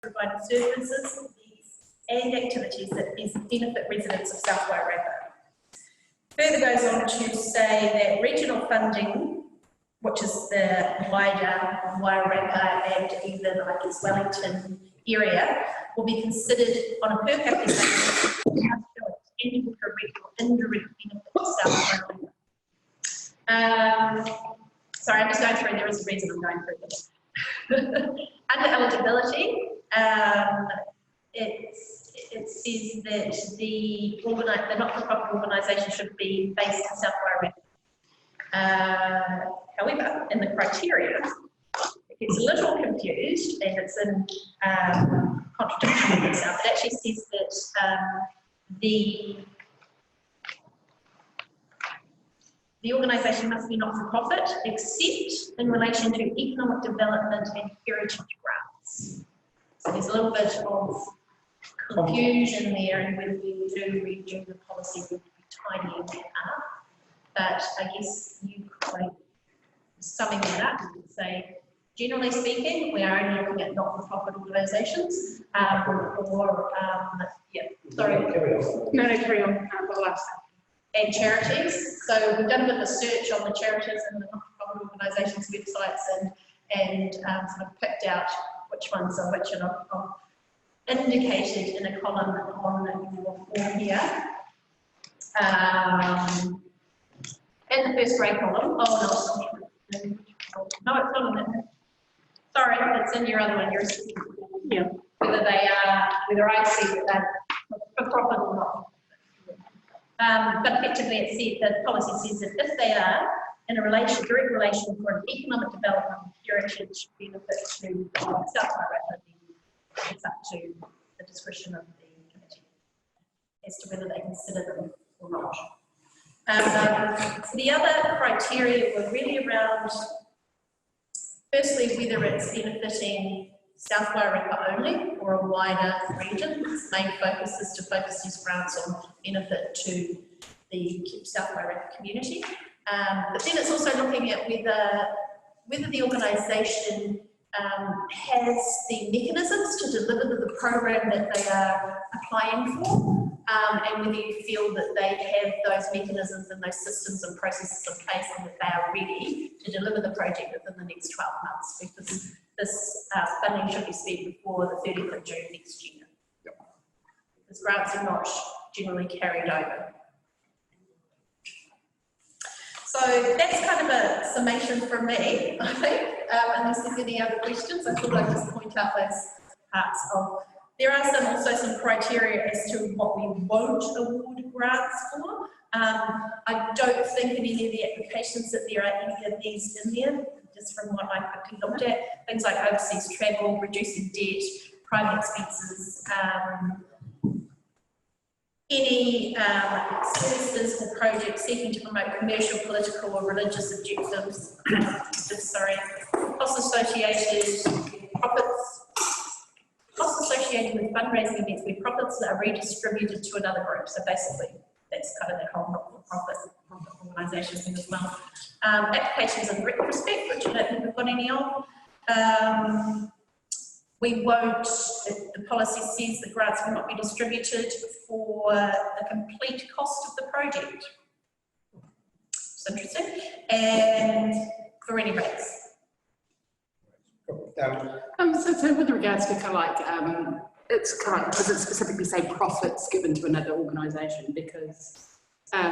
providing services and activities that benefit residents of South Wairarapa. Further goes on to say that regional funding, which is the wider Wairarapa and even, I guess, Wellington area, will be considered on a per capita basis to show a tangible direct or indirect benefit to South Wairarapa. Sorry, I'm just going through, there is a reason I'm going through this. Under eligibility, it says that the not-for-profit organisation should be based in South Wairarapa. However, in the criteria, it gets a little confused and it's in contradiction with itself. It actually says that the organisation must be not-for-profit, except in relation to economic development and heritage grants. So there's a little bit of confusion there, and when we do redo the policy, we'll be tidying that up. But I guess you could, summing that up, you could say, generally speaking, we are only looking at not-for-profit organisations, yeah, sorry. Carry on. No, carry on. The last time. And charities. So we've done a bit of a search on the charities and the not-for-profit organisations' websites and sort of picked out which ones are which, and I've indicated in a column on your form here. In the first grade column, no, it's not in it. Sorry, it's in your other one, your assistant. Yeah. Whether I see that they're for profit or not. But effectively it said, the policy says that if they are in a direct relation for an economic development heritage benefit to South Wairarapa, it's up to the discretion of the committee as to whether they consider them or not. The other criteria were really around, firstly, whether it's benefiting South Wairarapa only or a wider region. Its main focus is to focus these grants on benefit to the South Wairarapa community. But then it's also looking at whether the organisation has the mechanisms to deliver the program that they are applying for, and whether you feel that they have those mechanisms and those systems and processes in place and that they are ready to deliver the project within the next 12 months, because this funding should be spent before the 30th of June next year. Yep. Because grants are not generally carried over. So that's kind of a summation from me, I think. Unless there's any other questions, I thought I'd just point out those parts of. There are also some criteria as to what we won't award grants for. I don't think in any of the applications that there are any of these in there, just from what I quickly looked at. Things like overseas travel, reducing debt, private expenses, any services or projects seeking to promote commercial, political or religious objectives, costs associated with fundraising events where profits are redistributed to another group. So basically, that's kind of that whole not-for-profit organisation thing as well. Applications in retrospect, which I don't think we've got any of. We won't, the policy says that grants will not be distributed for the complete cost of the project. It's interesting. And for any rates. So with regards to kind of like, it's kind of, does it specifically say profits given to another organisation? Because,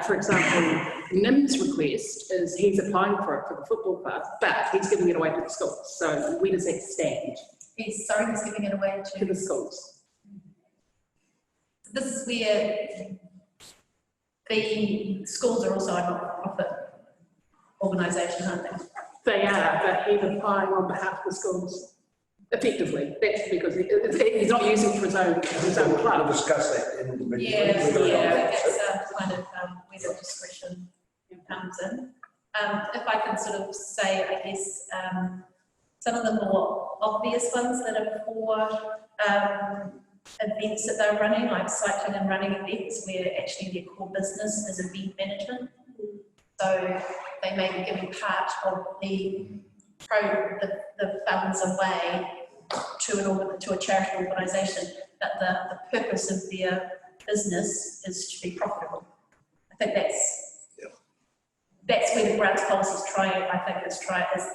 for example, Nim's request is he's applying for it for the football club, but he's giving it away to the schools. So where does that stand? He's giving it away to the schools. This is where the schools are also a not-for-profit organisation, aren't they? They are, but he's applying on behalf of the schools. Effectively, that's because he's not using it for his own club. We'll discuss that individually. Yeah, that's kind of where the discretion comes in. If I can sort of say, I guess, some of the more obvious ones that are for events that they're running, like cycling and running events, where actually their core business is event management. So they may be giving part of the funds away to a charitable organisation, that the purpose of their business is to be profitable. I think that's where the grants policy is is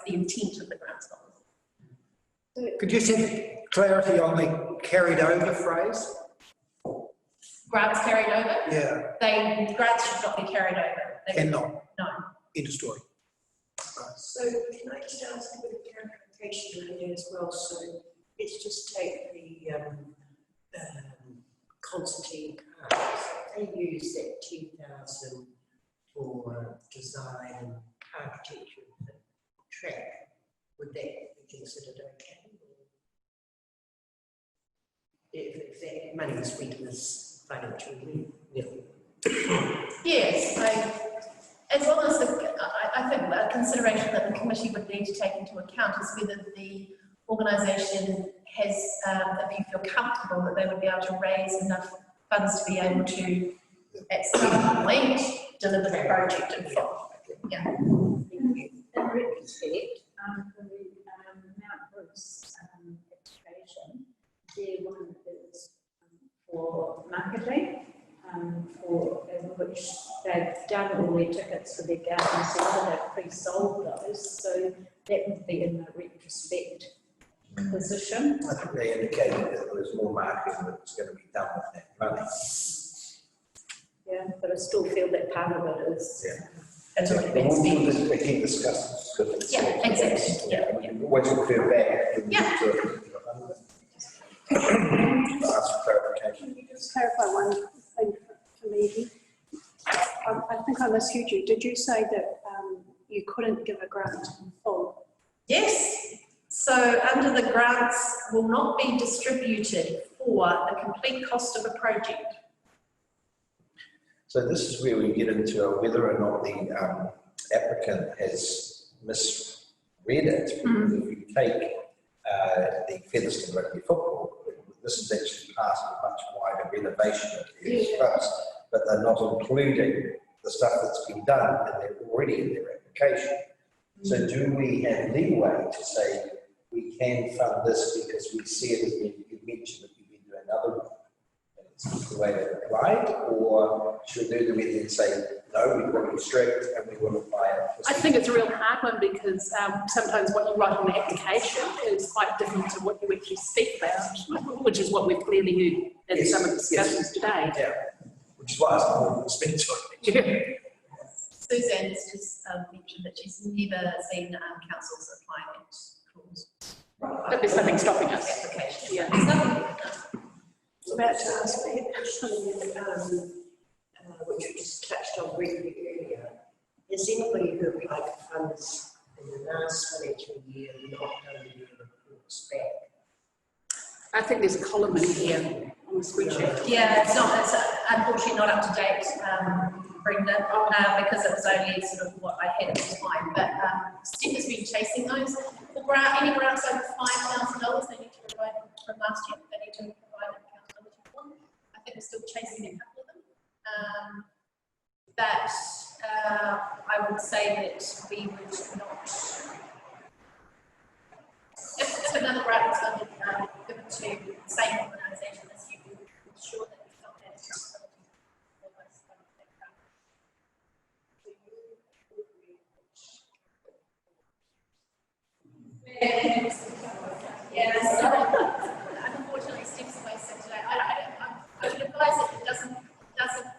the intent of the grants policy. Could you set clarity on the carried over phrase? Grants carried over? Yeah. Grants should not be carried over. Cannot. No. End of story. So can I just ask a bit of clarification on here as well? So let's just take the Constantine Park. They use that 10,000 for design and architecture of the track. Would that be considered okay? If that money is spent in this financial year? Yes, as well as I think a consideration that the committee would need to take into account is whether the organisation has, if you feel comfortable that they would be able to raise enough funds to be able to, at some point, deliver the project in full. Yeah. In retrospect, the Mount Bruce application, their one is for marketing, in which they've done all their tickets for their garden centre, they've pre-sold those, so that would be in the retrospect position. I think they indicated that there was more marketing that was going to be done with that money. Yeah, but I still feel that part of it is. Yeah. That's already been spent. We can discuss this. Yeah, exactly. Yeah. Always refer back. Yeah. Ask for clarification. Can you just clarify one thing for me? I think I misheard you. Did you say that you couldn't give a grant in full? Yes. So under the grants will not be distributed for the complete cost of a project. So this is where we get into whether or not the applicant has misread it. Because if you take the Featherston Rugby Football, this is actually part of a much wider renovation of the trust, but they're not including the stuff that's been done and they're already in their application. So do we have leeway to say we can fund this because we see it as being, you mentioned that we've been doing other one, and it's the way they applied, or should we do the and say, no, we've got to be strict and we will apply it? I think it's a real hard one because sometimes what you write in the application is quite different to what you actually speak about, which is what we've clearly heard in some of the discussions today. Yeah, which is why I was more spent on it. Suzanne's just mentioned that she's never seen councils applying that clause. But there's nothing stopping us. Application. Yeah. There's nothing. I was about to ask the question, which we just touched on briefly earlier. Has anybody who applied for funds in the last financial year not done the reports back? I think there's a column in here on the spreadsheet. Yeah, it's unfortunately not up to date, Brenda, because it was only sort of what I had at the time. But Steph has been chasing those. For any grants over $5,000, they need to provide from last year. They need to provide an accountability form. I think we're still chasing a couple of them. That I would say that we would not. If another grant was given to the same organisation as you, would ensure that we felt that accountability for those funds that come. Yes, unfortunately, Steve's away so today. I would advise that it doesn't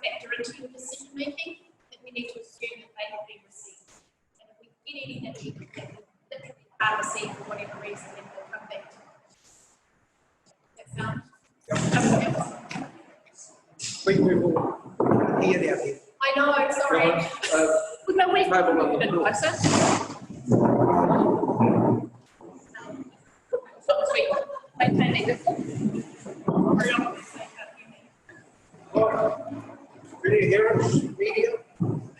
factor into your decision making, that we need to assume that they have been received. And if we get any that we literally can't receive for whatever reason, then we'll come back to it. That sounds We will hear down here. I know, sorry. No, we've been closer. Really hear us, media? Come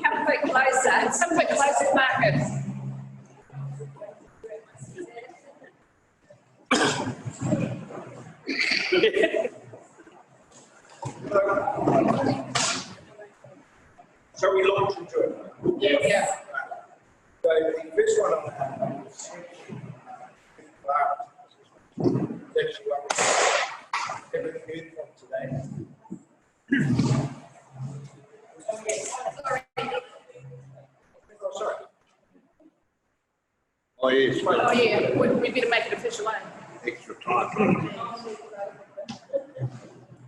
a bit closer, some bit closer, Marcus. Shall we launch into it? Yes. So the first one on the heard from today. Sorry. Oh, yes, Oh, yeah, we better make it official, eh? extra time.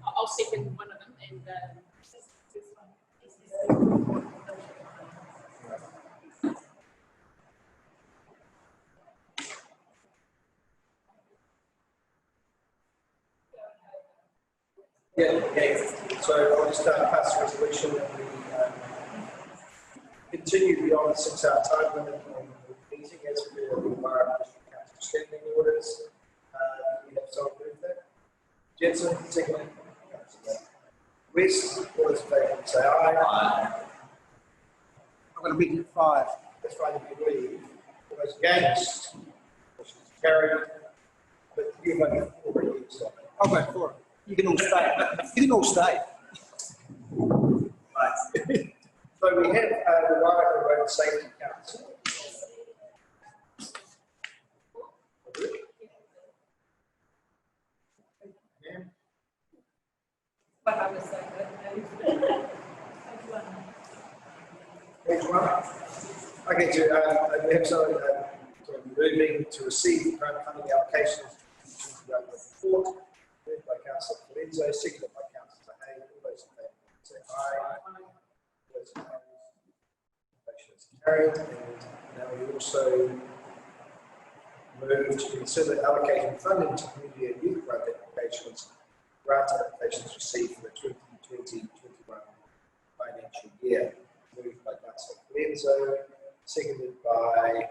I'll second one of them and, Yeah. So I'll just pass the resolution that we continue beyond the 6-hour time limit on the meeting as per the Warren District Council standing orders. We have someone move that. Jensen, second. West, all those in favour, say aye. Aye. I'm going to meet at 5. That's fine, you can leave. All those against, motion is carried. But you've only already used that. I'll go for it. You can all stay. You can all stay. Right. So we have the Warren Road Safety Council. Yeah. But I was saying Page 1. Okay, so we have someone moving to receive grant funding allocations to the report. Moved by Councillor Lorenzo, seconded by Councillor Hay. All those in favour say aye. All those opposed, motion is carried. And now we also move to consider allocating funding to community and youth grant applications received for the 2020-21 financial year. Moved by Councillor Lorenzo, seconded by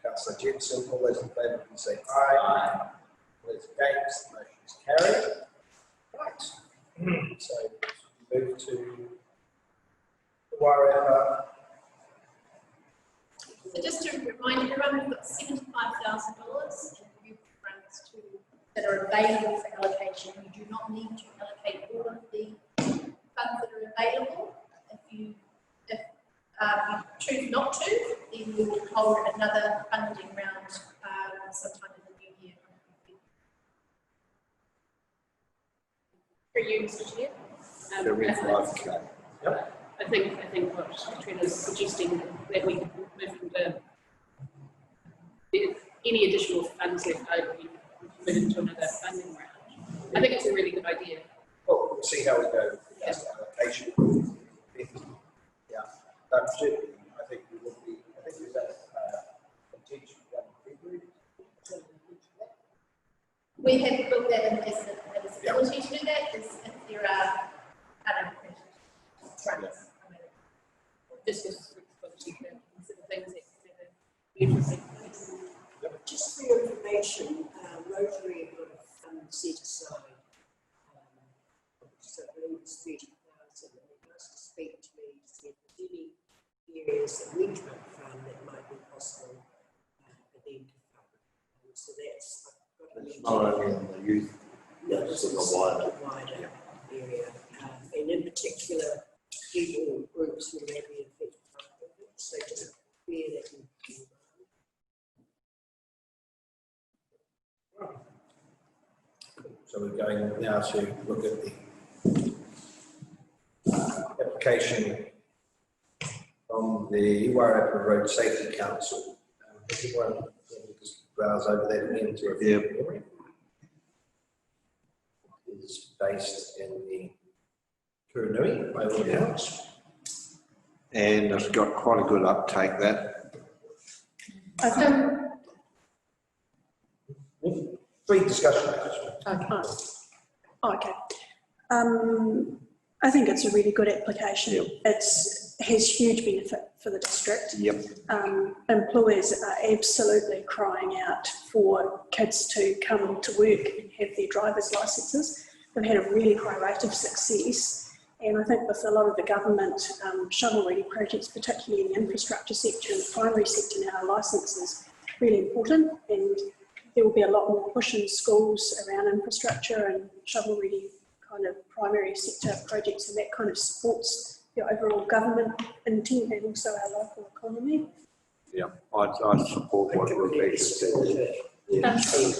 Councillor Jensen. All those in favour can say aye. Aye. All those against, the motion is carried. Right. So move to the Warrapper. So just to remind everyone, we've got $75,000 in youth grants that are available for allocation. You do not need to allocate all of the funds that are available. If you choose not to, then we will hold another funding round sometime in the new year. for you, Mr. Chair. I think what Katrina's suggesting that we move into any additional funds left over, we move into another funding round. I think it's a really good idea. Well, we'll see how we go with that allocation. Yeah, that's it. I think we will be, I think we've got contingent one February. We have built that in as a ability to do that, is if there are grants. This was consider things that Just for your information, Rotary have set aside, so I believe it's 30,000, and it must to speak to me to see if there's any areas that we can't fund that might be possible for them to fund. So that's, I've got a It's not only in the youth, no, it's this in is the wider. a wider area, and in particular, people or groups who may be affected by COVID. So just bear that in mind. So we're going now to look at the application from the Warrapper Road Safety Council. Everyone just browse over that again to review the memory. It's based in the Kurunui by all accounts. And it's got quite a good uptake, that. Free discussion. Okay. I think it's a really good application. Yep. It has huge benefit for the district. Yep. Employers are absolutely crying out for kids to come to work and have their driver's licences. They've had a really high rate of success, and I think with a lot of the government shovel-ready projects, particularly in the infrastructure sector and the primary sector now, licence is really important, and there will be a lot more push in schools around infrastructure and shovel-ready kind of primary sector projects, and that kind of supports the overall government intent and also our local economy. Yeah, I support what Rebecca said.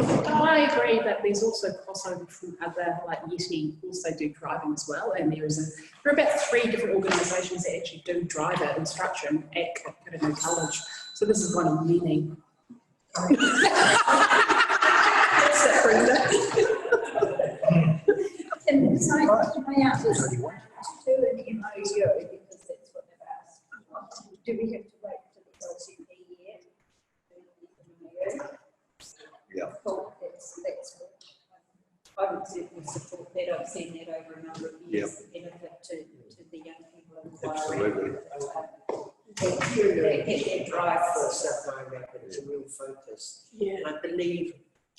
I agree that there's also crossover from other, like Yeti also do driving as well, and there are about 3 different organisations that actually do driver instruction at Kirino College. So this is one of many. That's it, Brenda. And so, can I ask this to an MOU, because that's what they've asked. Do we have to wait till the LCP yet? Yeah. Cool, that's good. I would certainly support that. I've seen that over a number of years, the benefit to the young people in the Absolutely. That drive for Sapphire Rapid is a real focus. Yeah. And I believe,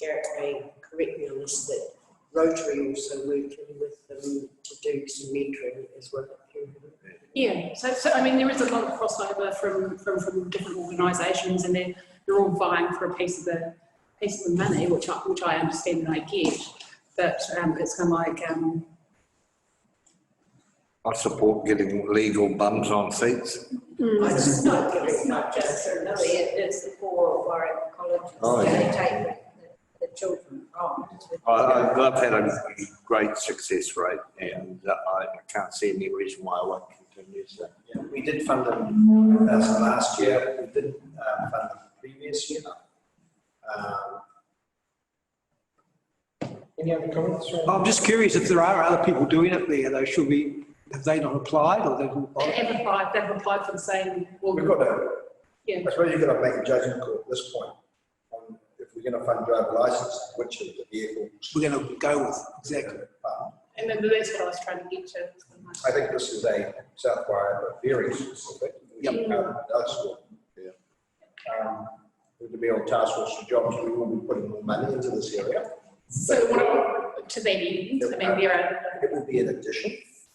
Garrett may correct me on this, that Rotary also working with them to do some mentoring as well. Yeah, so I mean, there is a lot of crossover from different organisations, and they're all vying for a piece of the money, which I understand and I get, but it's kind of like I support getting legal bums on seats. It's not just for Lily, it's the 4 Warwick colleges. Oh, They yeah. take the children from. I've had a great success rate, and I can't see any reason why I won't continue. So. Yeah, we did fund them last year. We didn't fund them the previous year. Any other comments? I'm just curious if there are other people doing it there, though. Have they not applied, or they've applied? they've applied for the same. We've got to, Yeah. I suppose you've got to make a judgment call at this point on if we're going to fund driver license, which of the vehicles. We're going to go with, exactly. Fund. And then that's what I was trying to get to. I think this is a South Wire very specific. Yep. Task force. With the Mayoral Task Force for Jobs, we will be putting more money into this area. So to that end, I mean, there are. It will be an addition,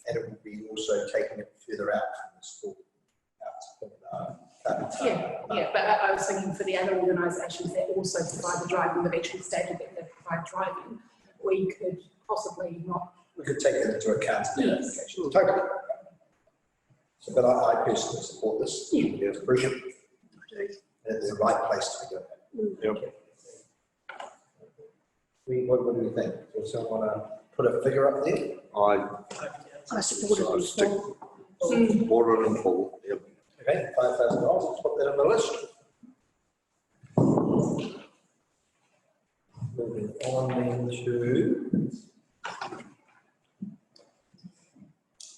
and it will be also taking it further out from the school. Yeah, but I was thinking for the other organisations that also provide the driving, they've actually stated that they provide driving, we could possibly not. We could take it into account in the Yes. application. Totally. So, but I personally support this. Yeah. It's brilliant. It's the right place to be doing it. What do we think? Does someone want to put a figure up there? I supported them. Water and full. Yep. Okay, $5,000. Let's put that on the list. Moving on then to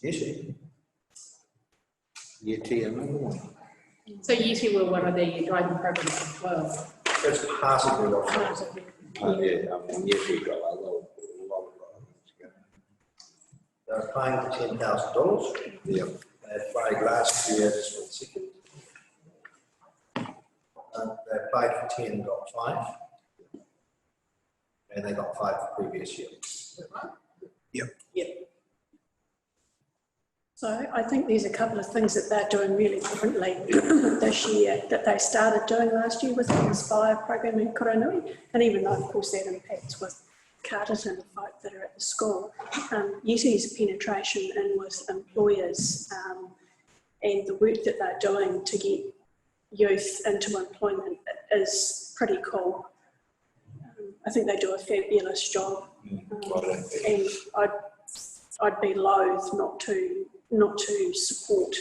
Yeti. Yeti and another one. So Yeti were one of the driving programs as well. That's passively what Yeah. Yeah, Yeti got a lot. they're applying for $10,000. Yeah. They applied last year, this one second. They applied for 10 and got 5. And they got 5 the previous year. Yep. So I think there's a couple of things that they're doing really differently this year that they started doing last year with the Inspire program in Koronui. And even though, of course, that impacts with Carterton folk that are at the school, Yeti's penetration in with employers and the work that they're doing to get youth into employment is pretty cool. I think they do a fabulous job, and I'd be loath not to support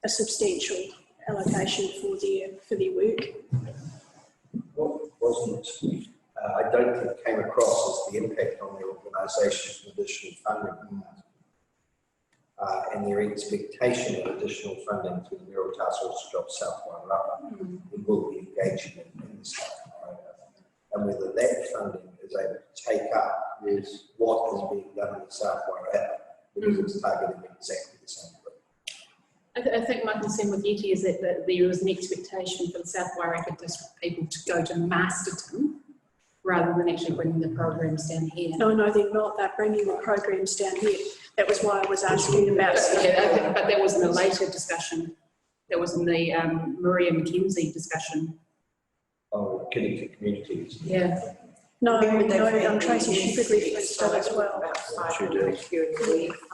a substantial allocation for their work. What wasn't, I don't think came across as the impact on their organisation's additional funding and their expectation of additional funding through the Mayoral Task Force Jobs South Wairarapa. We will be engaging in the South Wairarapa. And whether that funding is able to take up is what is being done in the South Wairarapa, because it's targeting exactly the same group. I think my concern with Yeti is that there is an expectation for the South Wairarapa district people to go to Masterton rather than actually bringing the programs down here. No, they're not. They're bringing the programs down here. That was why I was asking about. But that was in a later discussion. That was in the Maria McKenzie discussion. Oh, connected communities. Yeah. No, Tracy Shepherd referenced it as well. She did.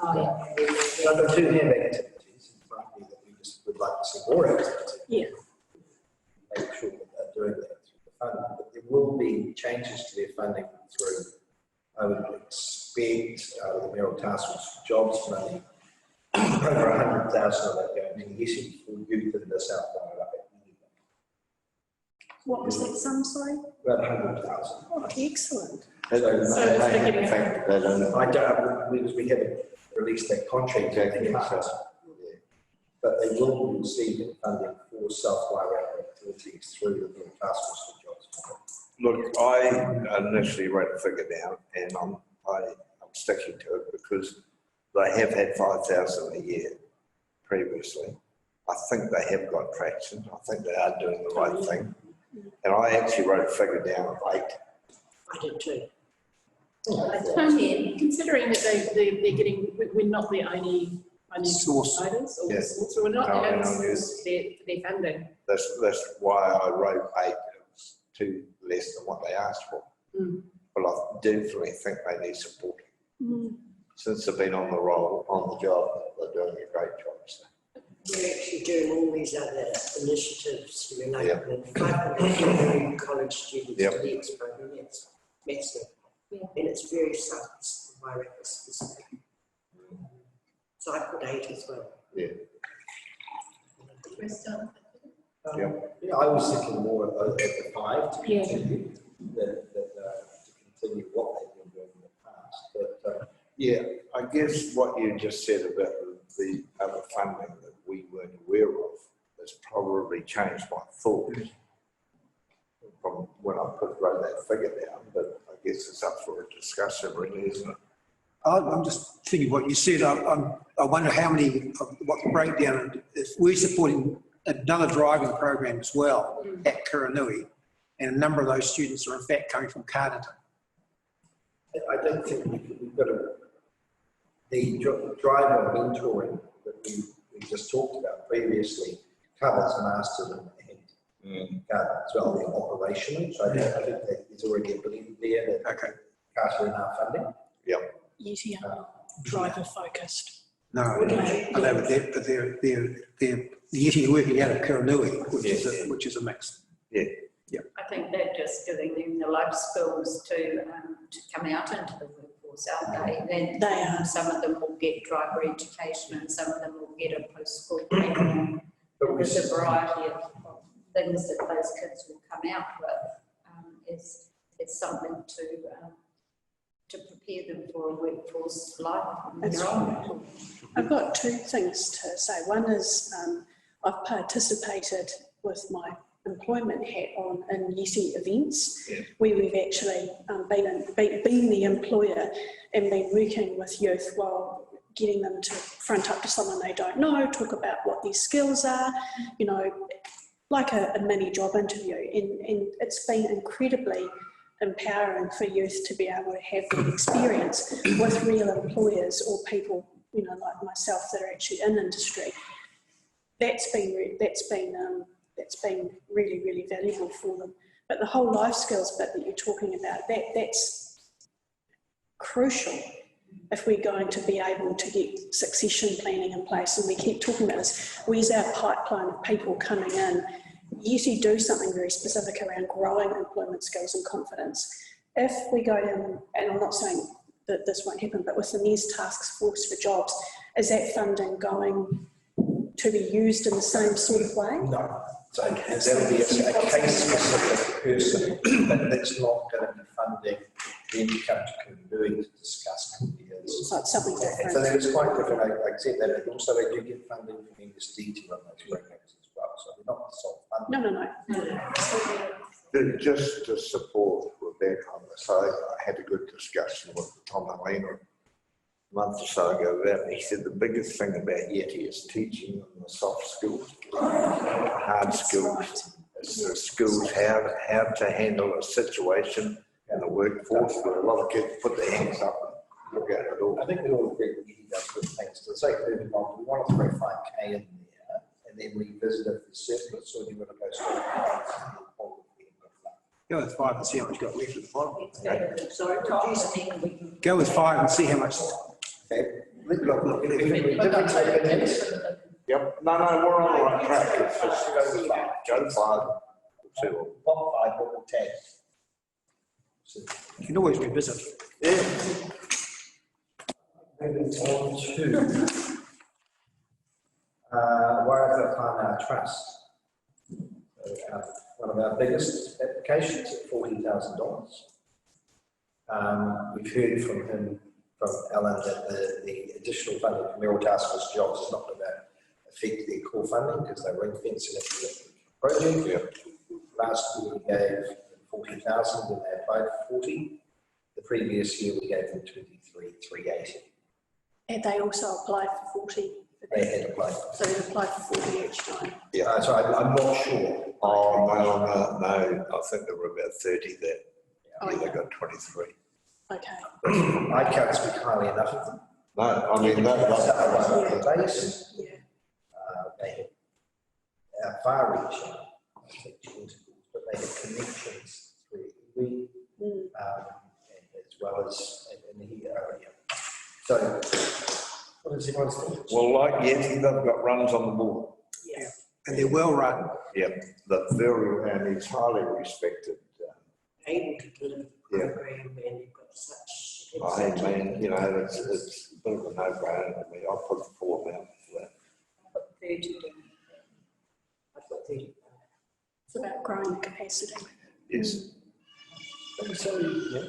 Oh, yeah. So the two hand activities, it might be that we just would like to see more activity. Yeah. Make sure that they're doing that through the funding, but there will be changes to their funding through, I would expect, the mayoral task force for jobs money, over 100,000 of that going to Yesi for youth in the South Wairakā. What was that sum, sorry? About 100,000. Oh, excellent. So, In fact, they don't. I don't, we haven't released that contract yet, they can't. But they will receive funding for South Wairakā activities through the mayoral task force for jobs. Look, I initially wrote a figure down and I'm sticking to it because they have had 5,000 a year previously. I think they have got traction. I think they are doing the right thing. And I actually wrote a figure down of 8. I did too. Considering that they're getting, we're not the only Source. providers or Yeah. source, or we're not No, the only no, source for their funding. That's why I wrote 8. It was 2 less than what they asked for. Mm. But I definitely think they need support. Mm. Since they've been on the job, they're doing a great job. So. We're actually doing all these other initiatives, you know, like Yeah. the 500 new college students Yep. to the X program, that's massive. Yeah. And it's very Wairakā specific. So I put 8 as well. Yeah. Yeah, I was thinking more of the 5 to Yeah. continue, to continue what they've been doing in the past. But, Yeah, I guess what you just said about the other funding that we weren't aware of has probably changed my thought from when I wrote that figure down, but I guess it's up for a discussion really, isn't it? I'm just thinking what you said. I wonder how many, what the breakdown, if we're supporting another driving program as well at Kuranui, and a number of those students are in fact coming from Kānata. I don't think we've got the driver mentoring that we just talked about previously covers Masterton and Kānata as well, they're operational. So I think that there's already a belief there that Kānata are enough funding. Yeti are driver focused. No, I know, but they're the Yeti working out of Kuranui, which is a mix. I think they're just giving them the life skills to come out into the workforce, aren't they? Then They are. some of them will get driver education and some of them will get a post-school program. There's a variety of things that those kids will come out with. It's something to prepare them for a workforce life. That's right. I've got 2 things to say. One is I've participated with my employment hat on in Yeti events where we've actually been the employer and been working with youth while getting them to front up to someone they don't know, talk about what their skills are, you know, like a mini job interview. And it's been incredibly empowering for youth to be able to have that experience with real employers or people, you know, like myself that are actually in industry. That's been really, really valuable for them. But the whole life skills bit that you're talking about, that's crucial if we're going to be able to get succession planning in place. And we keep talking about this, where's our pipeline of people coming in? Yeti do something very specific around growing employment skills and confidence. If we go down, and I'm not saying that this won't happen, but with the Mayor's Task Force for Jobs, is that funding going to be used in the same sort of way? No. So that'll be a case-specific person, but that's not going to be funding them to come to Kuranui to discuss careers. So it's something different. So it's quite different, like I said, that and also they do get funding from MSD to run those programs as well, so they're not sole funding. No. Just to support Rebecca on this, I had a good discussion with Tom Helena a month or so ago about it. He said the biggest thing about Yeti is teaching them the soft skills, hard skills. Right. It's the skills, how to handle a situation in the workforce where a lot of kids put their hands up and look at it all. I think we all agree that he does good things. For the sake of moving on, we want to throw 5K in there and then revisit if there's surplus, or do you want to go straight to Go with 5 and see how much you got left at the bottom. Sorry, Go with 5 and see how much. Okay. Yep, no, we're on the right track. It's just go 5. See what. What 5, what will tag? You can always revisit. Moving on to Warragul Whānau Trust. One of our biggest applications at $40,000. We've heard from Alan that the additional funding for Mayoral Task Force jobs is not going to affect their core funding because they're ring fencing it for the project. Yeah. Last year we gave them 40,000 and they applied for 40. The previous year we gave them 23,380. And they also applied for 40. They had applied. So they applied for 40 each time. Yeah, so I'm not sure. Oh, no, I think there were about 30 there. Yeah, they got 23. Okay. I can't speak highly enough of them. No, I mean, the base. Yeah. They have far-reaching tentacles, but they have connections through iwi, as well as in the area. So, what is everyone's thoughts? well, like Yeti, they've got runs on the board. Yeah. And they're well run. Yeah, they're very, and he's highly respected. Able to deliver the program and they've got such. I mean, you know, it's a bit of a no-brainer to me. I'll put the full amount for that. I've got 30 down. I've got 30. It's about growing the capacity. Yes. So, yeah.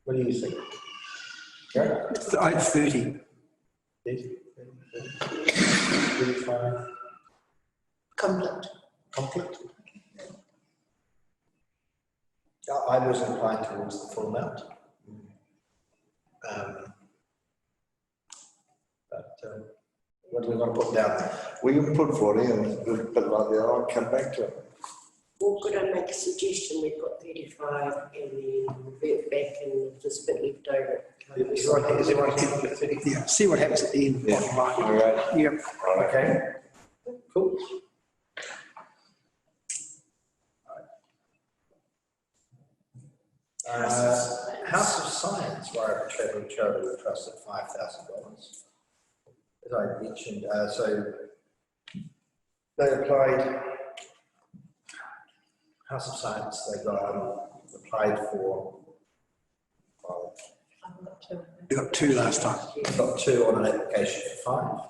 What do you think? Yeah. It's 30. 35. Conflict? I was inclined towards the full amount. What do we want to put down there? We can put 40 and but like that, I'll come back to it. Well, could I make a suggestion? We've got 35 and then revert back and if there's a bit left over. Is everyone happy with 30? Yeah, see what happens at the end. Yeah. Bottom line. All right. Yep. Okay. Cool. House of Science, Warragul Travelling Charitable Trust at $5,000. As I mentioned, so they applied. House of Science, they got applied for. Well, We got 2 last time. got 2 on an application for 5.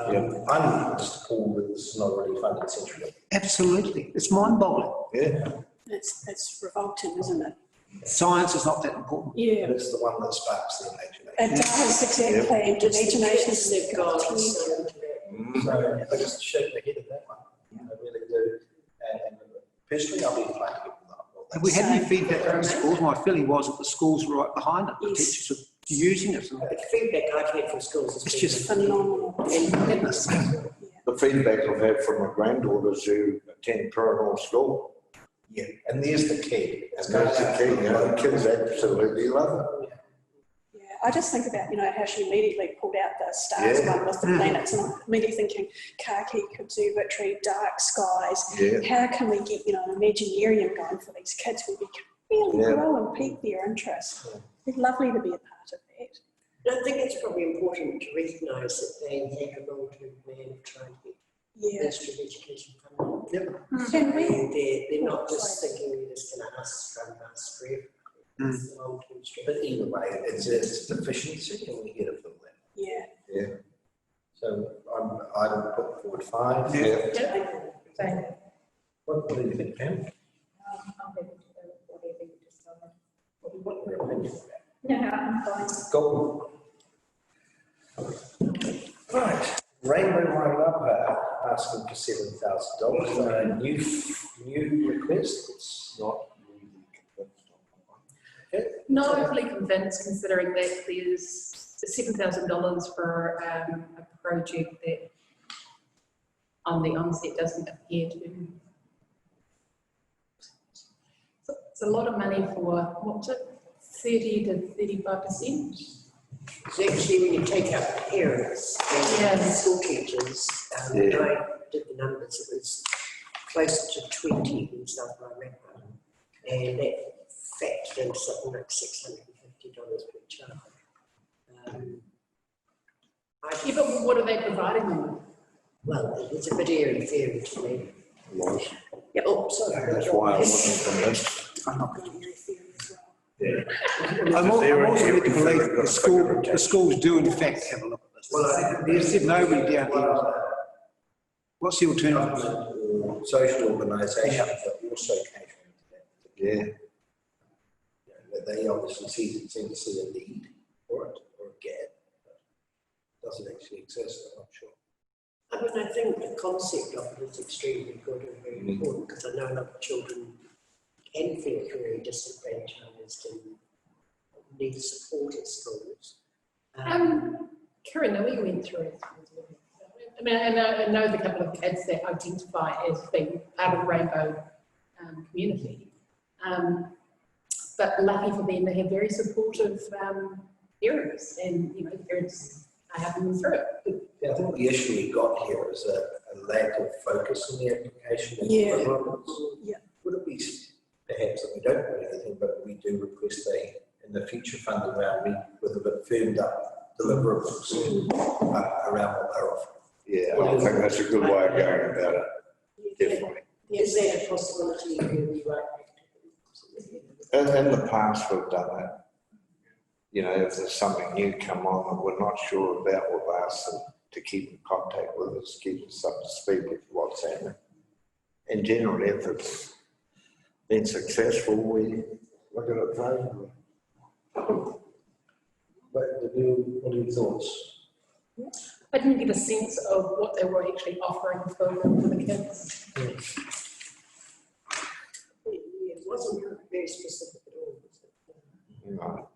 I'm just appalled that this is not already funded centrally. Absolutely. It's mind-boggling. Yeah. It's revolting, isn't it? Science is not that important. Yeah. And it's the one that sparks the imagination. It does, exactly. The imagination is they've got. So I just shake the head at that one. I really do. And personally, I'll be inclined to give them that. Have we had any feedback from the schools? My feeling was that the schools were right behind it. The teachers are using it. And The feedback I've had from schools has it's been just phenomenal. madness. The feedback I've had from my granddaughters who attend Purranall School. Yeah, and there's the key. And that's the key, you know, the kids absolutely love it. Yeah, I just think about, how she immediately pulled out the stars one with the planets, and I'm immediately thinking Kaki Observatory, dark skies. Yeah. How can we get, an Imaginarium going for these kids where we can really grow and pique their interest? It's lovely to be a part of that. I think it's probably important to recognise that they have a long-term plan of trying to get Ministry of Education funding. Can we? And they're not just thinking they're just going to ask forever. It's the long-term But strategy. either way, it's deficiency and we get to fill that. Yeah. So I would put forward 5. Same. What do you think, Pam? I'm happy to go with whatever you decide. What are your opinions? No, I'm fine. Go. Right. Rainbow Wairapa asking for $7,000. New request. It's not really convinced. Okay. Not overly convinced, considering that there's $7,000 for a project that on the onset doesn't appear to. So it's a lot of money for, what's it, 30 to 35%? It's actually when you take out the parents and the school teachers, when I did the numbers, it was close to 20 in South Wairapa. And that factored in something like $650 per child. Yeah, but what are they providing them with? Well, it's a bit airy fairy to me. Was. Yeah, oh, sorry. That's why I wasn't convinced. I'm not going to hear theory as well. I'm also led to believe the schools do in fact have a look at this. Well, There's nobody down here. What's the alternative? Or social organisations that also catering to that. Yeah. You know, they obviously seem to see a need for it or a gap, but does it actually exist? I'm not sure. I mean, I think the concept of it is extremely good and very important, because I know a lot of children can feel very disenfranchised and need support at schools. Kiranui went through it. I mean, I know the couple of kids that identify as being part of the Rainbow community. But lucky for them, they have very supportive parents, and you know, parents are helping them through it. Yeah, I think the issue we got here is a lack of focus in the application. And Yeah. deliverables. Yeah. Would it be perhaps that we don't do anything, but we do request in the future funding round with a bit firmed up deliverables around what they're offering? Yeah, I think that's a good way of going about it, definitely. Is there a possibility you can be right? In the past, we've done that. You know, if there's something new come on that we're not sure about with us, and to keep in contact with us, keep us up to speed with what's happening. And generally, if it's been successful, we look at it favourably. What are your thoughts? I didn't get a sense of what they were actually offering for the kids. It wasn't very specific at all, was it? No.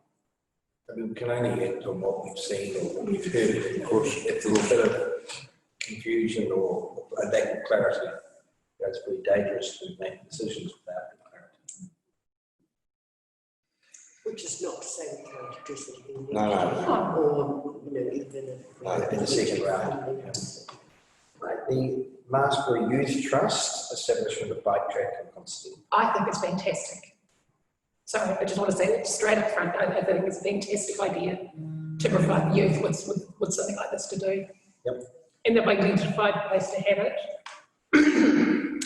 I mean, we can only act on what we've seen or what we've heard. Of course, if there's a bit of confusion or a lack of clarity, it's pretty dangerous to make decisions without clarity. Which is not to say we can't address it again. No. Or, you know, even In the second round. Right, the Marsbury Youth Trust, establishment of bike track and constant. I think it's fantastic. Sorry, I just want to say that straight up front. I think it's a fantastic idea to provide the youth with something like this to do. Yep. And they've identified a place to have it.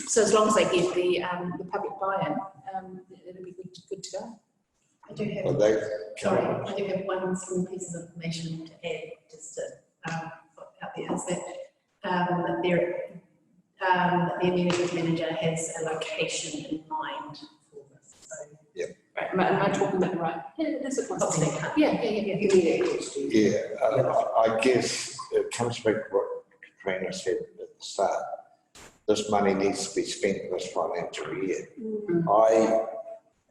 So as long as they get the public buy-in, it'll be good to go. I do have, Well, they sorry, I do have one small piece of information to add, just to put out there, is that the amenities manager has a location in mind for this. So, Right, am I talking about the right? Yeah, that's a concept. Yeah. Yeah, I guess it comes back to what Katrina said at the start. This money needs to be spent this financial year. I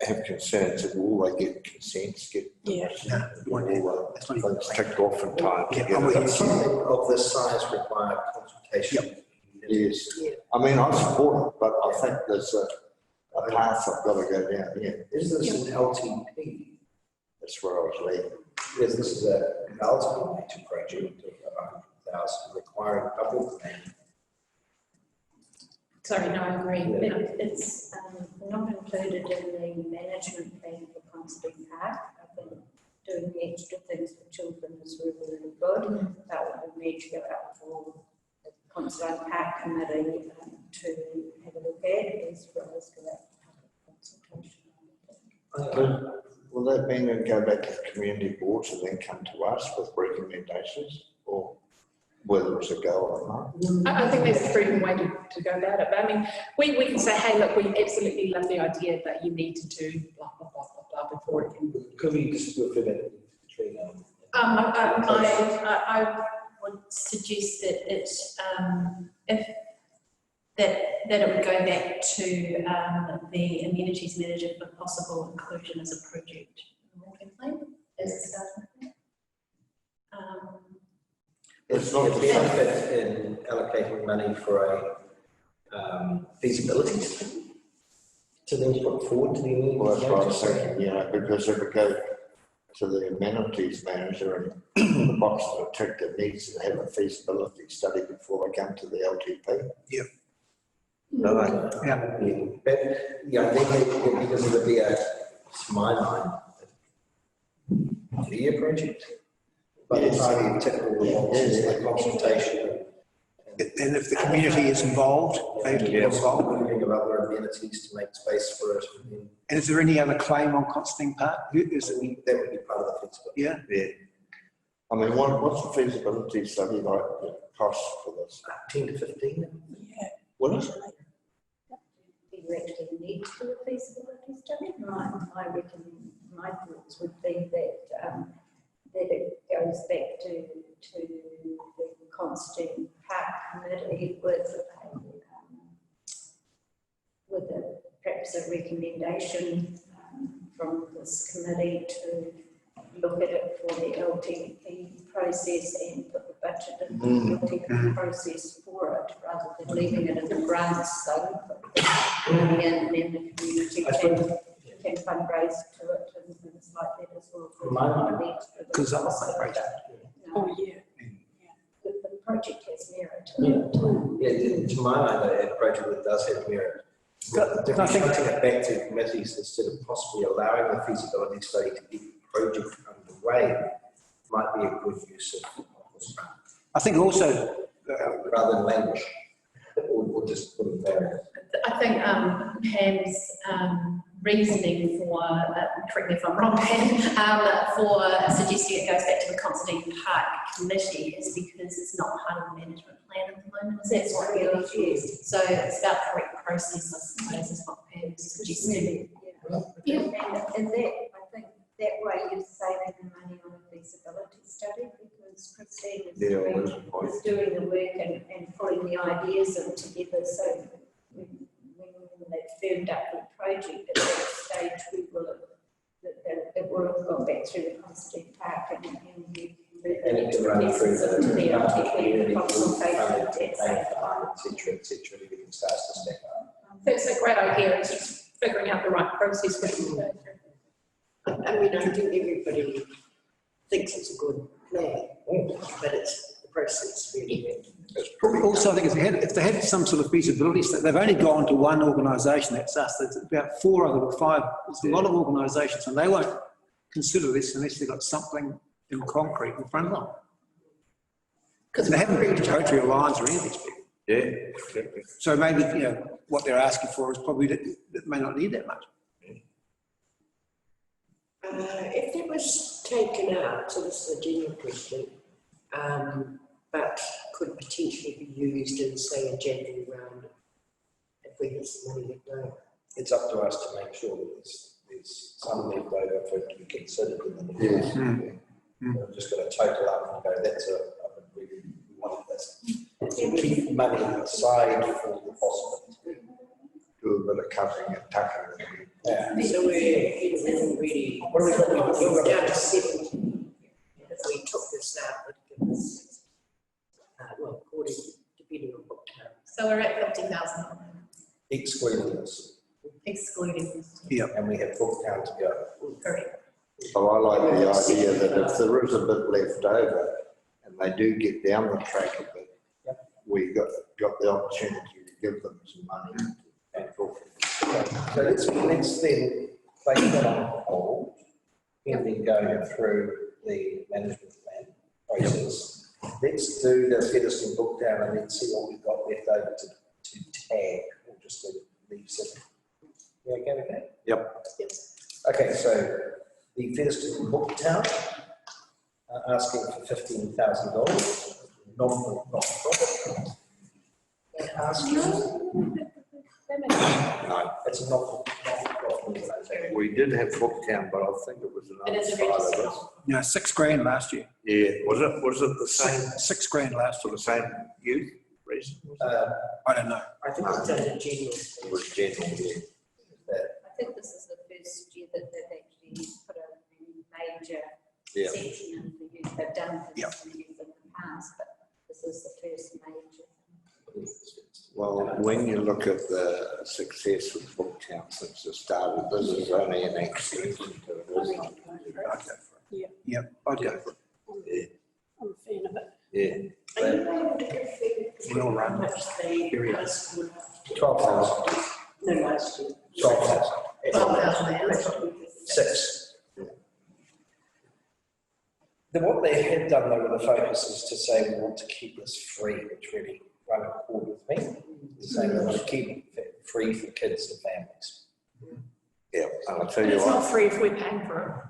have concerns that all they get consents, get all the things ticked off in time to get it. Something of this size require consultation. Yes, I mean, I support it, but I think there's a path I've got to go down here. Is this an LTP? That's where I was leading. Yes, this is a multiple major project of 100,000 requiring public plan. Sorry, no, I agree. no, it's not included in the management plan for Constable Park. I think doing the extra things for children is really, really good. That would need to go out for the Constable Park Committee to have a look at, as well as go out for consultation. Will that mean then go back to the community boards and then come to us with recommendations, or whether it's a go or not? I think there's a prudent way to go about it. But I mean, we can say, hey, look, we absolutely love the idea, but you need to do blah, blah, blah, blah, blah before it can. Could we just refer that to Katrina? I would suggest that it, that it would go back to the amenities manager for possible inclusion as a project in the walking plan as a starting point. It's not the benefit in allocating money for a feasibility study to then put forward to the amenities Well, that's what I was manager. thinking, you know, because if we go to the amenities manager and the box that ticked, it needs to have a feasibility study before they come to the LTP. No, Yeah. but yeah, I think because it would be to my mind, a 2-year project. By the time you tick all the boxes, the consultation and And if the community is involved, they have to be involved. Thinking of other amenities to make space for it. And is there any other claim on Constantine Park? Is it, That would be part of the feasibility. yeah? Yeah. I mean, what's the feasibility study like, the cost for this? 10 to 15. Yeah. What is Do you actually need to do a feasibility study? My thoughts would be that it goes back to the Constantine Park Committee with perhaps a recommendation from this committee to look at it for the LTP process and put the budget in the LTP process for it, rather than leaving it in the grants zone. And then the community can fundraise to it and things like that as well. Because I'm not great. Oh, yeah. The project has merit. Yeah, to my mind, a project that does have merit. I think taking it back to committees instead of possibly allowing the feasibility study to get the project underway might be a good use of this grant. I think also, Rather than language, or just put it there. I think Pam's reasoning for, correct me if I'm wrong, Pam, for suggesting it goes back to the Constantine Park Committee is because it's not part of the management plan at the moment. Is that what you're accused? So it's about correct process, I suppose, is what Pam's suggesting. Yeah. And that, I think that way you're saving the money on a feasibility study, because Christine is doing the work and pulling the ideas in together. So when they've firmed up the project, at that stage it will have gone back through the Constantine Park and And it can run through the LTP consultation, etc., etc. Everything starts to stack up. That's a great idea, it's just figuring out the right process for them to go through. I mean, I think everybody thinks it's a good plan, but it's the process really. also I think if they had some sort of feasibility study, they've only gone to one organisation, that's us. There's about 4 other or 5, there's a lot of organisations, and they won't consider this unless they've got something in concrete in front of them. Because they haven't been to Rotary or Lions or any of these people. Yeah, exactly. So maybe, what they're asking for is probably that may not need that much. If it was taken out, so this is a general question, but could potentially be used in, say, a January round, if we had some money left over. It's up to us to make sure that there's some left over for it to be considered in the Yes. We're just going to total up and go, that's we wanted this. To keep money aside for the possibility. Do a bit of cutting and tucking. Yeah. So we're really, What do we got? we're down to 70. If we took this out, it would give us, well, depending on what town. So we're at 50,000, Excluding this. excluding this. Yeah. And we have book count to go. Correct. So I like the idea that if there is a bit left over and they do get down the track a bit, we got the opportunity to give them some money and talk. So let's then place that on hold, and then going through the management plan process. Let's do the Featherstone book down and then see what we've got left over to tag, or just to leave something. You okay with that? Yep. Okay, so the Featherstone book town asking for $15,000, non-profit. Asking. No, It's a not-for-profit organisation. we did have Booktown, but I think it was It is a another part of registered. it. $6,000 last year. Yeah, was it the same, $6,000 last for year. the same youth reason? Was it? I don't know. I think it's under general. It was general, yeah. I think this is the first year that they've actually put a major Yeah. section in for youth. They've done Yeah. this for youth in the past, but this is the first major. Well, when you look at the success of Booktown since it started, this is only an extension to it, isn't it? I'd go for it. Yeah, I'd go for it. I'm a fan of it. Yeah. Are you able to confirm We'll how run. much the high school? 12,000. No, last year. 12,000. 12,000. 6. Then what they have done though with the focus is to say we want to keep this free, which really, saying they want to keep it free for kids and families. Yeah, and I'll tell And you it's not what, free if we're paying for it.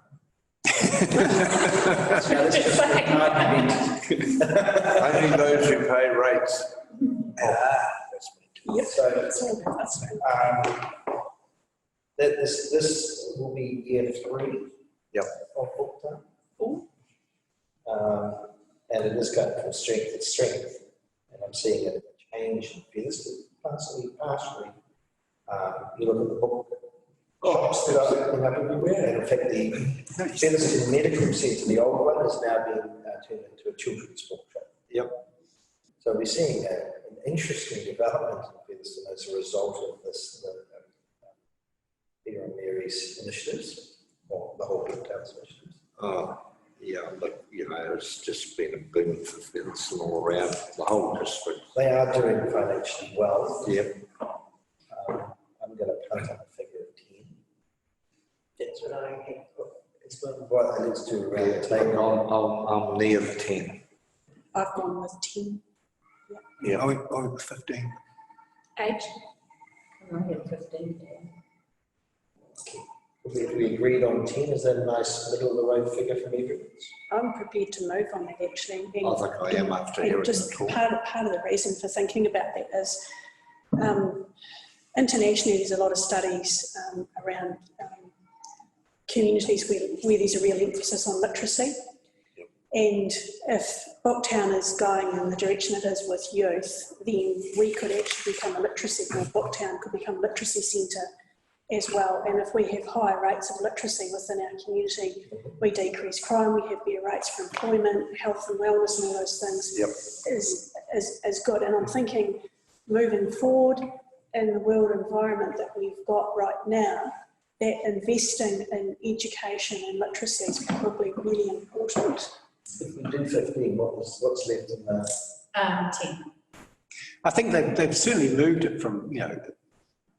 only those who pay rates. That's me too. Yep. So, It's all about us, right? this will be year 3. Yep. Of book time. Cool. And it is going from strength to strength, and I'm seeing a change in Featherston, partially. You look at the book shops that are opening up everywhere, and in fact the Featherston Medical Centre, the old one, is now being turned into a children's book shop. Yep. So we're seeing an interesting development in Featherston as a result of this, Peter and Mary's initiatives, or the whole Big Towns initiatives. Oh, yeah, but you know, it's just been a boom for Featherston all around the whole district. They are doing financially well. Yep. I'm going to punt on a figure of 10. That's what I had put as well. Well, let's do around the Yeah, table. I'm near the 10. I've gone with 10. Yeah. I went with 15. 8. And I had 15 there. We agreed on 10. Is that a nice middle of the road figure from everyone? I'm prepared to move on that actually. I think I am after And hearing just the talk. part of the reason for thinking about that is internationally there's a lot of studies around communities where there's a real emphasis on literacy. Yep. And if Booktown is going in the direction it is with youth, then we could actually become a literacy, or Booktown could become a literacy centre as well. And if we have higher rates of literacy within our community, we decrease crime, we have better rates for employment, health and wellness and all those things. Yep. is good. And I'm thinking moving forward in the world environment that we've got right now, that investing in education and literacy is probably really important. If we did 15, what's left in the... 10. I think they've certainly moved it from, you know,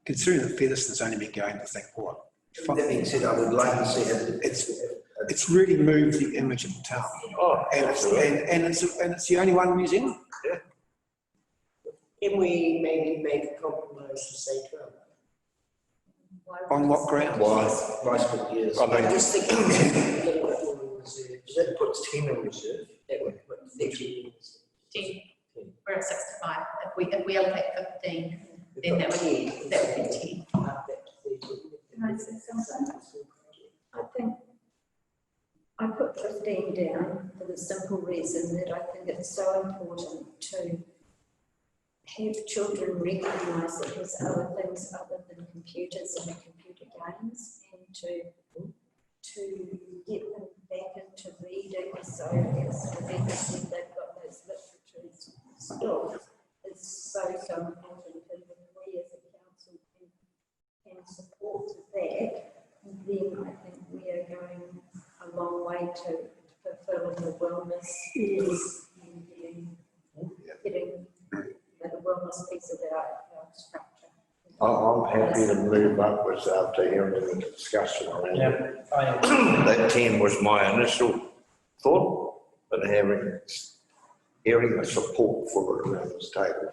considering that Featherston's only been going, I think, what? That being said, I would like to see it. It's really moved the image of the town. Oh, And it's the only one in New Zealand. Can we maybe make a compromise to say 12? On what ground? Rice book years. I I'm mean, just thinking a little bit more in reserve. That puts 10 in reserve. That would put 13 in reserve. 10. We're at 65. If we allocate 15, then that would be 10. Up that to 13. Can I say something? I think I put 15 down for the simple reason that I think it's so important to have children recognise that there's other things other than computers and computer games, and to get them back into reading. So as Rebecca said, they've got those literature skills. It's so important, and when we as a council can support that, then I think we are going a long way to fulfilling the wellness piece and getting the wellness piece of our structure. I'm happy to move upwards after hearing the discussion around it. Yeah, That 10 was my initial thought, but hearing the support for it around this table.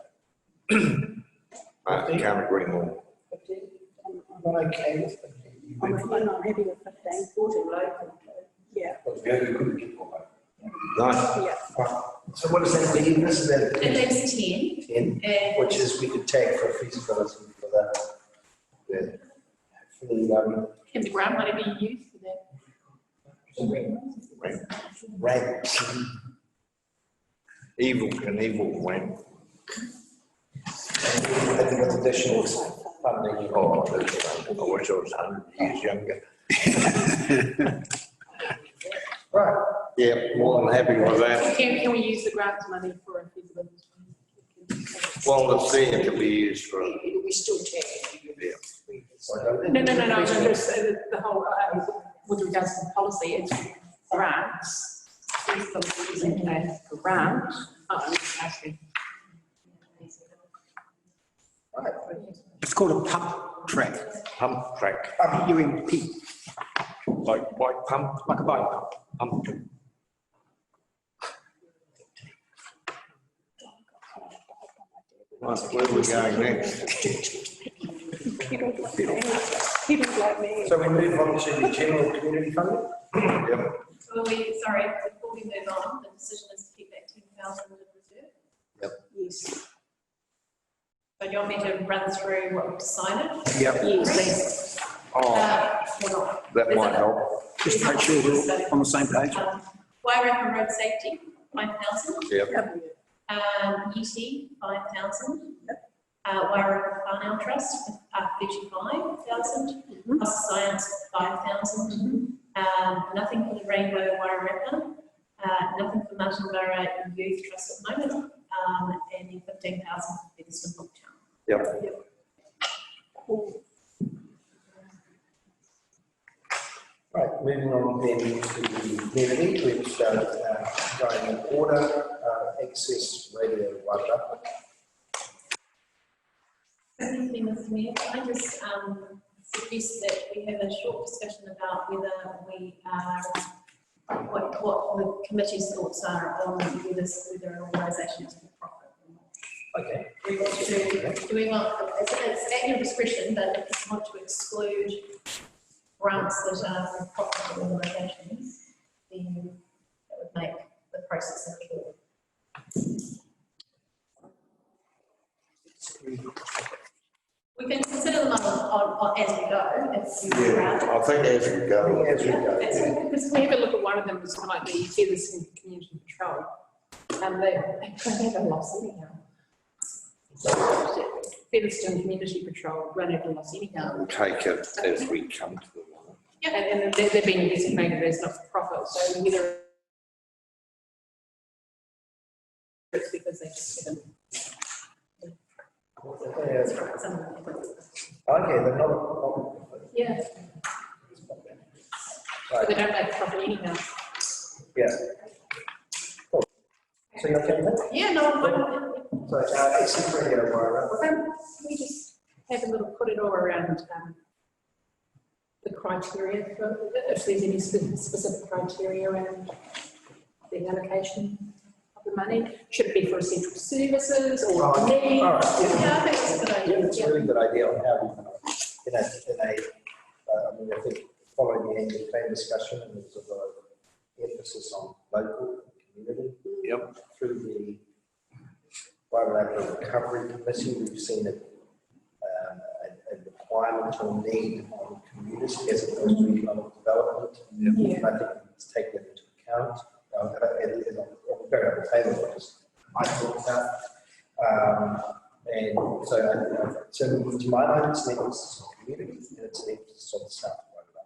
I can't agree more. I'm okay with 15. I'm happy with 15. 14 local. Yeah, You couldn't get more. Nice. yeah. So what does that leave us? Is that It leaves 10. 10, And which is we could tag for feasibility for that. Yeah. For the Can the grant money be used for that? rank. Evil win. I think it's additional funding. Oh, I wish I was 100 years younger. Right. Yeah, more than happy with that. Can we use the grants money for a feasibility? Well, it's there to be used for. We still take. No, just the whole, with regards to the policy, it's grants. Feasibility isn't a grant. Oh, I'm just asking. It's called a pump track. Pump track, UMP, like bike pump. like a bike pump. Pump. Right, where are we going next? People like me. So we move on to the general community funding. Yep. Sorry, before we move on, the decision is to keep that 10,000 in reserve. Yes. So do you want me to run through what we've decided? Yep. Yes. Oh, Or not? that might help. Just make sure we're on the same page. Waireka Road Safety, 5,000. Yep. UT, 5,000. Waireka Whānau Trust, 35,000. Science, 5,000. Nothing for the Rainbow Waireka. Nothing for Martin Borough Youth Trust at the moment. And then 15,000 for Featherston Booktown. Yep. Right, moving on then to the community, which going in order, access radio waiver. Anything with me? Can I just suggest that we have a short discussion about whether we are, what the committee's thoughts are on whether an organisation is for profit or not. Okay. Do we want, it's at your discretion, but if you want to exclude grants that are for profit organisations, then that would make the process unclear. We can consider them on as we go. Yeah, I think as we go. As we go. Because we have a look at one of them, it's like the Featherston Community Patrol, and they have a loss anyhow. Featherston Community Patrol run out of loss anyhow. We'll take it as we come to the one. And they're being designated as not for profit, so either it's because they just haven't. Okay, they're not. Yeah, Right, they don't make profit anyhow. yeah. Cool. So you're okay with that? Yeah, no, So, access radio waiver. Can we just have a little, put it all around the criteria for, if there's any specific criteria around the allocation of the money? Should it be for essential services or need? All right, yeah. yeah, I think it's a good idea. Yeah, it's a really good idea on how we, I mean, I think following the annual plan discussion, and there's a lot of emphasis on local and community. Yep. Through the Waireka Recovery Committee, we've seen a requirement or need on community as opposed to economic development. Yeah. And I think it's taken into account. I'll go on the table, because I thought that. And so to my mind, it's an emphasis on community and it's an emphasis on the South Waireka.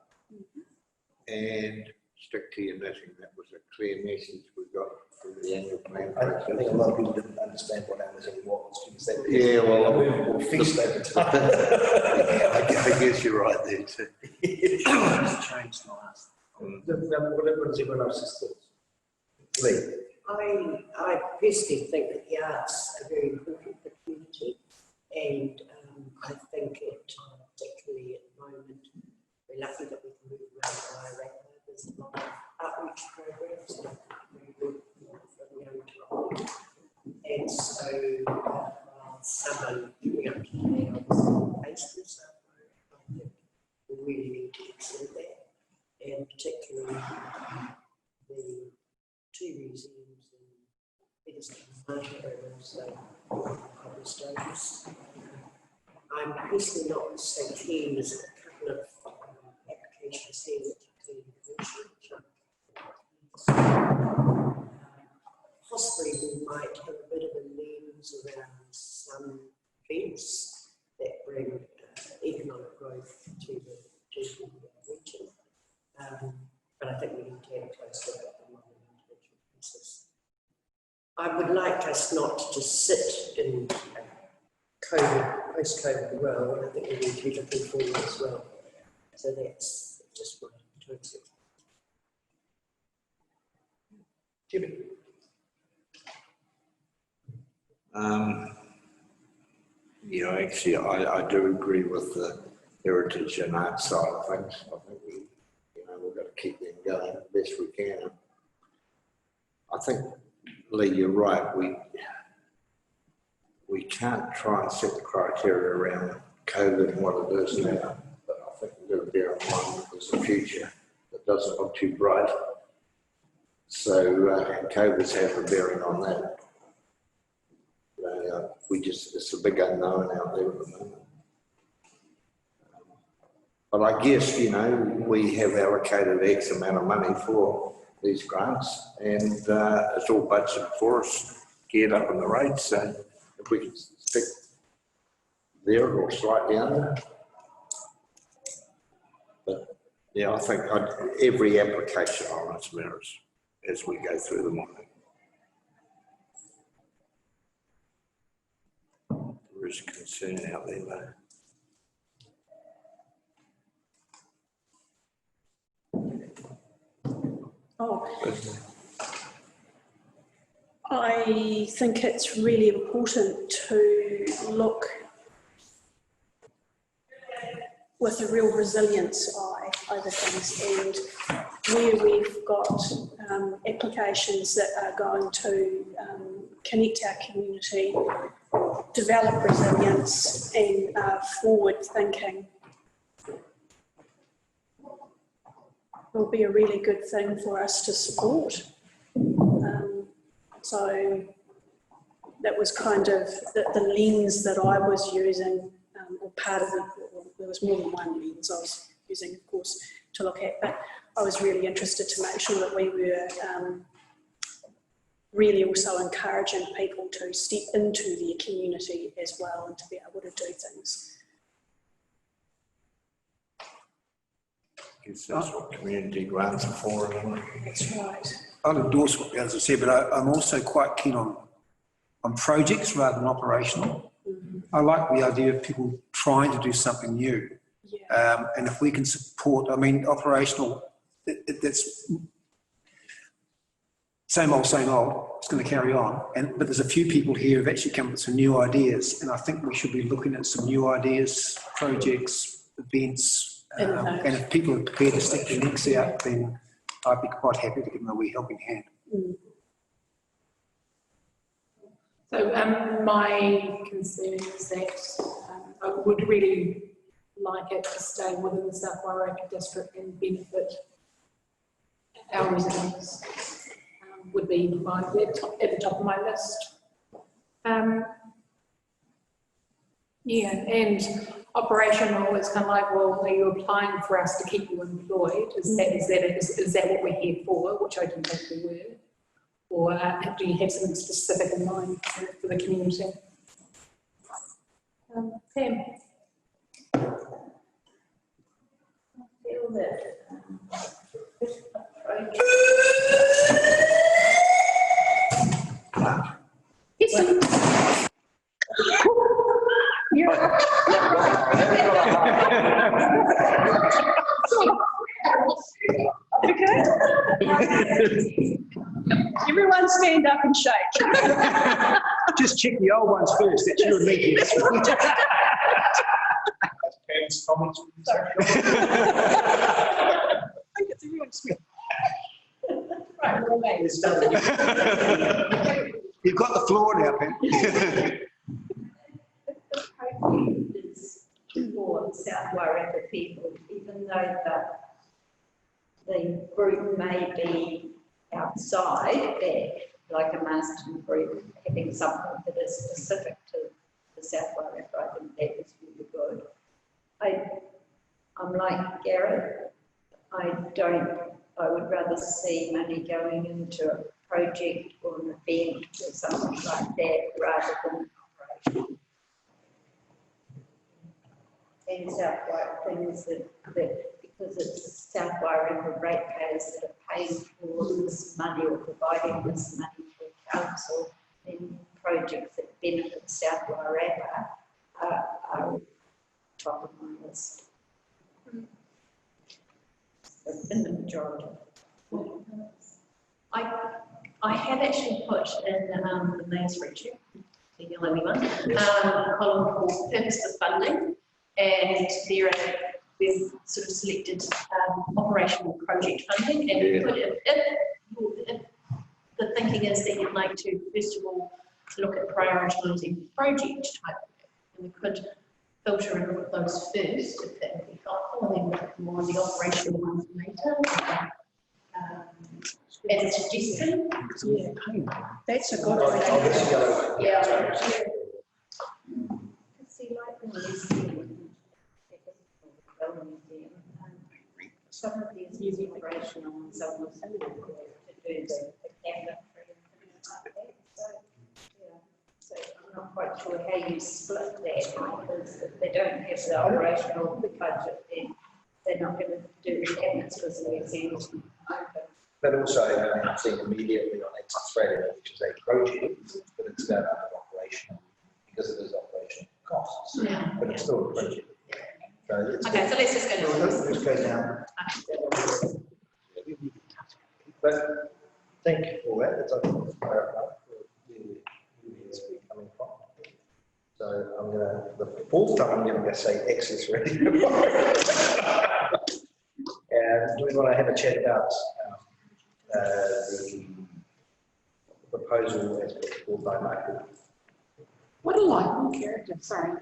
And stick to your knitting, that was a clear message we got from the annual plan. I think a lot of people didn't understand what Amazon was, because that Yeah, well, a movable feast over time. I guess you're right there too. It's changed the last. What is everyone else's thoughts? Lee? I personally think that the arts are very important for the community, and I think it, particularly at the moment, we're lucky that we can move around Waireka. There's a lot of outreach programs that are very good from young to old, and so someone giving up to me on based in South Waireka, I think we really need to consider that, and particularly the two museums in Featherston and so cobblestones. I'm personally not so keen as a couple of applications here which are possibly we might have a bit of a lens around some events that bring economic growth to the region. But I think we need to have a close look at them on an individual basis. I would like us not to just sit in COVID, post-COVID world. I think we need to be looking forward as well. So that's just my 26. Jimmy? You know, actually, I do agree with the heritage and art side of things. I think we've got to keep them going the best we can. I think, Lee, you're right. we can't try and set the criteria around COVID and what it is now, but I think we've got to bear in mind that there's a future that doesn't look too bright. So, and COVID's had a bearing on that. It's a big unknown out there at the moment. But I guess, you know, we have allocated X amount of money for these grants, and it's all budgeted for us, geared up in the rates. So if we can stick there or slightly under. But yeah, I think every application on its merits as we go through them on it. There is concern out there though. I think it's really important to look with a real resilience eye over things, and where we've got applications that are going to connect our community, develop resilience and forward thinking, will be a really good thing for us to support. So that was kind of the lens that I was using, or part of it. There was more than one lens I was using, of course, to look at, but I was really interested to make sure that we were really also encouraging people to step into their community as well and to be able to do things. Guess that's what community grants are for, isn't it? That's right. I'll endorse what the others have said, but I'm also quite keen on projects rather than operational. Mm-hmm. I like the idea of people trying to do something new. Yeah. And if we can support, I mean, operational, that's same old, it's going to carry on. But there's a few people here who've actually come up with some new ideas, and I think we should be looking at some new ideas, projects, events, and if people are prepared to stick their necks out, then I'd be quite happy to give them a wee helping hand. Mm. So my concern is that I would really like it to stay within the South Wairarapa district and benefit our residents. Would be at the top of my list. Yeah, and operational is kind of like, well, are you applying for us to keep you employed? Is that what we're here for? Which I didn't think we were. Or do you have something specific in mind for the community? Pam? I feel that this approach. Yes. Okay. Everyone stand up and shake. Just check the old ones first, that's you and me. Pam's comments. I think it's everyone's good. Right, well, You've got the floor now, Pam. the project is for South Wairarapa people, even though the group may be outside there, like a Masterton group, having something that is specific to the South Wairarapa, I think that is really good. I'm like Gareth, I would rather see money going into a project or an event or something like that rather than operation. And South Wairarapa things that because it's South Wairarapa ratepayers that are paying for this money or providing this money for council, then projects that benefit South Wairarapa are top of my list. In the majority. I have actually put in the main spreadsheet, the yellow one, a column called purpose for funding, and we've sort of selected operational project funding, and we put if the thinking is that you'd like to, first of all, look at prioritising project type work. And we could filter and look at those first, if that would be helpful, and then look at more of the operational ones later. As a suggestion. Yeah, that's a good I'll idea. get the yellow one. Yeah. See, like the museum, some of these new operational and so on, to do the cabinet and things like that. So, yeah, so I'm not quite sure how you split that, because if they don't have the operational budget, then they're not going to do the cabinets because the museum's open. But also, I'm seeing immediately on Access Radio, which is a project, but it's done under operational, because it is operational costs, Yeah. but it's still a project. So it's Okay, so let's just go down. Let's go down. But thank you for that. It's obviously clarified where we're coming from. So I'm going to, the fourth time I'm going to say Access Radio. And do we want to have a chat about the proposal as put forward by Michael? What a likable character, sorry.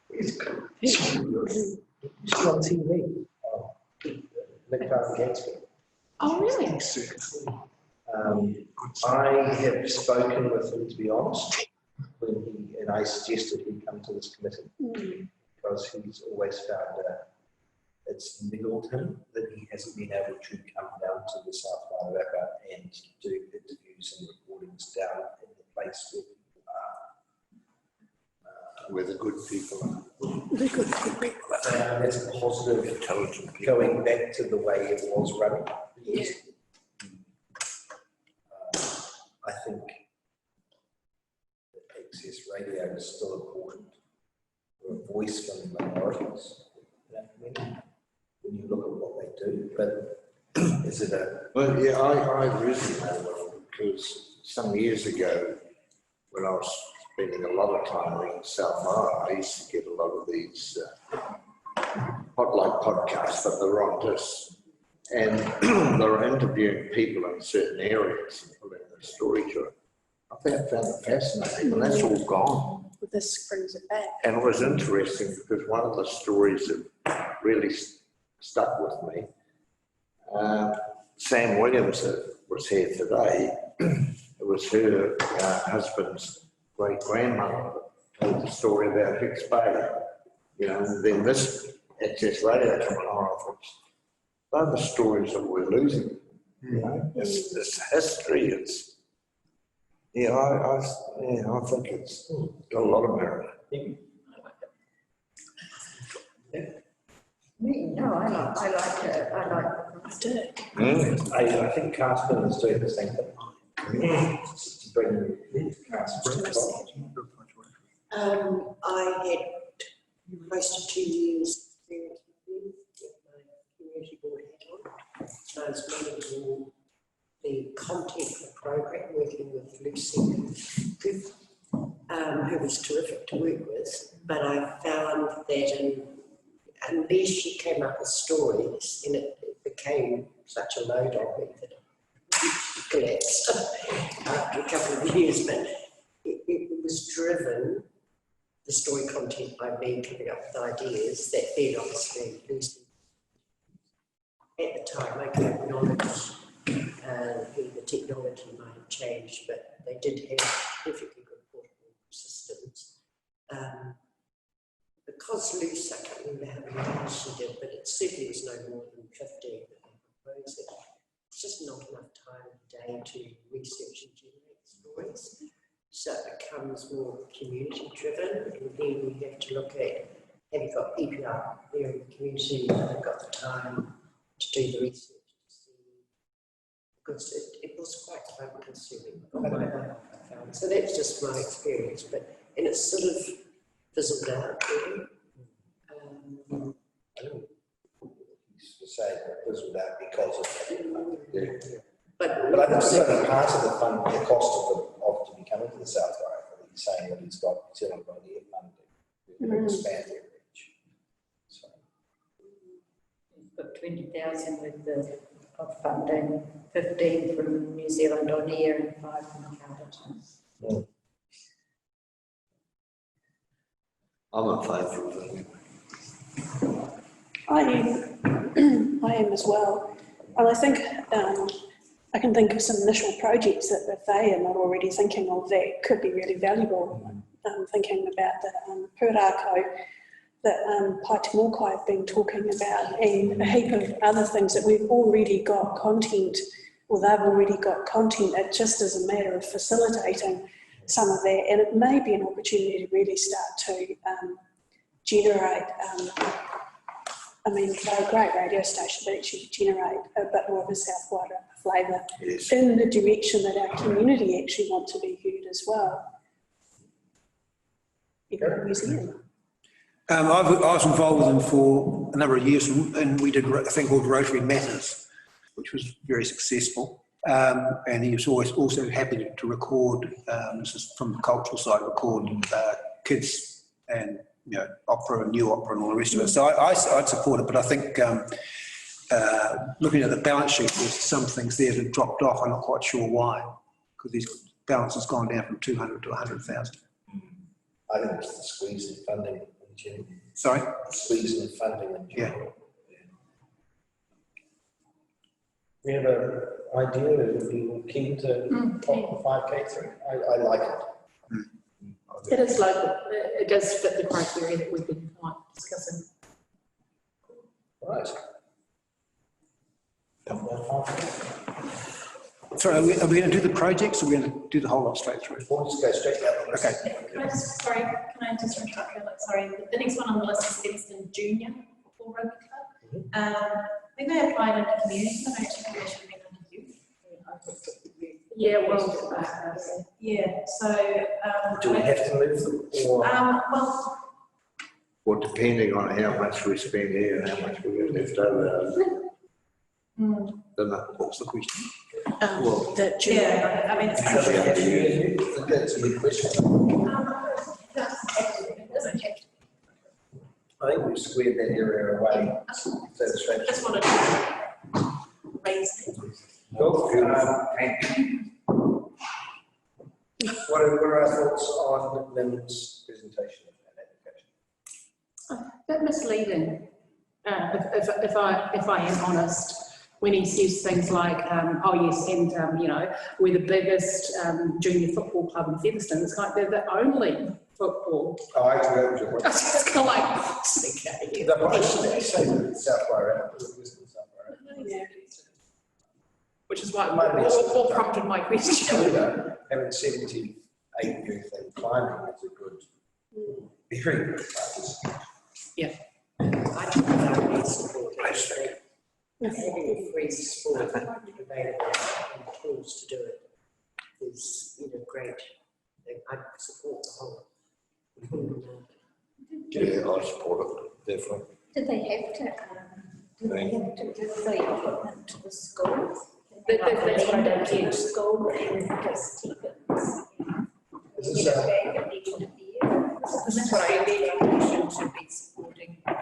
He's on TV. Nick Gansky. Oh, really? I have spoken with him, to be honest, and I suggested he come to this committee because he's always found it's niggled him that he hasn't been able to come down to the South Wairarapa and do interviews and recordings down in the place where people are. Where the good people are. The good people. That's a positive, Intelligent people. going back to the way it was running. Yeah. I think that Access Radio is still important. We're a voice from the minorities. When you look at what they do, but is it a... Well, yeah, I resonate with them because some years ago, when I was spending a lot of time in South Island, I used to get a lot of these podcasts, but they're on this. And they're interviewing people in certain areas and putting their story to it. I found it fascinating, and that's all gone. This brings it back. And it was interesting because one of the stories that really stuck with me, Sam Williams was here today. It was her husband's great-grandmother told the story about Hicks Bay. You know, and then this Access Radio coming on, I thought, they're the stories that we're losing. You know, it's history. It's I think it's got a lot of merit. No, I like it. I did. I think Carsten is doing the same thing. To bring Carsten I had close to 2 years experience with him, with my community board hat on. So I was managing the content of the program, working with Lucy, who was terrific to work with. But I found that unless she came up with stories, and it became such a load on me that I collapsed after a couple of years. But it was driven, the story content, by me coming up with ideas that then obviously Lucy. At the time, I could acknowledge the technology might have changed, but they did have perfectly good portable systems. Because Lucy, I can't remember how many hours she did, but it certainly was no more than 15 that they proposed it. It's just not enough time in the day to research and generate stories. So it becomes more community driven, and then we have to look at, have you got people out there in the community that have got the time to do the research to see, because it was quite time consuming on my own, I found. So that's just my experience, and it's sort of fizzled out really. I don't say it fizzled out because of that. But I think it's only part of the fund, the cost of to be coming to the South Wairarapa. He's saying that he's got $200 funding to expand their reach. So. You've got 20,000 with the funding, 15 from New Zealand On Air and 5 from Carleton's. I'm in favour of it. I am as well. And I think I can think of some initial projects that if they are not already thinking of that could be really valuable. Thinking about the Pūrākau that Paitimokai have been talking about, and a heap of other things that we've already got content, or they've already got content. It just is a matter of facilitating some of that, and it may be an opportunity to really start to generate, I mean, they're a great radio station, but actually generate a bit more of a South Wairarapa flavour in the direction that our community actually want to be heard as well. Even in New Zealand. I was involved with them for a number of years, and we did a thing called Rotary Matters, which was very successful. And he was always also happy to record, this is from the cultural side, record kids and, you know, opera and new opera and all the rest of it. So I'd support it, but I think looking at the balance sheet, there's some things there that dropped off. I'm not quite sure why, because these balance has gone down from 200 to 100,000. I think it's the squeeze in funding in general. Sorry? The squeeze in funding in general. We have an idea of people keen to pop the 5K through. I like it. It is local. It does fit the criteria that we've been discussing. Right. Sorry, are we going to do the projects, or are we going to do the whole lot straight through? We'll just go straight down the list. Okay. Can I just interrupt you? Sorry, the next one on the list is Featherston Junior Football Rugby Club. I think they applied under community, but I actually think they should have been under youth. Yeah, well, Yeah, so. Do we have to move them, or? Well, depending on how much we spend here and how much we get left over. Then What's the question? Well, Yeah, I mean, it's. That's a good question. I think we've squared that area away. Satisfaction. Just wanted to raise it. What are our thoughts on Lynn's presentation and application? a bit misleading, if I am honest, when he says things like, oh yes, and you know, we're the biggest junior football club in Featherston. It's like they're the only football. Oh, I agree with you. It's kind of like, okay. I should say that South Wairarapa, Western South Wairarapa. Yeah. Which is why what prompted my question. Having 78 thing climbing is a good, very good practice. Yeah. I think that would support it. Having free sport available and tools to do it is, you know, great. I support the whole. yeah, I support it, definitely. Do they have to give the equipment to the schools? That's what I don't get. School and just keep it. This is a, Bag at the end of the year. This is what I think should be supporting from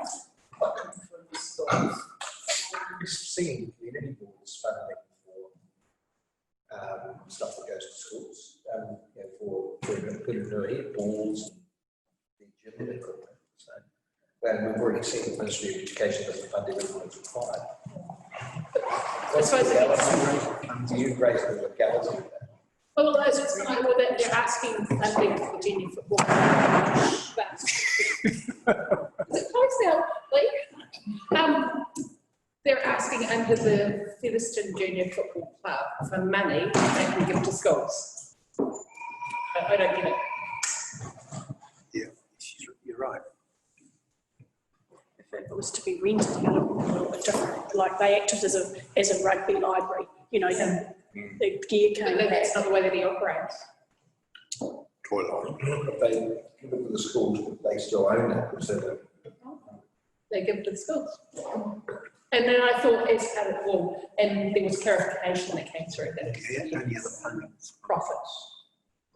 the schools. we've seen community boards funding for stuff that goes to schools, you know, for Pūrākau, balls, and the gym equipment. So, and we've already seen the Ministry of Education doesn't fund everything that's required. What's the legality? Do you raise the legality of that? Well, that's just like, well, they're asking funding for the junior football. That's is it close now, please? They're asking under the Featherston Junior Football Club for money they can give to schools. I don't get it. Yeah, you're right. If it was to be rented out, it would be a little bit different. Like they acted as a rugby library, you know, the gear came But back. that's not the way that he operates. Toilet. If they give it to the schools, they still own it, so They give it to the schools. And then I thought it's part of, well, and there was clarification that came through that Yeah, only other funding. profit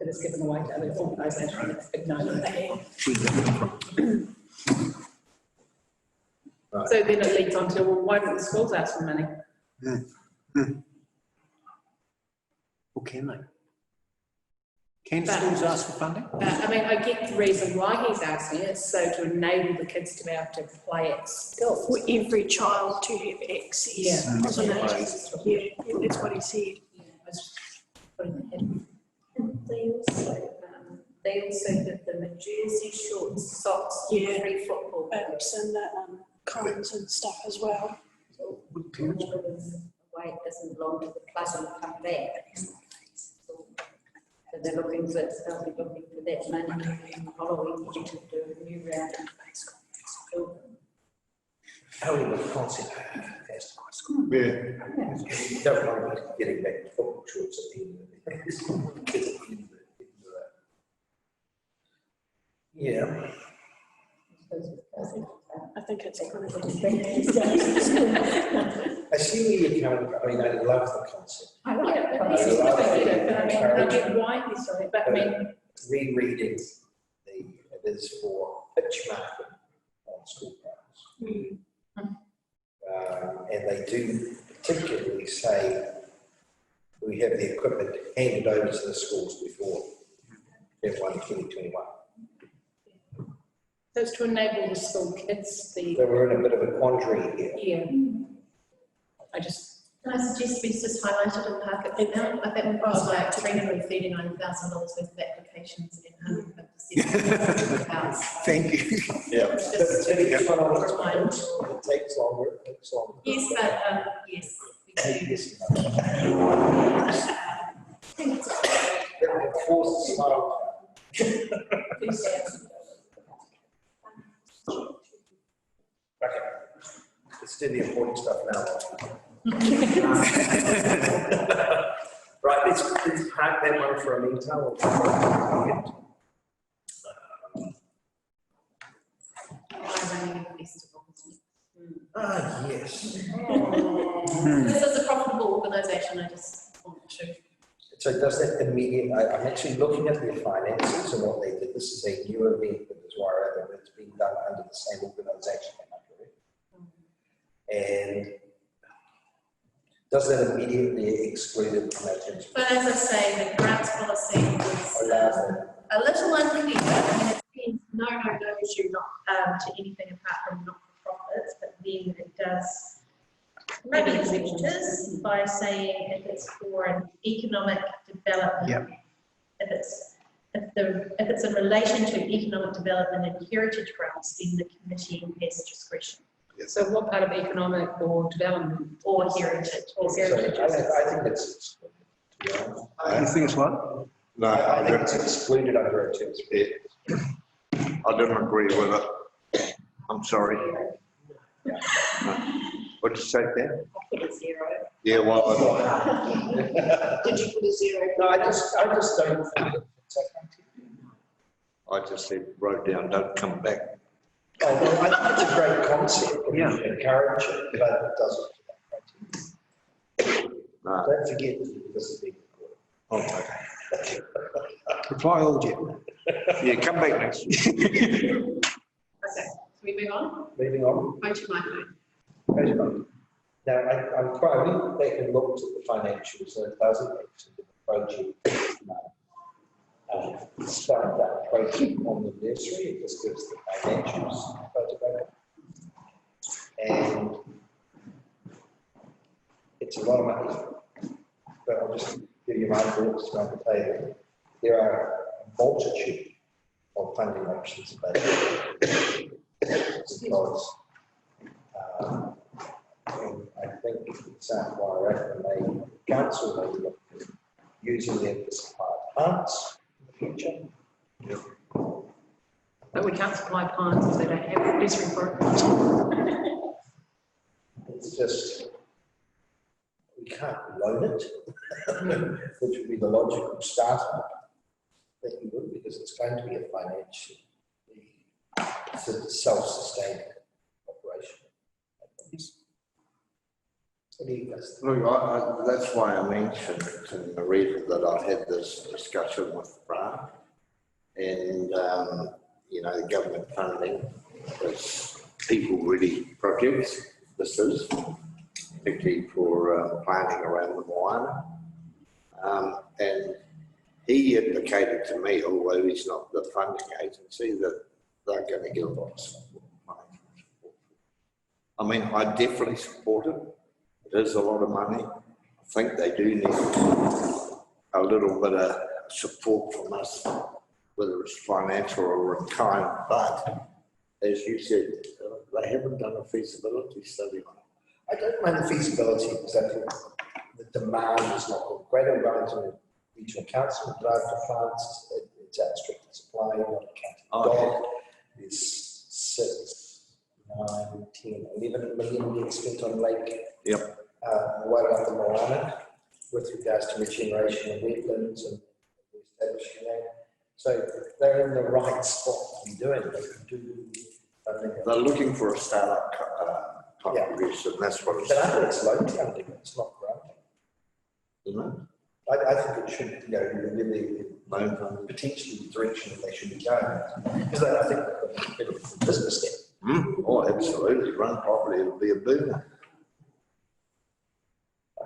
that is given away to other organisations. Ignore that. Right. So then it leads on to, well, why don't the schools ask for money? Or can they? Can But- schools ask for funding? I mean, I get the reason why he's asking it, so to enable the kids to be able to play at skills. For every child to have access, Yeah. wasn't it? Yeah, that's what he said. Yeah, I was just putting that in. And they also did the jersey, shorts, socks, Yeah. free football. Bibs and cones and stuff as well. So away, it doesn't belong to the club and come back. So they're looking for, they'll be looking for that money in the following year to do a new round of school. However, the concept has to high school. Yeah. You don't want to be getting back to football shorts at the end of the day. Kids at the end of it. Yeah. I think it's kind of I see where you're coming from. I mean, I love the concept. I like it, but this is what I get it, but I mean, I get why he's doing it, but I mean, Rereading it is for pitch marking on school grounds. And they do particularly say we have the equipment handed over to the schools before F1 2021. so it's to enable the school kids, So we're in a bit of a quandary here. yeah. I just, Can I suggest we just highlight it and park it for now? I think we've got like $339,000 worth of applications and 157 hours. Thank you. Yeah. Just But each one on its Fine. own, it takes longer, it takes longer. Yes, but, yes. we do. Yes. It forces smile. Okay, let's do the important stuff now. Right, let's park that one for a meantime. Ah, yes. This is a profitable organisation, I just want to. So does that immediate, I'm actually looking at their finances and what they did. This is a new event that is where it's being done under the same organisation. Am I correct? And does that immediately exclude it from our terms? But as I say, the grants policy is Allows them. a little unclear. I mean, it says no issue not to anything apart from not-for-profits, but then it does maybe exemptions by saying if it's for an economic development. Yep. If it's in relation to economic development and heritage grants, then the committee has discretion. so what part of economic or development? Or heritage. Or So heritage? I think it's excluded, to be honest. You think it's what? No, I think it's excluded under our terms. I don't agree with it. I'm sorry. No. What'd you say there? I put a 0. Yeah, well, Did you put a 0? No, I just don't think it's I just said, wrote down, don't come back. Oh, well, I think it's a great concept. And Yeah. we encourage it, but it doesn't. No. Don't forget this is being recorded. Okay. Reply all, Jim. Yeah, come back next week. Okay, so we move on. Moving on. Go to my phone. Page one. Now, I went back and looked at the financials, and it doesn't actually the project. Start that project on the nursery, it just gives the financials photograph. And it's a lot of money, but I'll just give you my thoughts around the table. There are a multitude of funding options available. Because and I think South Wairarapa may, council may look at using them for supply plants in the future. But we can't supply plants if they don't have a nursery for it. It's just, we can't loan it, which would be the logical startup that you would, because it's going to be a financially self-sustaining operation. What do you guys think? Look, that's why I mentioned it, and the reason that I had this discussion with Brad. And, you know, the government funding is people-ready projects. This is, particularly for planting around the Moana. And he indicated to me, although he's not the funding agency, that they're going to get a lot of support money. I mean, I definitely support it. It is a lot of money. I think they do need a little bit of support from us, whether it's financial or in kind, but as you said, they haven't done a feasibility study on it. I don't mind the feasibility because I think the demand is not good. Greater Wellington Regional Council drive for plants, it's outstripping supply, not a county dog. There's 6, 9, 10, 11 million being spent on lake. Yep. Right up the Moana with regards to regeneration of wetlands and establishing that. So they're in the right spot to be doing it. They do, I think, They're looking for a startup contribution, that's what it's. but I think it's low funding, it's not granting. Isn't it? I think it should, really potentially the direction that they should be going. Because I think they've got a bit of business there. Oh, absolutely. Run properly, it'll be a boom.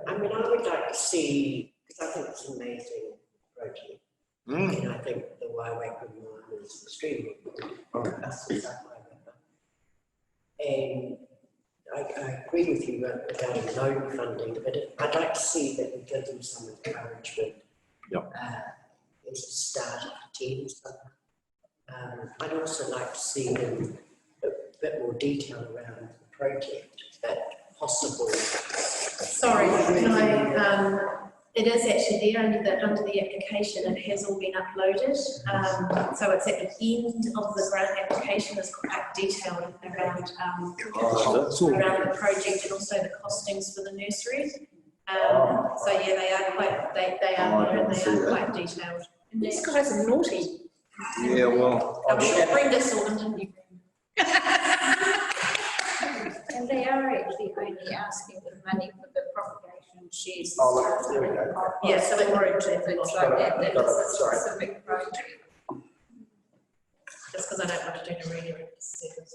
I mean, I would like to see, because I think it's an amazing project. And I think the Waiwaika mine is extremely important. Us in South Waiwaika. And I agree with you regarding loan funding, but I'd like to see that we give them some encouragement. Yep. As a start of the teams. I'd also like to see them a bit more detail around the project, if that's possible. Sorry, can I, it is actually there under the application, it has all been uploaded. So it's at the end of the grant application, it's quite detailed around, around the project and also the costings for the nurseries. So yeah, they are quite, they are quite detailed. And these guys are naughty. Yeah, well. I'm sure Brenda saw them, didn't you? And they are actually only asking for money for the propagation sheds. Oh, there we go. Yeah, so they were into Things like that, that is a specific project. just because I don't want to do the reader seconds,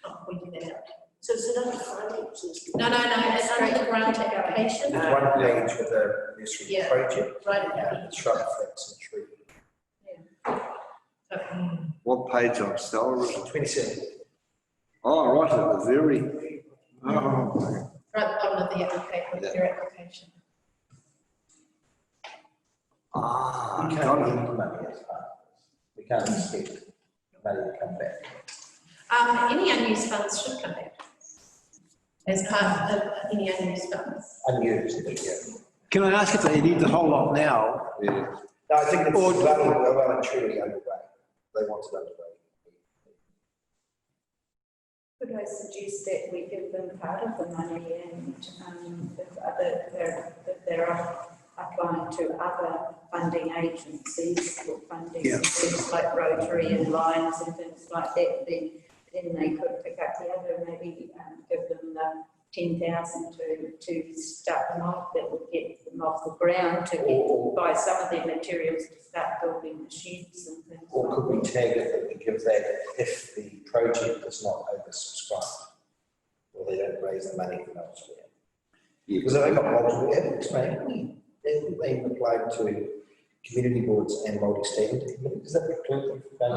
not pointing that out. So is it under finances? No, it's under the grant application. There's one page with a nursery Yeah. project, Right at the shrub fix and tree. What page on Stella is it? 27. Oh, right at the very. Oh, right at the bottom of the application, Yeah. your application. We got can't it. get the money as part of this. We can't expect the money to come back. Any unused funds should come back as part of any unused funds. Unused, yeah. Can I ask if they need the whole lot now? Yeah. No, I think it's well and truly underway. They want it underway. Could I suggest that we give them part of the money and if they're applying to other funding agencies for funding things like Rotary and Lions and things like that, then they could pick up the other, maybe give them the 10,000 to start them off, that would get them off the ground to buy some of their materials to start building the sheds and things. Or could we tag it that we give that if the project is not oversubscribed or they don't raise the money from elsewhere? Yeah. Because I got multiple evidence, mate. They applied to community boards and multi-statement committees. Is that inclusive? But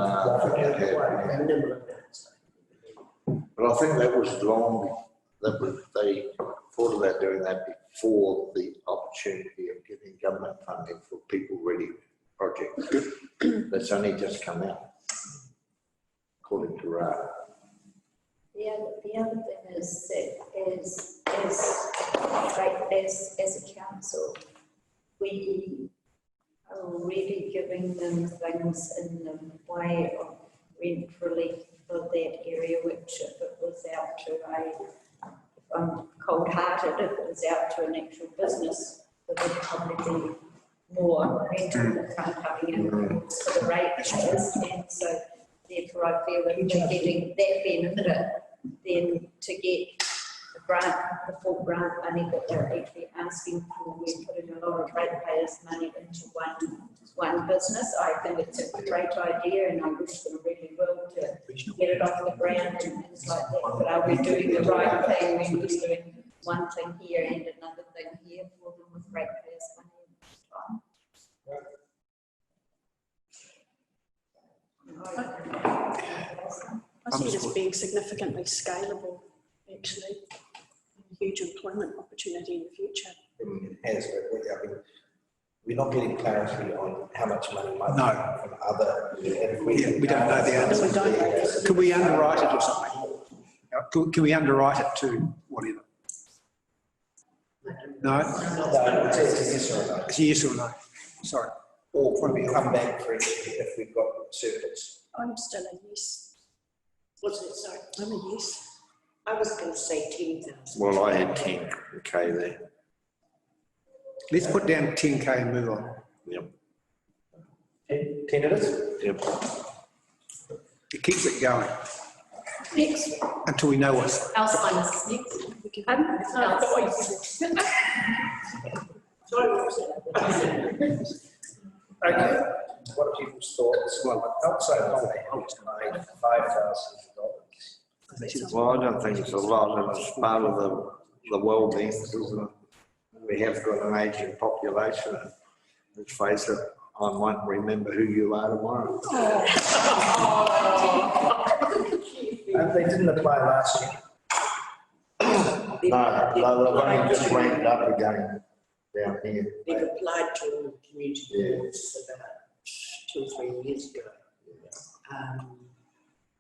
I think that was long, they thought about doing that before the opportunity of giving government funding for people-ready projects. That's only just come out, according to Ra. The other thing is that as a council, we are already giving them things in the way of rent relief for that area, which if it was out to cold-hearted, if it was out to an actual business, there would probably be more rental income coming in for the ratepayers, and so therefore I feel that they're getting that benefit, then to get the grant, the full grant money that they're actually asking for, we're putting a lot of ratepayers' money into one business. I think it's a great idea, and I wish them really well to get it off the ground and things like that. But are we doing the right thing when we're doing one thing here and another thing here for them with ratepayers' money? I see it as being significantly scalable, actually. Huge employment opportunity in the future. It has, but I mean, we're not getting clarity on how much money might No. come from other. And if We don't know the answer. We don't know the answer. Could we underwrite it or something? Can we underwrite it to whatever? No? No, it's a yes or a no. It's a yes or no? Sorry. Or can we come back for it if we've got surplus? I'm still a yes. What's it, sorry? I'm a yes. I was going to say 10,000. Well, I had 10K there. Let's put down 10K and move on. Yep. 10 it is? Yep. It keeps it going Next, until we know what's. Alzheimer's next. Alzheimer's. Sorry, what was that? Okay, what are people's thoughts? Well, outside of they have $5,000. Well, I don't think it's a lot, and it's part of the well-being, isn't it? We have got an aging population, and let's face it, I might remember who you are tomorrow. They didn't apply last year. No, they've only just ramped up again down here. They've applied to all the community boards about 2 or 3 years ago.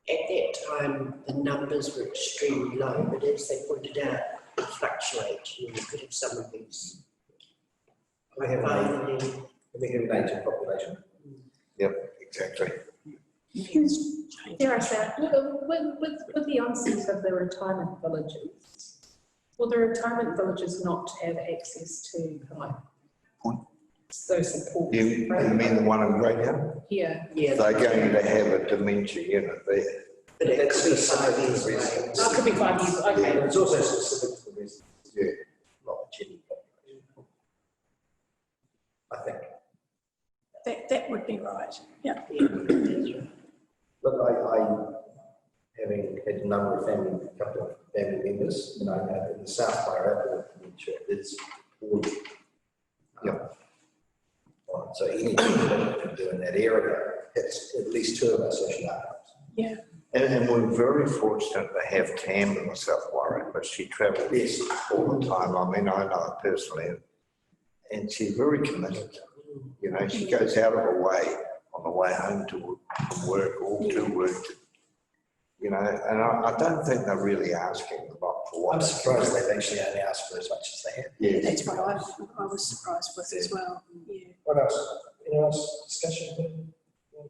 At that time, the numbers were extremely low, but as they pointed out, they fluctuate. You could have some of these. We have an aging population. Yep, exactly. There I say, with the onset of the retirement villages, will the retirement villages not have access to like those support? You mean the one in Greyhound? Yeah. Yeah, They're going to have a dementia unit there. but it That's could be specific 5 to years the away. residents. Oh, it could be 5 years, Yeah, okay. it's also specific to the residents. Yeah. Not the general population. I think. That would be right. Yeah. Look, I having had a number of a couple of family members, you know, in the South Wairarapa dementia is all. So anything that we can do in that area, it's at least 2 of us social outcomes. Yeah. And we're very fortunate to have Tam in the South Wairarapa, but she travels all the time. I mean, I know her personally, and she's very committed. You know, she goes out of her way on the way home to work or to work, you know, and I don't think they're really asking a lot for what. I'm surprised they've actually only asked for as much as they have. Yeah. That's what I was surprised with as well. Yeah. What else? Any else discussion?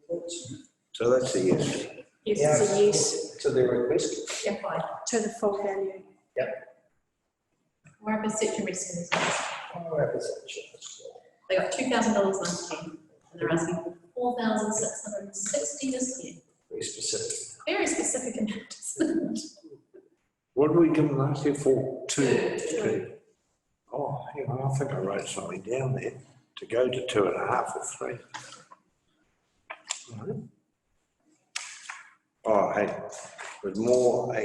Thoughts? So that's a yes. Yes, it's a yes To the request? Yeah, fine. to the full value. Wairarapa secondary schools, Oh, representation. they got $2,000 last year, and they're asking for $4,660 this year. Very specific. Very specific amount, isn't it? What did we give them last year for? 2. 2. Oh, hang on, I think I wrote something down there to go to 2.5 or 3. No. Oh, hey, there's more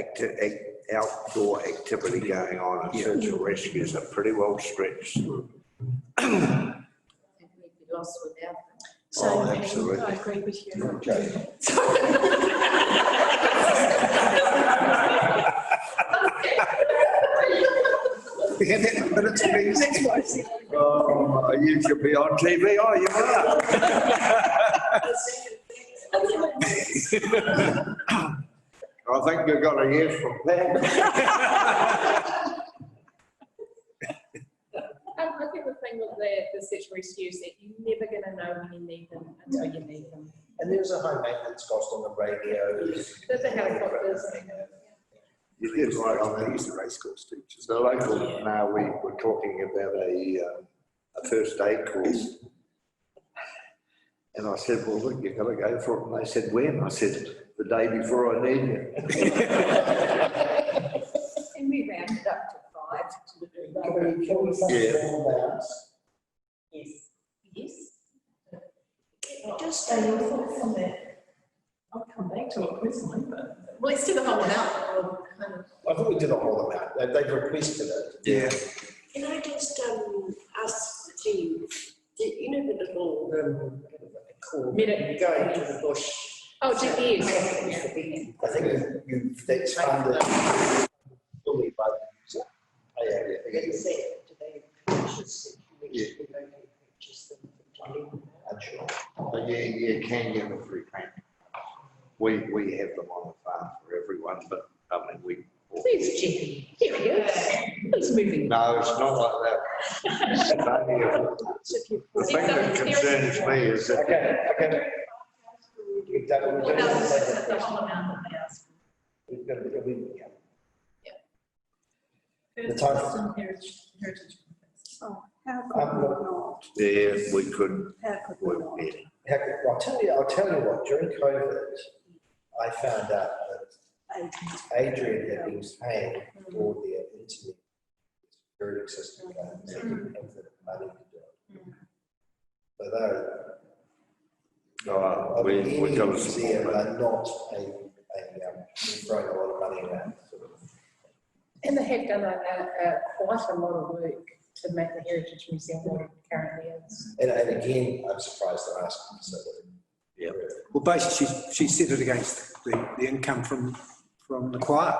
outdoor activity going on, and search and rescue is pretty well stretched. I think we'd be lost without them. So Oh, absolutely. I agree with you. Okay. We had that in minutes, please. That's what I said. Oh, you should be on TV, oh, you are. I think you got a yes from Pat. I think the thing with the search and rescue is that you're never going to know when you need them until you need them. And there's a high maintenance cost on the radio. There's a helicopters. You did right on that. Use the race course teachers. The local, now we were talking about a first aid course. And I said, well, look, you've got to go for it. And they said, when? I said, the day before I need you. And we rounded up to 5 to do Yeah. Yes. Yes. Just Your thoughts on that? I'll come back to it personally, but well, let's do the whole one out. We'll kind of. I thought we did a whole amount. They've requested it. Yeah. Can I just ask the team, you know the little, whatever they call Medic. going to the bush Oh, GPUs. I think that's funded fully by the user. Oh, yeah. Is that, do they purchase it? Yeah. They don't purchase them for 20? Unsure. But you can get a free paint. We have them on the farm for everyone, but I mean, we. Where's Jimmy? Here he is. He's moving. No, it's not like that. The thing that concerns me is that. Okay. We've done What else is that. the whole amount that they ask? We've got to, First time- Western heritage. Oh, how could we not? Yeah, we could How could we work not? better. I'll tell you what, during COVID, I found out that Adrian had been paying for their internet security system card, they didn't have the money to do it. So though, We got to there support that. are not throwing a lot of money around. Sort of. And they have done quite a lot of work to make the Heritage Museum what it currently is. And again, I'm surprised they're asking for so little. Yeah. Well, basically, she set it against the income from the choir.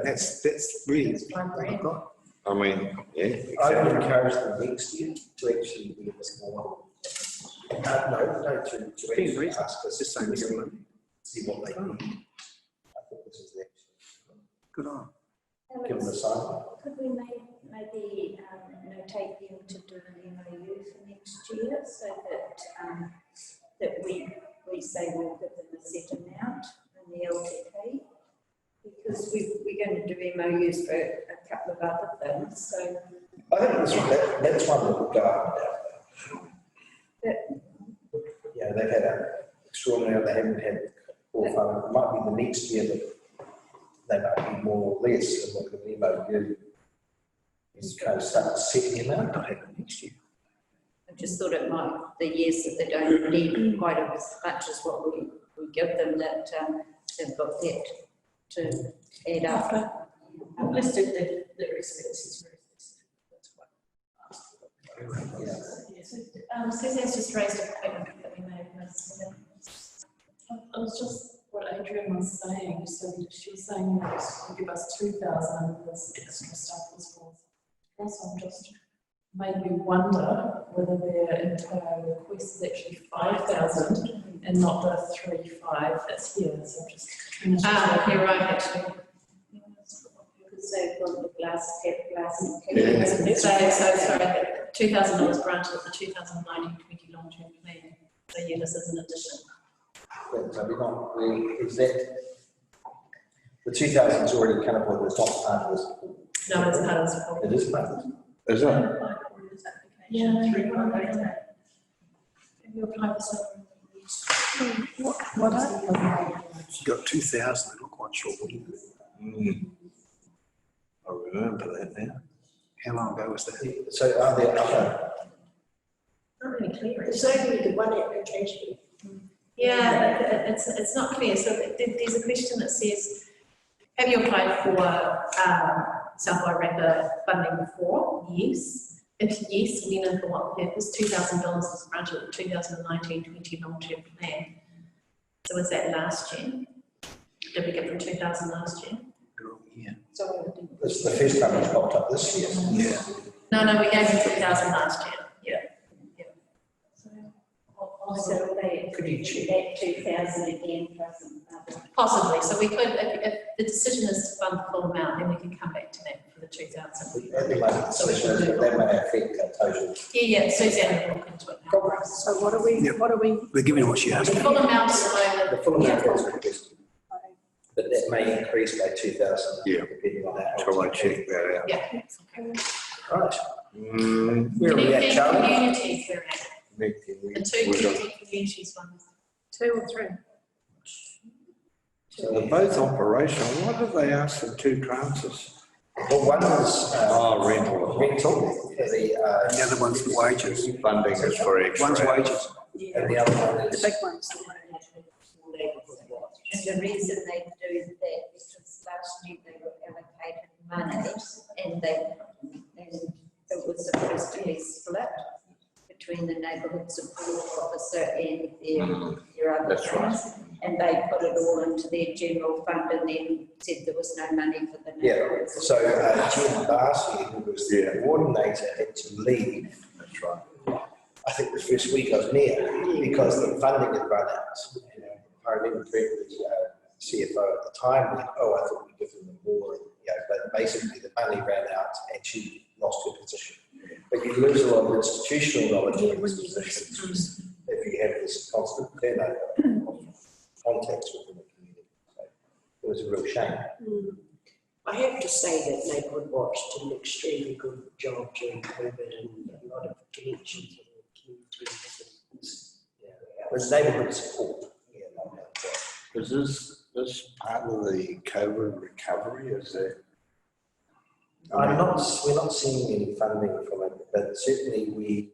That's really. It's $5,000. I mean, yeah. I would Exactly. encourage them next year to actually be a bit more. To actually ask us, Just saying, we got one. see what they need. I think this is the actual, Good on. give them a sign. Could we maybe notate them to do an MOU for next year so that that we say we'll give them a set amount in the LTP? Because we're going to do MOUs for a couple of other things, so. I think that's one that will go up and down. Yeah, they've had an extraordinary, they haven't had all fun. It might be the next year that they might be more or less, and look at the MOU. And kind of start setting them out, not happen next year. I just thought it might, the years that they don't need quite as much as what we give them, that they've got that to add up. I've listed their expenses. Suzanne's just raised a point that we may have missed. It was just what Adrian was saying. So she was saying that you give us 2,000 and this extra stuff was for. Also, I'm just made me wonder whether their entire request is actually 5,000 and not the 3,500 that's here. So just. You're right, actually. Because they've got the glass, Yeah. So sorry, $2,000 granted at the 2019-20 long-term plan. So yeah, this is an addition. So we're not, is that, the 2,000 is already kind of what it's not part of this. No, it's part of this problem. It is part of it. Is it? Yeah. Have you applied for something? What are She got 2,000, I'm not quite sure what it is. I remember that now. How long ago was that? So are there other, Not really clear. It's only the one application. Yeah, it's not clear. So there's a question that says, have you applied for South Wairarapa funding before? Yes. If yes, when and for what purpose? $2,000 was granted at the 2019-20 long-term plan. So was that last year? Did we give them 2,000 last year? Yeah. this is the first time it's popped up this year. Yeah. No, we gave them 2,000 last year. Yeah. So they Could you check? that 2,000 again plus another. Possibly. So we could, if the decision is to fund the full amount, then we can come back to that for the 2,000. At the moment, that may affect our total. Yeah, Suzanne will look into it now. So what are we, Yep. what are we? We're giving her what she The asked. full amount at the moment. The full amount is requested, but that may increase by 2,000. Yeah. Depending on that. Shall I check that out? Yeah. Right. Mm, Where are we at, Connecting Charlie? communities, we're at. connecting, The two we got- connecting communities ones. 2 or 3. So they're both operational. Why did they ask for 2 tranches? Well, one is Rental. rental, The other one's the wages. Funding is for extra. One's wages. and the other one The is. big ones. And the reason they do that because last year they were allocated money and it was supposed to be split between the neighbourhood support officer and their other That's right. things. And and they put it all into their general fund and then said there was no money for the neighbourhoods. So Jen Darcy, who was the coordinator, had to leave. That's right. I think the first week I was there because the funding had run out. You know, I remember the CFO at the time went, "Oh, I thought we'd give them more." But basically the money ran out and she lost her position. But you lose a lot of institutional knowledge in these positions if you have this constant turnover of contacts within the community. So it was a real shame. I have to say that Neighbourhood Watch did an extremely good job during COVID and a lot of connections with the community citizens. It was neighbourhood support. Is this part of the COVID recovery? Is that? We're not seeing any funding from it, but certainly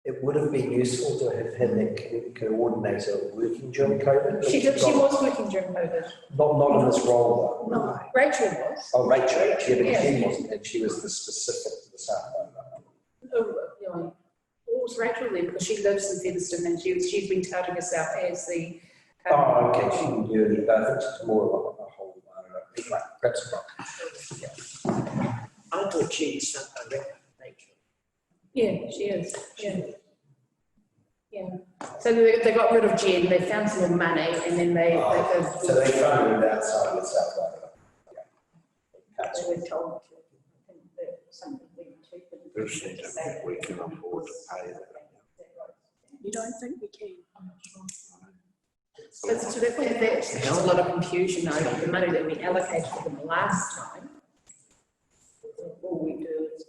it would have been useful to have had that coordinator working during COVID. She was working during COVID. Not in this role though. No, Rachel was. Oh, Rachel, yeah, but Yeah. Jen wasn't, and she was the specific to the South Island. What was Rachel then? Because she lives in Featherston and she's been touting herself as the. Oh, okay, she didn't do any, but I think she's more of a whole, I don't know, perhaps not. I thought she'd Rachel. Yeah, she is. Yeah. So they got rid of Jen, they found some more money, and then So they funded it outside of the South Island. They were told that something went too. There's need to think we can afford to pay that. You don't think we can? So there's a lot of confusion over the money that we allocated for them last time. All we do is.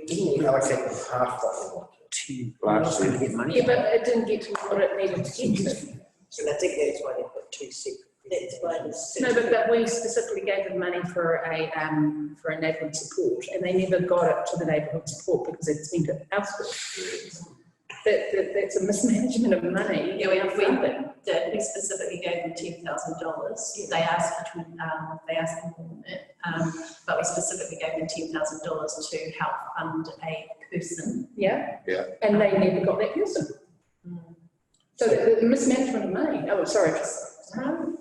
Didn't you allocate them half what they wanted? Last year. Get money. Yeah, but it didn't get to what it needed to get to. And I think that's why they put two separate. That's why it's. No, but we specifically gave them money for a neighbourhood support, and they never got it to the neighbourhood support because they'd spent it elsewhere. That's a mismanagement of money. Yeah, we specifically gave them $10,000. They asked for more than it, but we specifically gave them $10,000 to help fund a person. Yeah. Yeah. And they never got that person. So the mismanagement of money. Oh, sorry. No,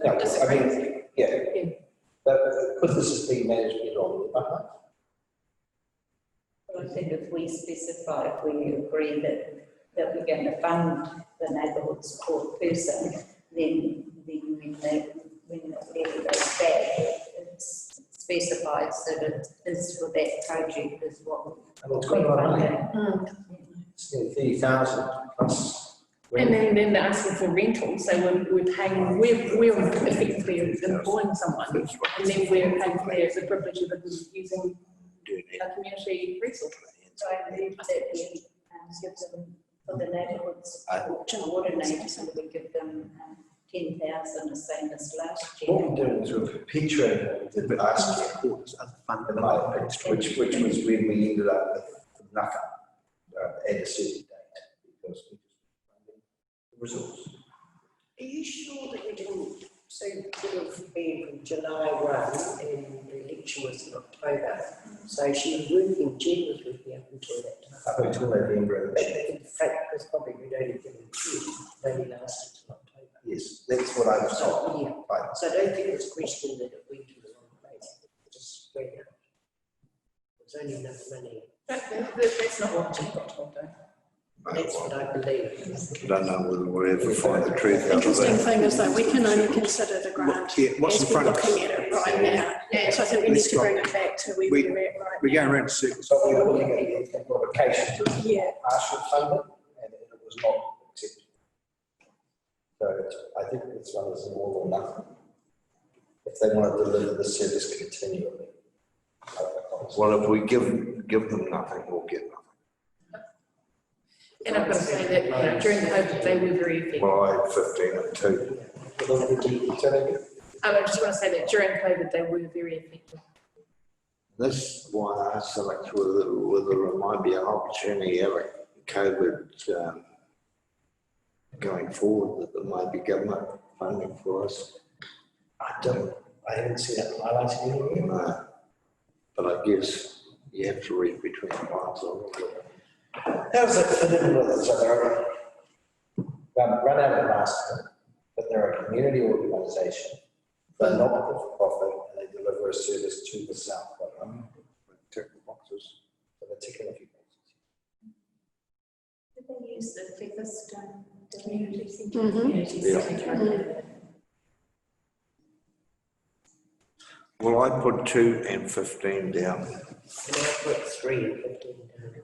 I mean, yeah. But could this has been managed on the behalf? I think if we specify, if we agree that we're going to fund the neighbourhood support person, then when the levy goes back, it specifies that it is for that project is what It's we're quite a lot of funding. money. It's nearly 30,000 plus. And then they're asking for rental, so we're paying, we're effectively employing someone, and then we're paying for the privilege of using a community resource. So I believe that we give them for the neighbourhood support coordinator, so we give them 10,000, the same as last year. What we're doing is we're perpetuating what we did last year, which was when we ended up with nothing at a certain date, because we just funded the resource. Are you sure that we didn't, so it would have been from July 1 and the election was in October, so she was working, Jen was working up until that time. Up until November. In fact, because probably we'd only given two, they only lasted till October. Yes, that's what I was told. Yeah. Right. So I don't think it's a question that it went to the wrong place, it just spread out. There's only enough money, That's not what we got told, though. that's what I believe. I don't know whether we'll ever find the truth out of Interesting that. thing is that we can only consider the grant Yeah, what's as in we're front of us? looking at it right now. So I think we need to bring it back to where We- we're at right We're going around in circles. So we were looking at the implications of Yeah. partial funding, and it was not accepted. So I think it's one of those all or nothing. If they want to deliver the service continually. Well, if we give them nothing, we'll get nothing. And I've got to say that during COVID, they were very effective. Well, I had 15 and 2. I just want to say that during COVID, they were very effective. This is why I select whether it might be an opportunity having COVID going forward, that there might be government funding for us. I haven't seen it highlighted anywhere. No. But I guess you have to read between the lines a little bit. How does it fit in with each other? Run out of master, but they're a community organisation. They're not for profit and they deliver a service to the South Borough. Tick the boxes. So they're ticking a few boxes. Did they use the Featherstone community centre? Mhm. Community Yeah. centre. Well, I put 2 and 15 down. And I put 3 and 15 down.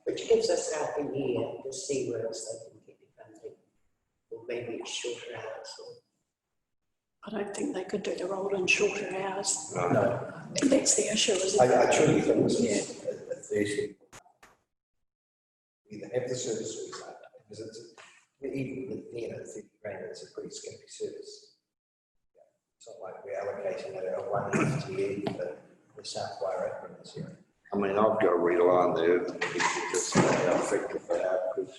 Which gives us half a year to see where else they can get the funding. Or maybe it's shorter hours. I don't think they could do the role in shorter hours. No, That's the issue, isn't it? I truly think this is a 30. We either have the service or we don't, because it's, even with, 30 grand, it's a pretty skimpy service. It's not like we're allocating a 1 FTE for the South Wairarapa in this area. I mean, I've got to read a line there and just say how effective they are because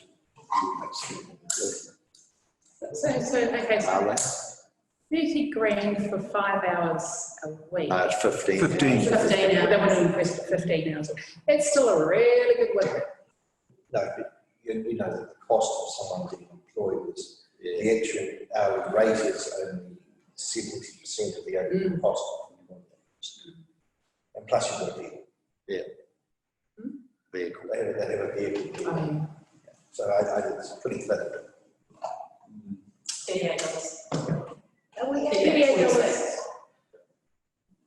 Okay, so are they? 30 grand for 5 hours a week. It's 15. 15. 15 hours, they want to increase to 15 hours. That's still a really good win. No, but you know that the cost of someone being employed is, the actual hourly rate is only 70% of the overall cost. And plus you've got a vehicle. Vehicle. They have a vehicle. So I think it's pretty clever. $38. And we have $38.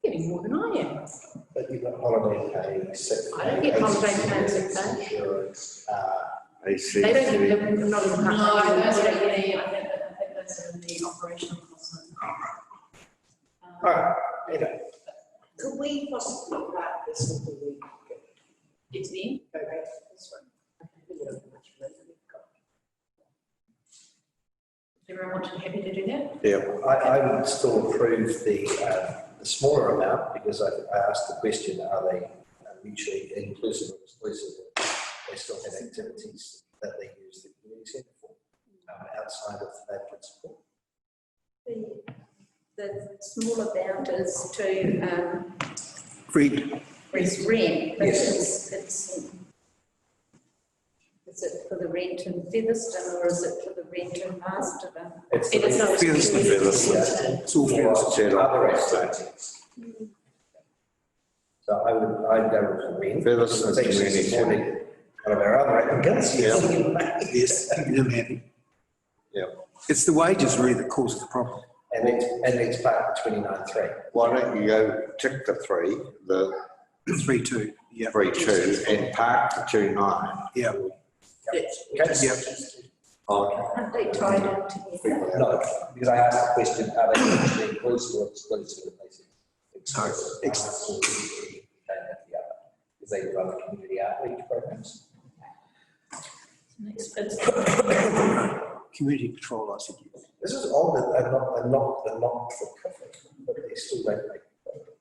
Getting more than I am. But you've got holiday pay, sick pay. I don't get holiday pay and ACCS, sick pay. Insurance, They don't even have, not even. No, those are the, I think those are the operational costs. all right, Could we possibly write this into the It's me. go back to this one? We don't have much money we've got. Is everyone happy to do that? Yeah. I would still approve the smaller amount because I asked the question, are they mutually inclusive or exclusive? They still have activities that they use the community centre for outside of that principle. The small amount is to, Agreed. is rent, but Yes. is it for the rent in Featherstone or is it for the rent in Masterton? It's It is not. Featherstone. Yeah. It's all fair. For other activities. So I'd go with the rent. Featherstone It's actually Community supporting one of our other applicants. Yes, keeping them happy. Yeah. It's the wages really that causes the problem. And it's part of 29.3. Why don't you go tick the 3, the 3-2, yeah. 3-2 and park the 2-9? Yeah. Okay. Yeah. Aren't they tied in together? No, because I asked the question, are they mutually inclusive or exclusive? And they said exclusive. Exclusive. Because they do other community outreach programs. Next bit. Community control, I said. Yes. This is odd that they're not for profit, but they still don't make profit.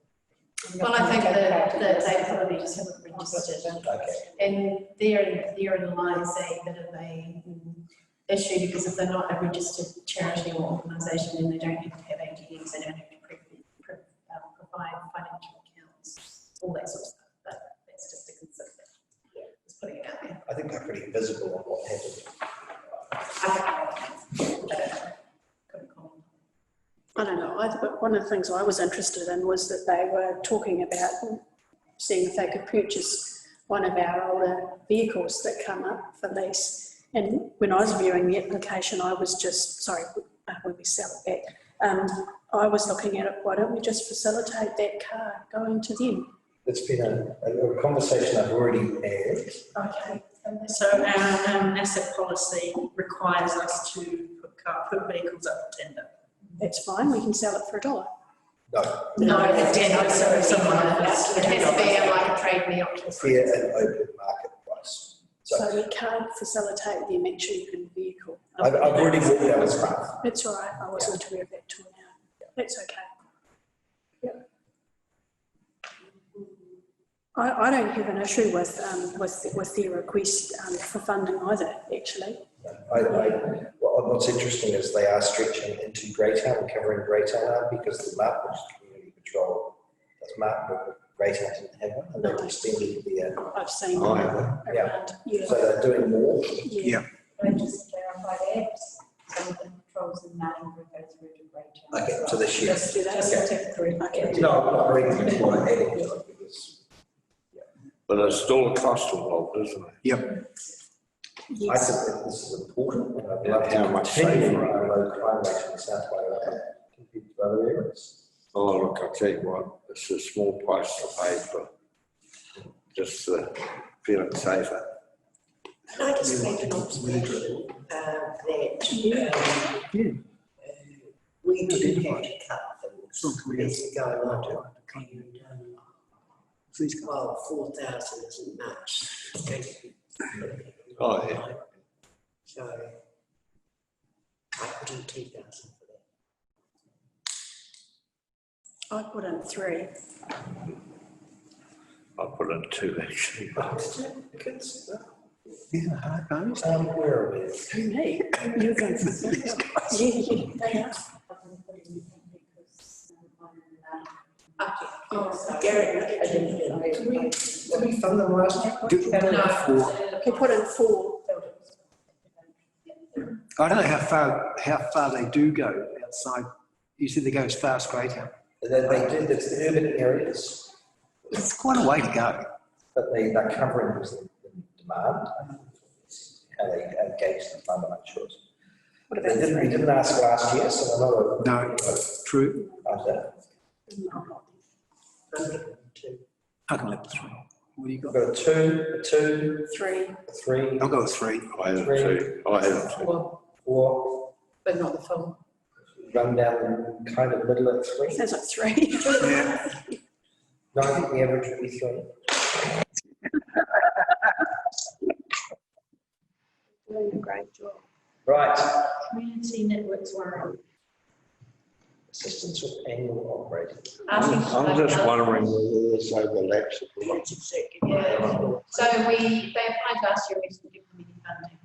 Well, I think that they probably just haven't registered. Okay. And therein lies a bit of a issue because if they're not a registered charity or organisation, then they don't have to have AGMs, they don't have to provide financial accounts, all that sort of stuff. But that's just a consider. Just putting it out there. I think they're pretty visible on what happened. I don't know either, but one of the things I was interested in was that they were talking about seeing if they could purchase one of our older vehicles that come up for lease. And when I was viewing the application, I was just, when we sell it back, I was looking at it, why don't we just facilitate that car going to them? It's been a conversation I've already had. Okay. So our asset policy requires us to put vehicles up for tender. That's fine, we can sell it for $1. No, It's tender, so someone else, it has to be like a trade me option. fair and open market price. So we can't facilitate them actually in the vehicle. I've already walked down this path. That's all right, I wasn't aware of that till now. That's okay. Yep. I don't have an issue with their request for funding either, actually. What's interesting is they are stretching into Greytown and covering Greytown because the Martwood Community Patrol, Greytown didn't have one, and they've extended the. I've seen Oh, them have around, yeah. So they're doing more. Yeah. Can I just clarify that? building controls in Martinborough go through to Greytown. Okay, so the shed. Just Do that. Okay. Okay. No, I'm not reading it, what I added to it, because But there's still a cost involved, isn't it? Yep. I think that this is important, and I'd Yeah, love to how much continue safer? our low crime rate in South Wales compared to other areas. Oh, look, I'll tell you what, it's a small price to pay for just feeling safer. Can I just make an observation that we do have to cut things as we go along. And, well, 4,000 isn't much. It's going to be. Oh, yeah. So I put in 2,000 for that. I put in 3. I put in 2 actually. Kids, Yeah, hard bonus. where are we? Who, me? You're going for 3. Yeah, they are. Garrett, I didn't Did we fund them last year? He put in 4. I don't know how far they do go outside. You said they go as far as Greytown. They do, it's the urban areas, It's quite a way to go. but they're covering the demand. How they engage the fund, I'm not sure. What They about didn't, we 3? didn't ask last year, so I'm not. No, true. After. I can live with 3. What do you We've got? got a 2, 3. a 3, I'll go with 3. I had 2. I had 2. 4, 4, But not the full. run down kind of middle at 3. Sounds like 3. Yeah. No, I think the average would be 3. Doing a great job. Right, community networks worry. assistance with annual operating. I'm just wondering whether this overlaps. That's exactly. Yeah, so they applied last year, we didn't give them any funding.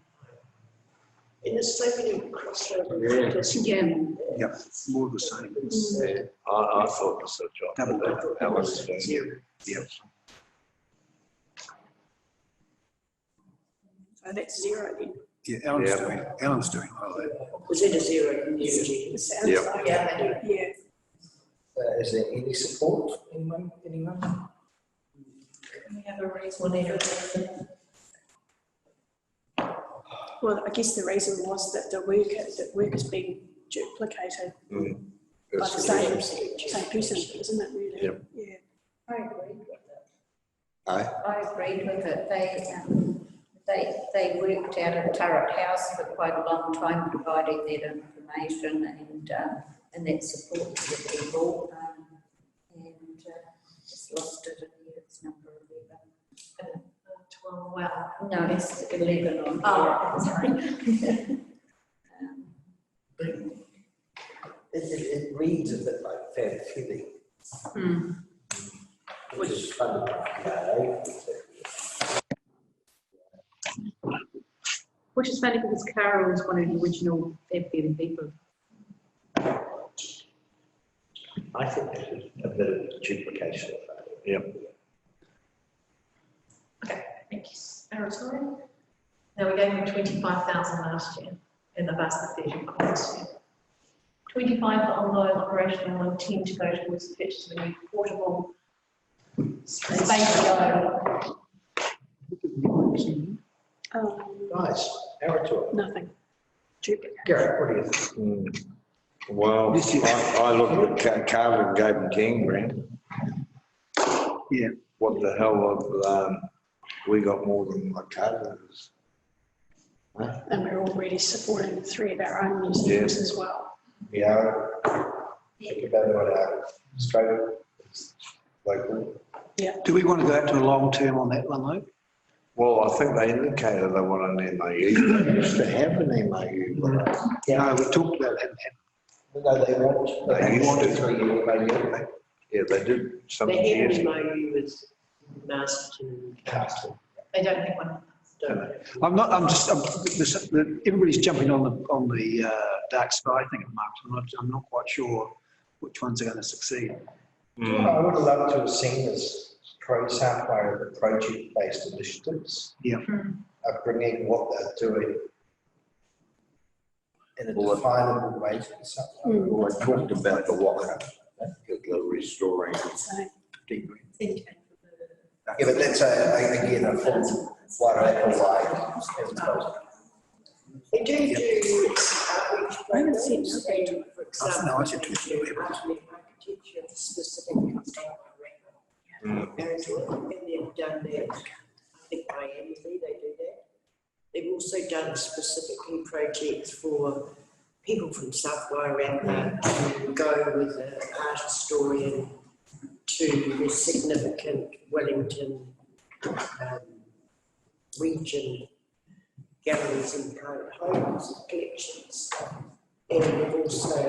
And there's so many crossover. Yeah. factors. Yep, more of the same. It's Yeah, I thought this was a job. Double. Alan's doing. Yep. So that's 0 then. Yeah, Alan's doing well there. Was it a 0 community? It sounds Yep. like. Yeah, they do. Yeah. Is there any support? Anyone? We have a reason here. Well, I guess the reason was that the work is being duplicated by the same person, isn't it really? Yep. Yeah. I agreed with it. Aye. I agreed with it. They worked out of Turret House for quite a long time, providing that information and that support to the people. Just lost it in here. It's number 11. 12, wow. No, it's 11 on here. Oh, sorry. It reads a bit like Fab Feathy, which is funded by PRA. Which is funny because Carol was one of the original Fairfield people. I think that is a bit of duplication of that. Yep. Okay, thank you, Aratoi. Now we gave them 25,000 last year, and they've asked the 35 this year. 25 for ongoing operational and 10 to go towards the purchase of a new portable space yard. Nice, Aratoi. Nothing. Duplicate. Garrett, what do you think? Well, I looked at Carlin gave him 10 grand. Yeah. What the hell we got more than what Carlin is. And we're already supporting 3 of our own museums as well. Yeah, think about what our scope is local. Do we want to go out to a long term on that one though? Well, I think they indicated they want an MOU. They used to have an MOU. Yeah, No, we talked about that. no, they want a 3-year maybe. Yeah, they did some They years have ago. an MOU with Masterton and Castle. They don't have one. Everybody's jumping on the dark sky thing at the moment. I'm not quite sure which ones are going to succeed. I would have loved to have seen this South Wales the project-based initiatives. Yeah. Bringing what they're doing in a definable way to the subway. Well, I talked about the walker, the restoring. So, Yeah, but that's again a full Wairarapa as opposed. They do outreach I haven't programs, seen and, for example, No, I said they do architecture specific stuff. And they've done that, I think biannually they do that. They've also done specifically projects for people from South Wairarapa to go with an art historian to the significant Wellington region galleries and private homes and collections. And we've also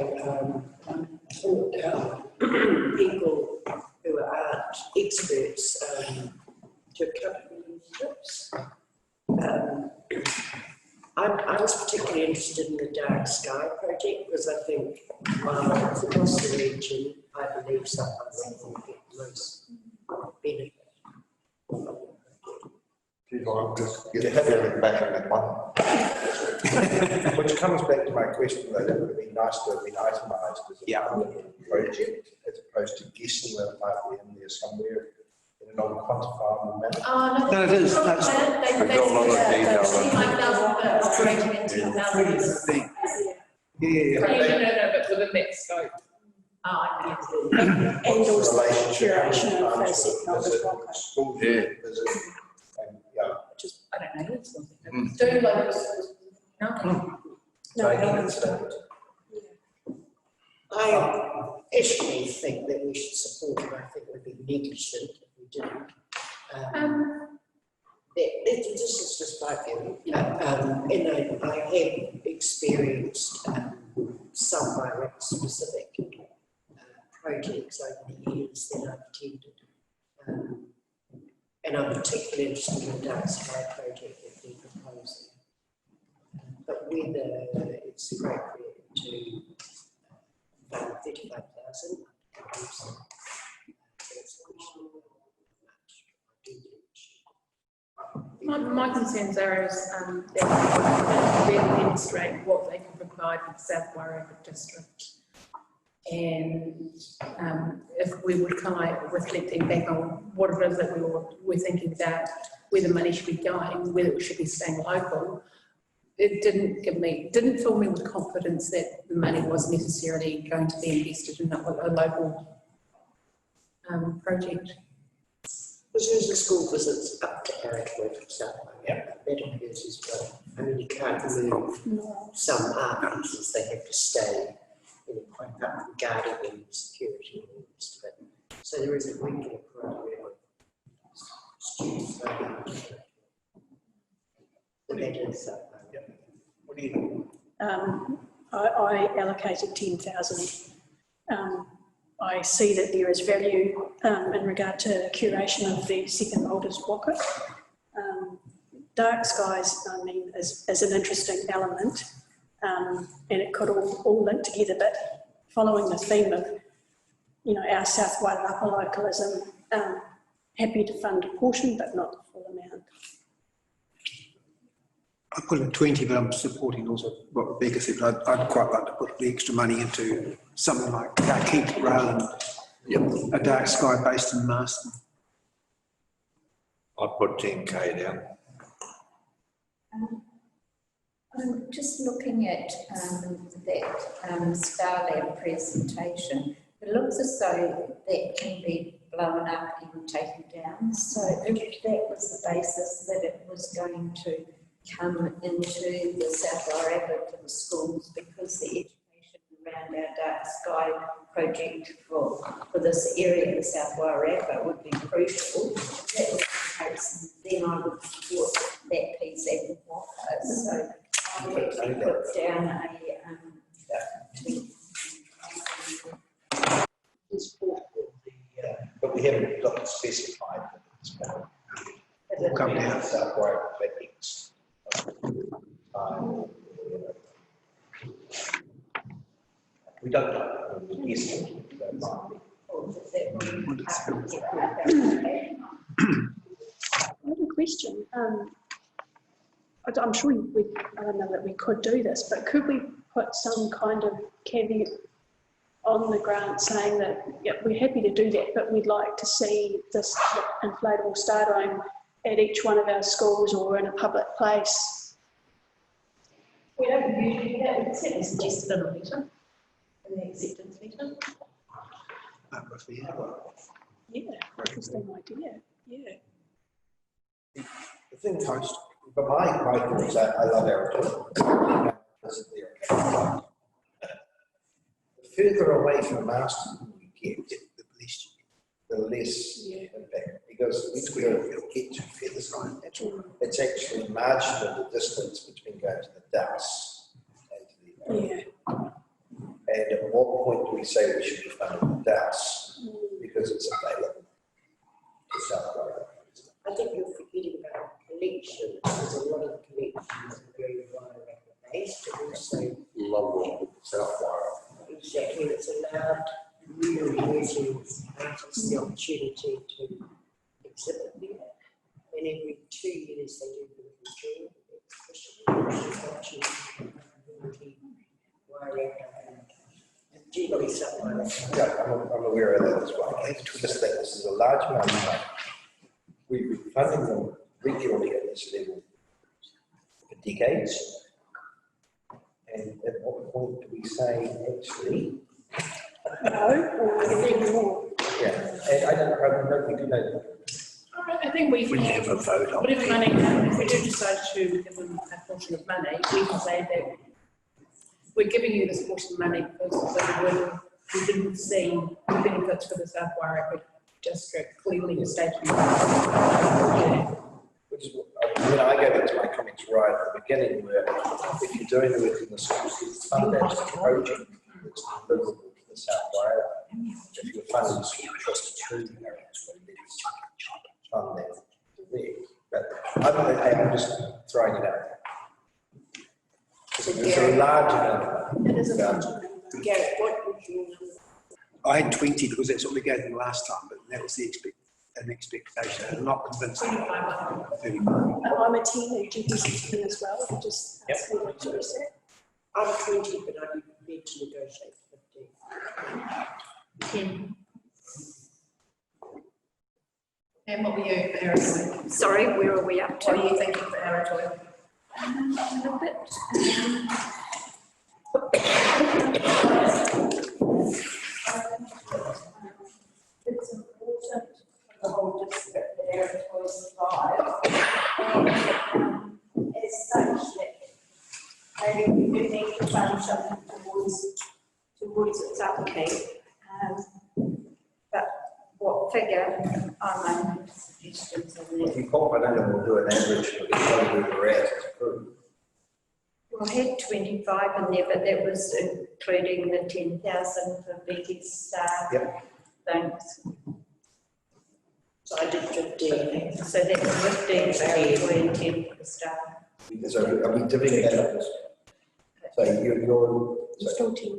taught people who are art experts to accompany these trips. I was particularly interested in the Dark Sky project because I think while it's across the region, I believe someone will get the most benefit. I'm just getting back on that one. Which comes back to my question though, that would have been nice to have been itemised as a part of the project, as opposed to guessing whether it might be in there somewhere in a non-quantifiable manner. Oh, No, it is. No, it's- They got a lot of detail on it. 25,000 operating in 10,000. Yeah. No, but within that scope. Oh, and also curation of those economic blockers. Schools Yeah. visit, and, yeah, Just, I don't know, it's something. do like, no. so again, it's I actually think that we should support it. I think it would be negligent if we didn't. This is just my view, and I have experienced some Wairarapa specific projects over the years that I've attended. And I'm particularly interested in the Dark Sky project that they're proposing. But whether it's appropriate to fund 35,000, that's a question of how much My concerns are is that they demonstrate what they can provide for the South Wairarapa district. And if we would kind of like reflecting back on what it is that we're thinking about, where the money should be going, whether it should be staying local, it didn't fill me with confidence that the money was necessarily going to be invested in a local project. As soon as the school visits up to Arrowwood or something, that appears as well. I mean, you can't move some art pieces, they have to stay in quite up guarding and security and all this stuff. So there is a regular program of students learning art. So that is what do you think? I allocated 10,000. I see that there is value in regard to curation of the second oldest blocker. Dark skies, I mean, is an interesting element, and it could all link together, but following the theme of, our South Wairarapa localism, happy to fund a portion, but not the full amount. I put in 20, but I'm supporting also what Rebecca said. I'd quite like to put the extra money into something like Keat rather than a Dark Sky based in Marston. I'd put 10K down. I'm just looking at that Starlab presentation. It looks as though that can be blown up and taken down. So if that was the basis that it was going to come into the South Wairarapa to the schools, because the education around our Dark Sky project for this area of South Wairarapa would be crucial. If that was the case, then I would support that piece even more. So I would actually put down a But we haven't got specified at this point. We'll come down. South Wairarapa X. We don't know. Yes, we don't mind. I have a question. I'm sure I don't know that we could do this, but could we put some kind of caveat on the grant saying that, yeah, we're happy to do that, but we'd like to see this inflatable star dome at each one of our schools or in a public place. We don't usually do that, we certainly suggested in a letter, in the acceptance letter. Yeah, interesting idea, yeah. The thing is, but my thoughts, I love Aerotoy. The further away from Marston we get, the less impact, because we don't get to Featherside. It's actually marginal the distance between going to the Dowse and to the And at what point do we say we should be funding the Dowse because it's available to South Florida? I think you're forgetting about collection, because a lot of collections are very based, and also Local South Florida. exactly, it's allowed real museums artists the opportunity to exhibit there. And every 2 years they do the exhibition, generally something like that. Yeah, I'm aware of that as well. I just think this is a large amount of money. We've been funding them regularly at this level for decades. And at what point do we say, actually, No, or we can do more. yeah, and I don't, we do know. I think we We have a vote on whatever it. money, if we do decide to give them a portion of money, we can say that we're giving you this portion of money because we didn't see the benefits for the South Wairarapa district clearly stated. Which is, when I go back to my comments right at the beginning, where if you're doing the work in the schools, it's fund that project that's deliverable to the South Wairarapa. If you're funding school trust to fund that direct. But I'm just throwing it out. It's a large amount. It is a large amount. Garrett, what would you know? I had 20 because that's what we gave them last time, but that was the expectation. I'm not convinced. 35. I'm a 10 and GP's 10 as well, I just asked me what you said. I'm 20, but I'd be prepared to negotiate 15. 10. And what were you for Aerotoy? Sorry, where are we up to? What are you thinking for Aerotoy? A little bit. It's important for the whole district that Aerotoy survive. And as such, that maybe we do need to fund something towards its upkeep. But what figure, I'm open to suggestions on that. If you call, I don't know, we'll do an average, we'll get where we're at. We had 25 in there, but that was including the 10,000 for Becky's staff. Yep. Thanks. So I did 15. So that was 15 for Aerotoy and 10 for the staff. So are we divvying that up? So you're Still 10.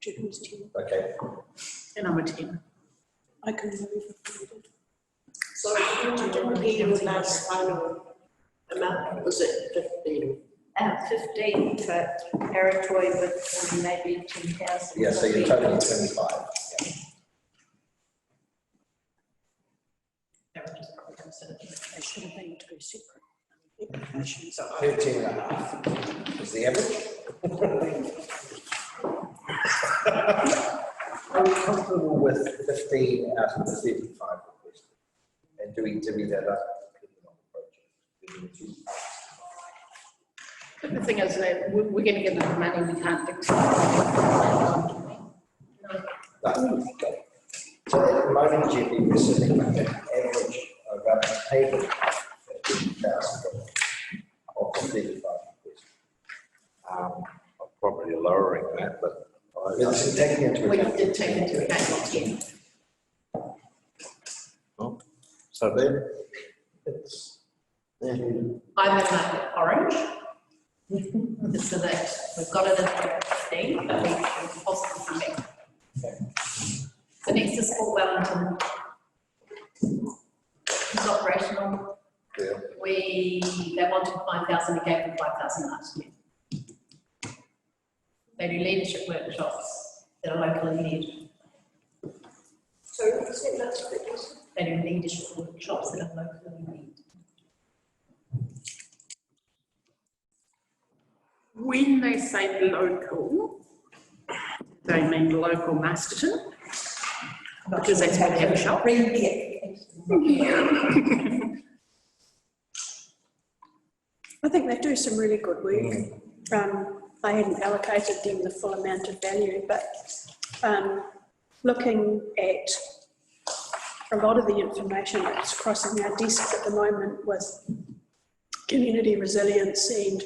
Judy's 10. okay. And I'm a 10. I can move if needed. So you didn't hear your last final amount, was it 15? 15 for Aerotoy with maybe 10,000. Yeah, so you're totally 25. Yeah. They should have been two separate applications. 13.5 is the average. Are we comfortable with 15 out of the 35 requested? And do we divvy that up? But the thing is that we're going to give them the money, we can't dictate. No. Okay. So at the moment, GP, we're sitting at an average of about a table at $50,000 of the 35 requested. I'm probably lowering that, but It's taking into We account. did take into account 10. so then It's, I'm going to make it orange. So that we've got it in at 15, but we can possibly come back. The next is Fort Wellington. It's operational. yeah. They wanted 5,000, we gave them 5,000 last year. They do leadership workshops that are locally led. So, is it that's what it is? They do leadership workshops that are locally led. When they say local, they mean local Masterton, because that's where they have a shop. I think they do some really good work. I hadn't allocated them the full amount of value, but looking at a lot of the information that's crossing our desk at the moment with community resilience and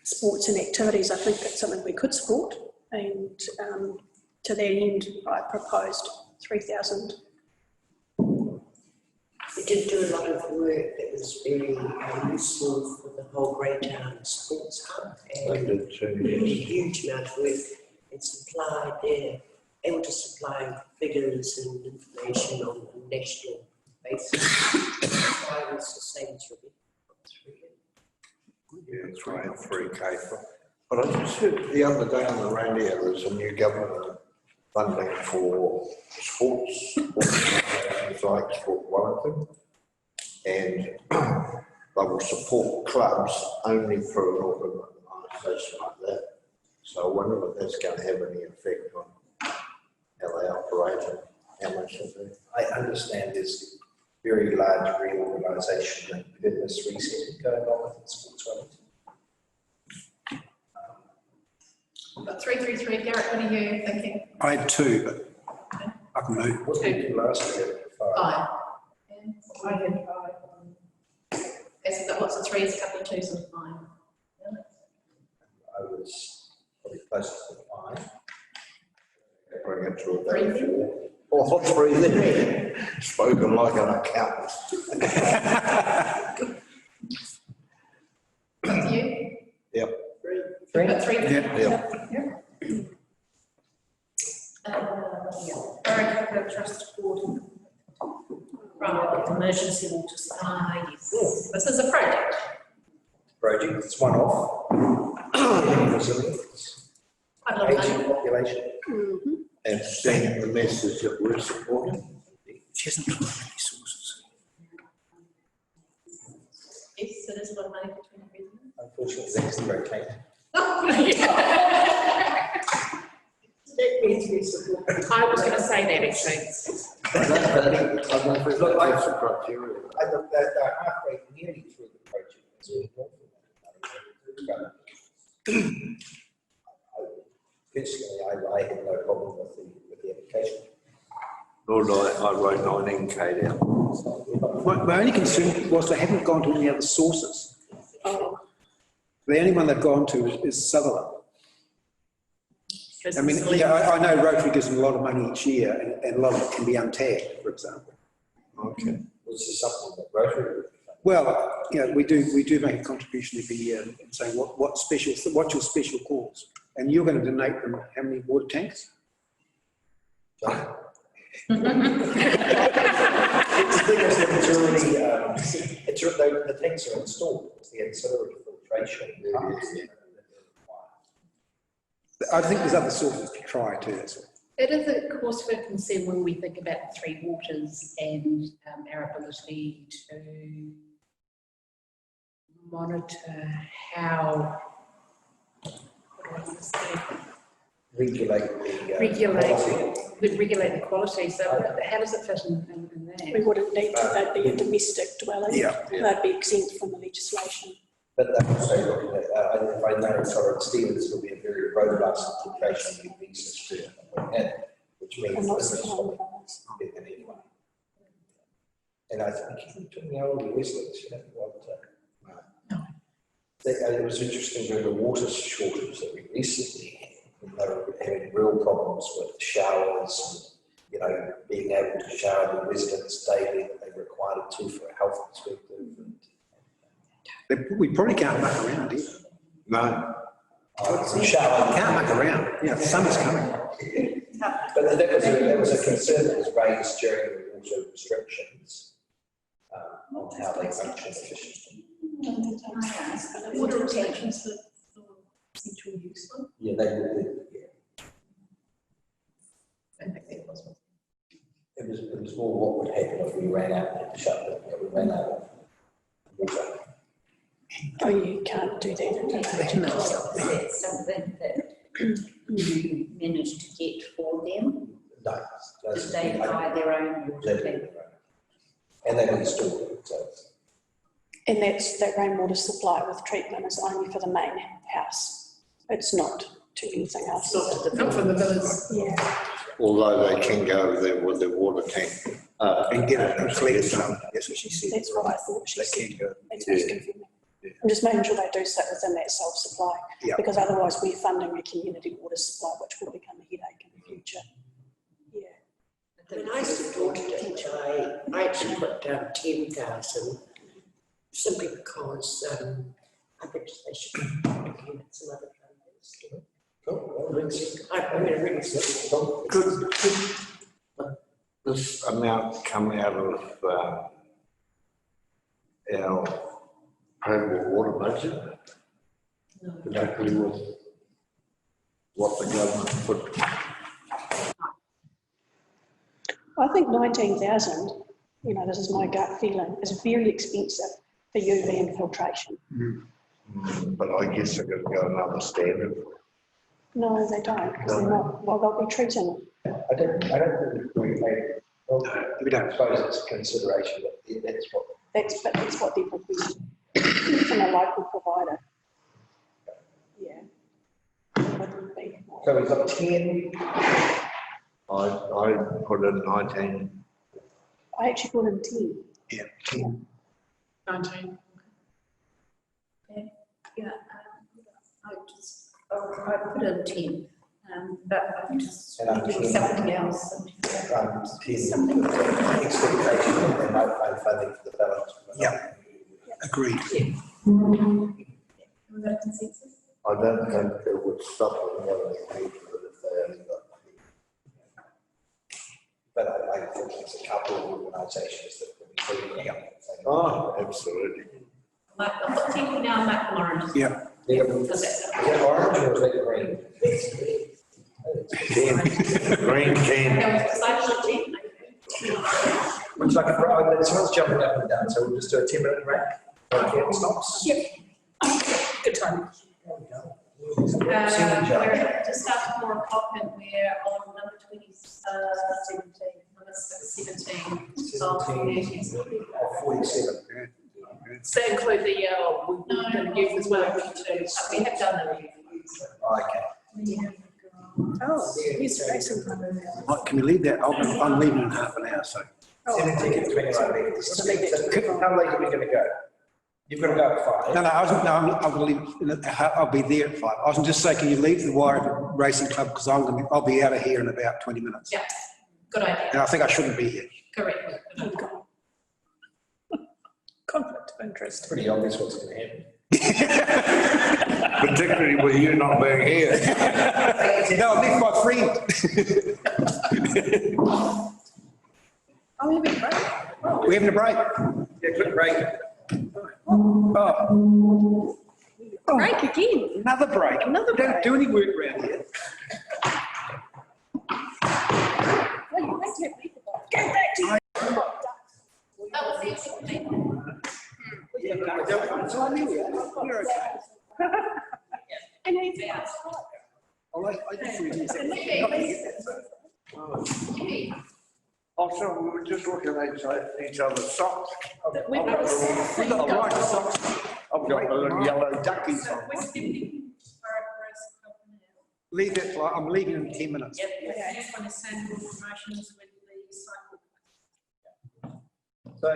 sports and activities, I think that's something we could support. And to that end, I proposed 3,000. We did do a lot of work that was very useful for the whole Greytown Sports Hub. They And did too, a yes. huge amount of work and supplied there, able to supply figures and information on a national basis. I was the same as Ruby. Yeah, it's right, 3K. But I just heard the other day on the radio, there's a new government funding for sports like Sport Wellington, and they will support clubs only through an organisation like that. So I wonder if that's going to have any effect on how they operate and how much they do. I understand there's very large reorganisation and purpose resetting going on within Sports Wellington. But 333, Garrett, what are you thinking? I had 2, but I can move. What did you last year? 5. 5. I had 5. Okay, so we've got lots of 3s, a couple of 2s and 5. I was probably closer to 5. Bring it to about 4. Oh, 3 there. Spoken like an accountant. That's you? Yep. 3? Got 3? Yep. Borough Capital Trust Board. Right, emergency water supply, yes. This is a project. Project, it's one off. Resilience. Quite a lot of money. Aging population. And send the message that we're supporting. She hasn't got any sources. Yes, it is a lot of money between the residents. Unfortunately, that's the rotate. That means we support. I was going to say that actually. I don't know if Look, that's the criteria. They're halfway nearly through the project. As well. Personally, I had no problem with the application. Nor did I wrote 19K down. My only concern was they haven't gone to any other sources. The only one they've gone to is Sutherland. I mean, I know Rotary gives them a lot of money each year, and a lot of it can be untagged, for example. Okay. This is something that Rotary would be funding. Well, we do make a contribution every year and say what's your special cause, and you're going to donate them how many water tanks? It's because it's already, the tanks are installed, it's the ancillary filtration. I think there's other sources to try too. It is a cause for concern when we think about the 3 waters and our ability to monitor how, Regulate the quality. So how does it fit in that? We wouldn't need to, they'd be a domestic dwelling. Yeah. They'd be exempt from the legislation. But they're also looking at, if I know Torrens Stevens will be a very robust filtration of these systems, which means And not this is supplying what others. we get anyway. And I think between the older residents, you don't want to. No. It was interesting during the water shortage that we recently had, when they were having real problems with showers and, being able to shower the residents daily that they required to for a health perspective. We probably can't muck around either. No. Shower. Can't muck around. The summer's coming. But that was a concern that was raised during the water restrictions on how they function efficiently. Water restrictions for potential use for. Yeah, yeah. I think that was one. It was more what would happen if we ran out of the shuttle, we ran out of water. Oh, you can't do that. That's something that you managed to get for them. No. Did they buy their own water tank? And they installed it, so. And that rainwater supply with treatment is only for the main house. It's not to anything else. Not for the villas. Yeah. Although they can go there with their water tank. And get it and collect some, that's what she said. That's what I thought she They said. can go. That's what's confusing. I'm just making sure they do sit within that self-supply. Yeah. Because otherwise we're funding a community water supply, which will become a headache in the future. Yeah. When I used to daughter teach, I actually put down 10,000 simply because I think they should be looking at some other funders. I really Could this amount come out of our potable water budget? No. Particularly with what the government put. I think 19,000, you know, this is my gut feeling, is very expensive for UV infiltration. But I guess they're going to go another standard. No, they don't, because they're not, well, they'll be treating. I don't think we made, well, we don't suppose it's a consideration, but that's what. But that's what they're requesting from a local provider. Yeah. It wouldn't be. So we've got 10. I put in 19. I actually put in 10. Yeah, 10. 19. Yeah, I put in 10, but I'm just And I'm doing 10. something else. 10 Something. expectation that they might find funding for the balance. Yeah, agreed. Was that consensus? I don't think it would stop them having a meeting if they only got. But I think it's a couple of organisations that will be doing it. Oh, absolutely. I'll put 10 for now, Mark and Orange. Yeah. Because that's Is that orange or is that green? Green can. Okay, so I put 10. Looks like someone's jumping up and down, so we'll just do a 10-minute break. Okay, it stops. Yep. Good time. We're just after 4 o'clock and we're on number 17. Of 47. Does that include the youth as well? We have done the review. Okay. Oh, yes, Jason. Can we leave that? I'm leaving in half an hour, so. 17 to 21 minutes. How late are we going to go? You've got to go at 5. No, I'll be there at 5. I was just saying, can you leave the Wire Racing Club, because I'll be out of here in about 20 minutes. Yeah, good idea. And I think I shouldn't be here. Correct. Conflict of interest. Pretty obvious what's going to happen. Particularly with you not being here. No, I left my friend. Oh, we're having a break. We're having a break. Yeah, quick break. Oh, Break again. another break. Another We don't break. do any work around here. Well, you wait till people go. Get back to you. That was the actual thing. You're okay. And he's I just really Yippee. Also, we were just looking at each other's socks. I've got the right socks. I've got the little yellow duckies on. Leave that flight. I'm leaving in 10 minutes. Yep, I just want to send promotions with the cycle. So,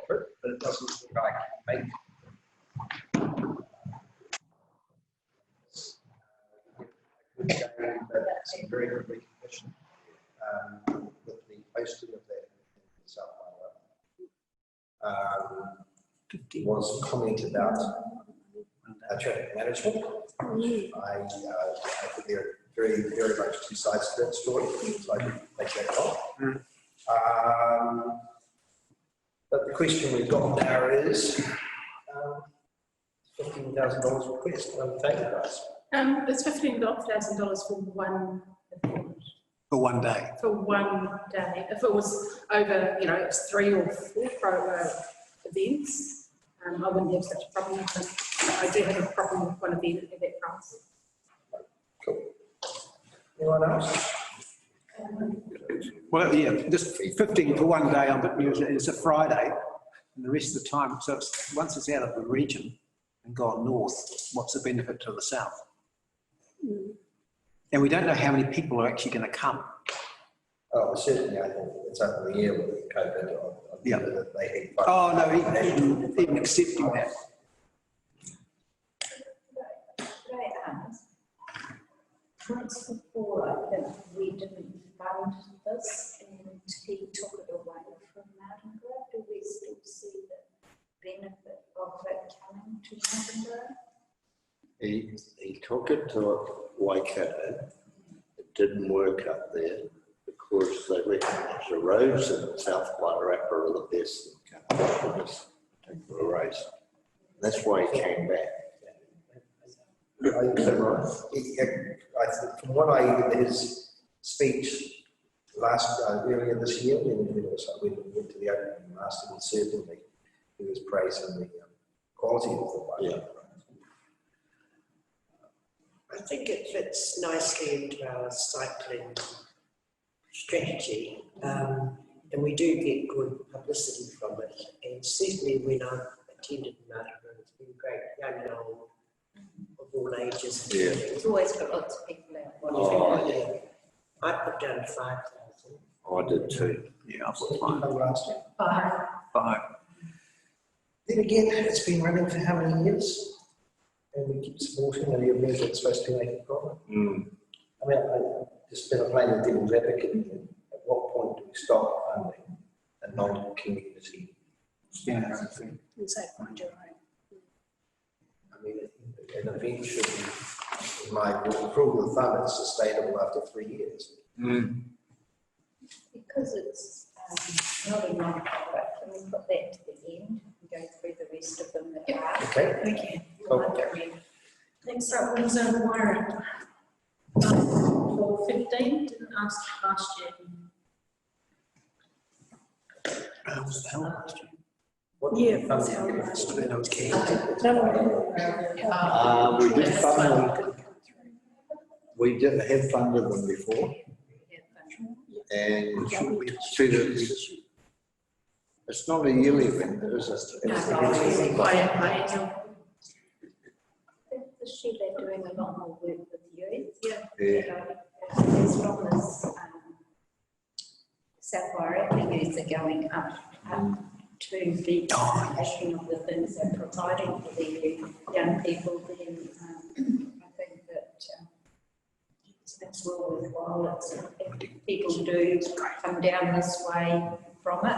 but it doesn't look like make. Some very good recognition with the posting of that in South Wales. Was comment about traffic management. I think there are very, very much two sides to that story, so I can make that call. But the question we've got now is, $15,000 request, undertaken, guys. It's $15,000 for one event, For one day. for one day. If it was over, you know, it's 3 or 4 events, I wouldn't have such a problem with it. I do have a problem with one event at that price. Cool. Anyone else? Well, yeah, this 15 for one day, I'm a bit new, it's a Friday, and the rest of the time, so it's, once it's out of the region and gone north, what's the benefit to the south? And we don't know how many people are actually going to come. Oh, certainly, I think it's up in the air with COVID. Yeah. That they had Oh, no, even accepting that. Could I ask? Once before, I think we didn't fund this and he took it away from Martinborough. Do we still see the benefit of it coming to Martinborough? He took it to Waikato. It didn't work up there because they recognised the roads in South Wairarapa are the best in the country for this particular race. That's why he came back. I think from what I his speech earlier this year, when we went to the opening master, certainly he was praising the quality of the bike. I think it fits nicely into our cycling strategy, and we do get good publicity from it. And certainly when I've attended Martinborough, it's been great, young and old, of all ages. Yeah. It's always got lots of people out Oh, watching. yeah. I put down 5,000. I did too. Yeah, I've What got did you come last year? 5. Then again, it's been running for how many years? And we keep supporting the event that's supposed to be making profit. I mean, I just been playing the devil's advocate. At what point do we stop funding a non-community Standard thing. And say, find your own. I mean, an event should be, in my rule of thumb, it's sustainable after 3 years. Because it's not a non-profit, can we put that to the end and go through the rest of them that are? Okay. Okay. Cool. Next up was Warren. For 15, didn't ask last year. Was the hell last year? What Yeah, funding that's do how you it give was. us? I was canned. None of them. We did That's fund why them. we couldn't come through. We did have funded them before, and it's not a yearly event, is it? It's This year they're doing a lot more work with youth. Yeah. As long as South Wairarapa youth are going up to the passion of the things they're providing for the young people, then I think that it's well worthwhile. If people do come down this way from it,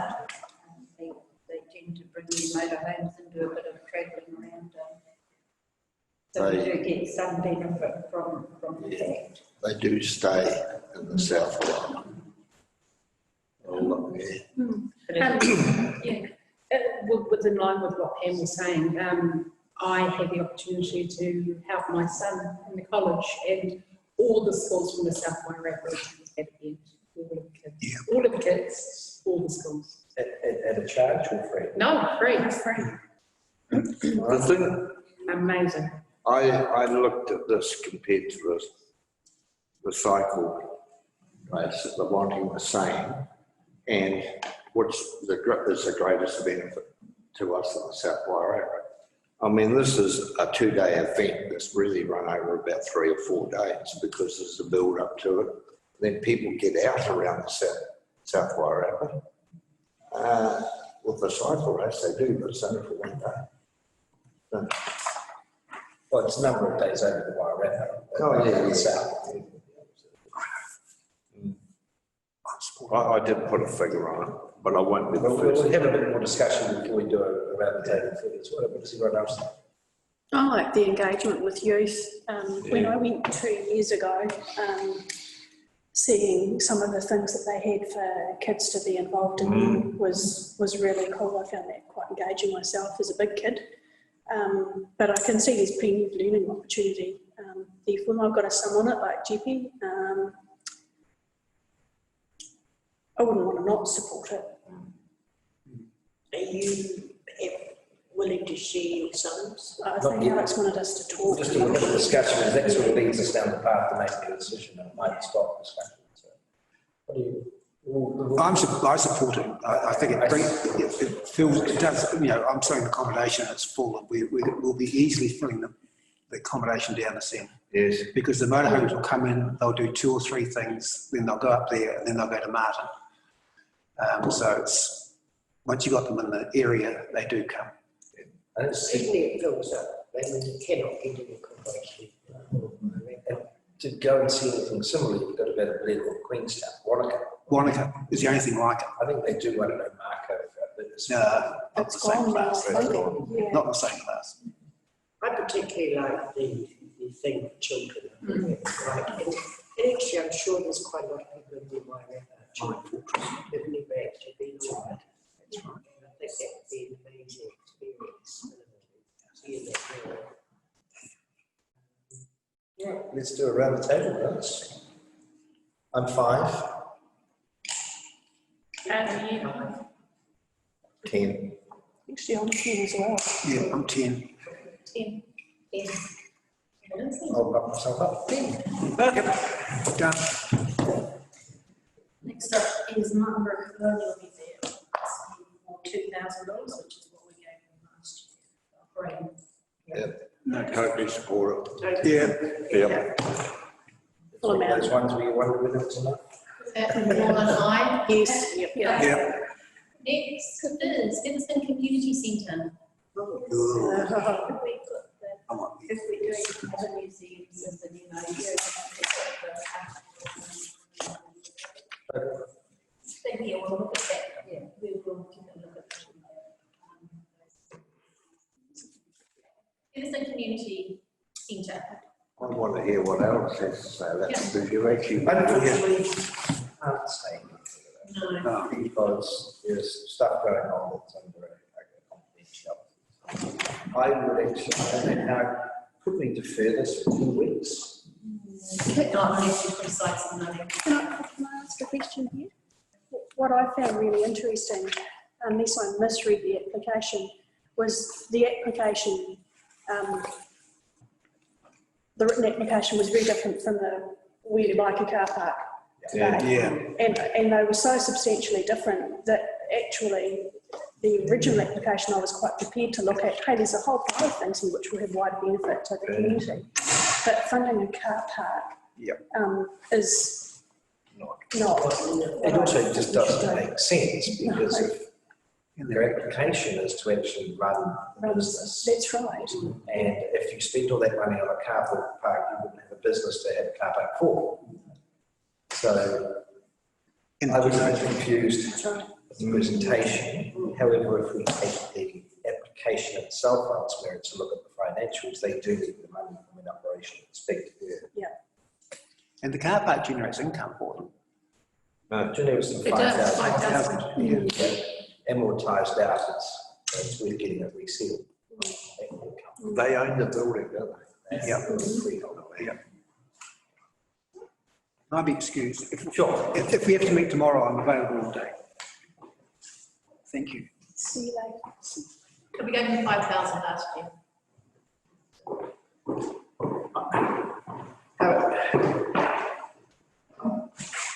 they tend to bring their motorhomes and do a bit of travelling around. So we do get some benefit from the fact. They do stay in the South Island. Oh, yeah. In line with what Pam was saying, I had the opportunity to help my son in the college, and all the schools from the South Wairarapa had event. All of the kids, all the schools. At a charge or free? No, free. I think Amazing. I looked at this compared to the cycle race that the Wanting was saying, and what's is the greatest benefit to us in the South Wairarapa. I mean, this is a 2-day event that's really run over about 3 or 4 days because there's a build up to it. Then people get out around the South Wairarapa. With the cycle race, they do, but it's only for 1 day. Well, it's a number of days over the Wairarapa. Oh, yeah. The south. I did put a figure on it, but I won't be the We'll first. have a bit more discussion before we do a round the table figures. What does everyone else think? I like the engagement with youth. When I went 2 years ago, seeing some of the things that they had for kids to be involved in was really cool. I found that quite engaging myself as a big kid. But I can see there's plenty of learning opportunity. Therefore, I've got a son on it like GP. I wouldn't want to not support it. Are you willing to share your sons? I think Alex wanted us to talk. Just a little bit of discussion, because that sort of leads us down the path to making a decision, and it might stop discussion. So, what do you? I support it. I think it feels, it does, I'm saying accommodation is full, and we'll be easily filling the accommodation down the centre. Yes. Because the motorhomes will come in, they'll do 2 or 3 things, then they'll go up there, and then they'll go to Martin. So it's, once you got them in the area, they do come. Sydney it fills up, they cannot get any accommodation. To go and see anything similar, you've got to go to Blair, Queenstown, Wanaka is the only thing like it. I think they do want to know Marco, but it's Not the It's same gone now, class. I think. Yeah. Not the same class. I particularly like the thing for children. I think it's great. And actually, I'm sure there's quite a lot of people in the Wairarapa children who've never actually been on it. That's right. And I think that would be an amazing experience. See that world. Yeah, let's do it around the table, guys. I'm 5. And you, 10. Actually, I'm 10 as well. Yeah, I'm 10. 10. I'll bump myself up. 10. Yep, done. Next up is Martinborough Colonial Museum, for $2,000, which is what we gave them last year. Operating. No, totally support it. Yeah. Yep. Full amount. Those ones where you wonder whether it's enough. More than I. Yes, yeah. Yeah. Next is Featherston Community Centre. Ooh, If we put I want if we do other museums as a new idea. Thank you, we'll look at that. Yeah, we will take a look at that. Featherston Community Centre. I want to hear what Alex has to say. That's because you're actually. Unfortunately, I can't say anything No. about that, because there's stuff going on that's under a confidentiality. I would actually, now, could we defer this for 2 weeks? Not unless you put aside some money. Can I ask a question here? What I found really interesting, unless I misread the application, was the application, the written application was very different from the where you like a car park today. Yeah. And they were so substantially different that actually the original application I was quite prepared to look at, hey, there's a whole pile of things here which will have wider benefit to the community. But funding a car park is not. It also just doesn't make sense, because if their application is to actually run the business, That's right. and if you spent all that money on a car park, you wouldn't have a business to have a car park for. So I was a bit confused That's right. with the presentation. However, if we take the application itself elsewhere to look at the financials, they do need the money from an operational perspective. Yeah. And the car park generates income for them. Generates some It does, 5,000. 5,000. Yeah. Amortised out, it's we're getting it resealed. They own the building, don't they? Yeah. Freehold. Yeah. I'll be excused. Sure. If we have to meet tomorrow, I'm available all day. Thank you. See you later. Could we go for 5,000 last year?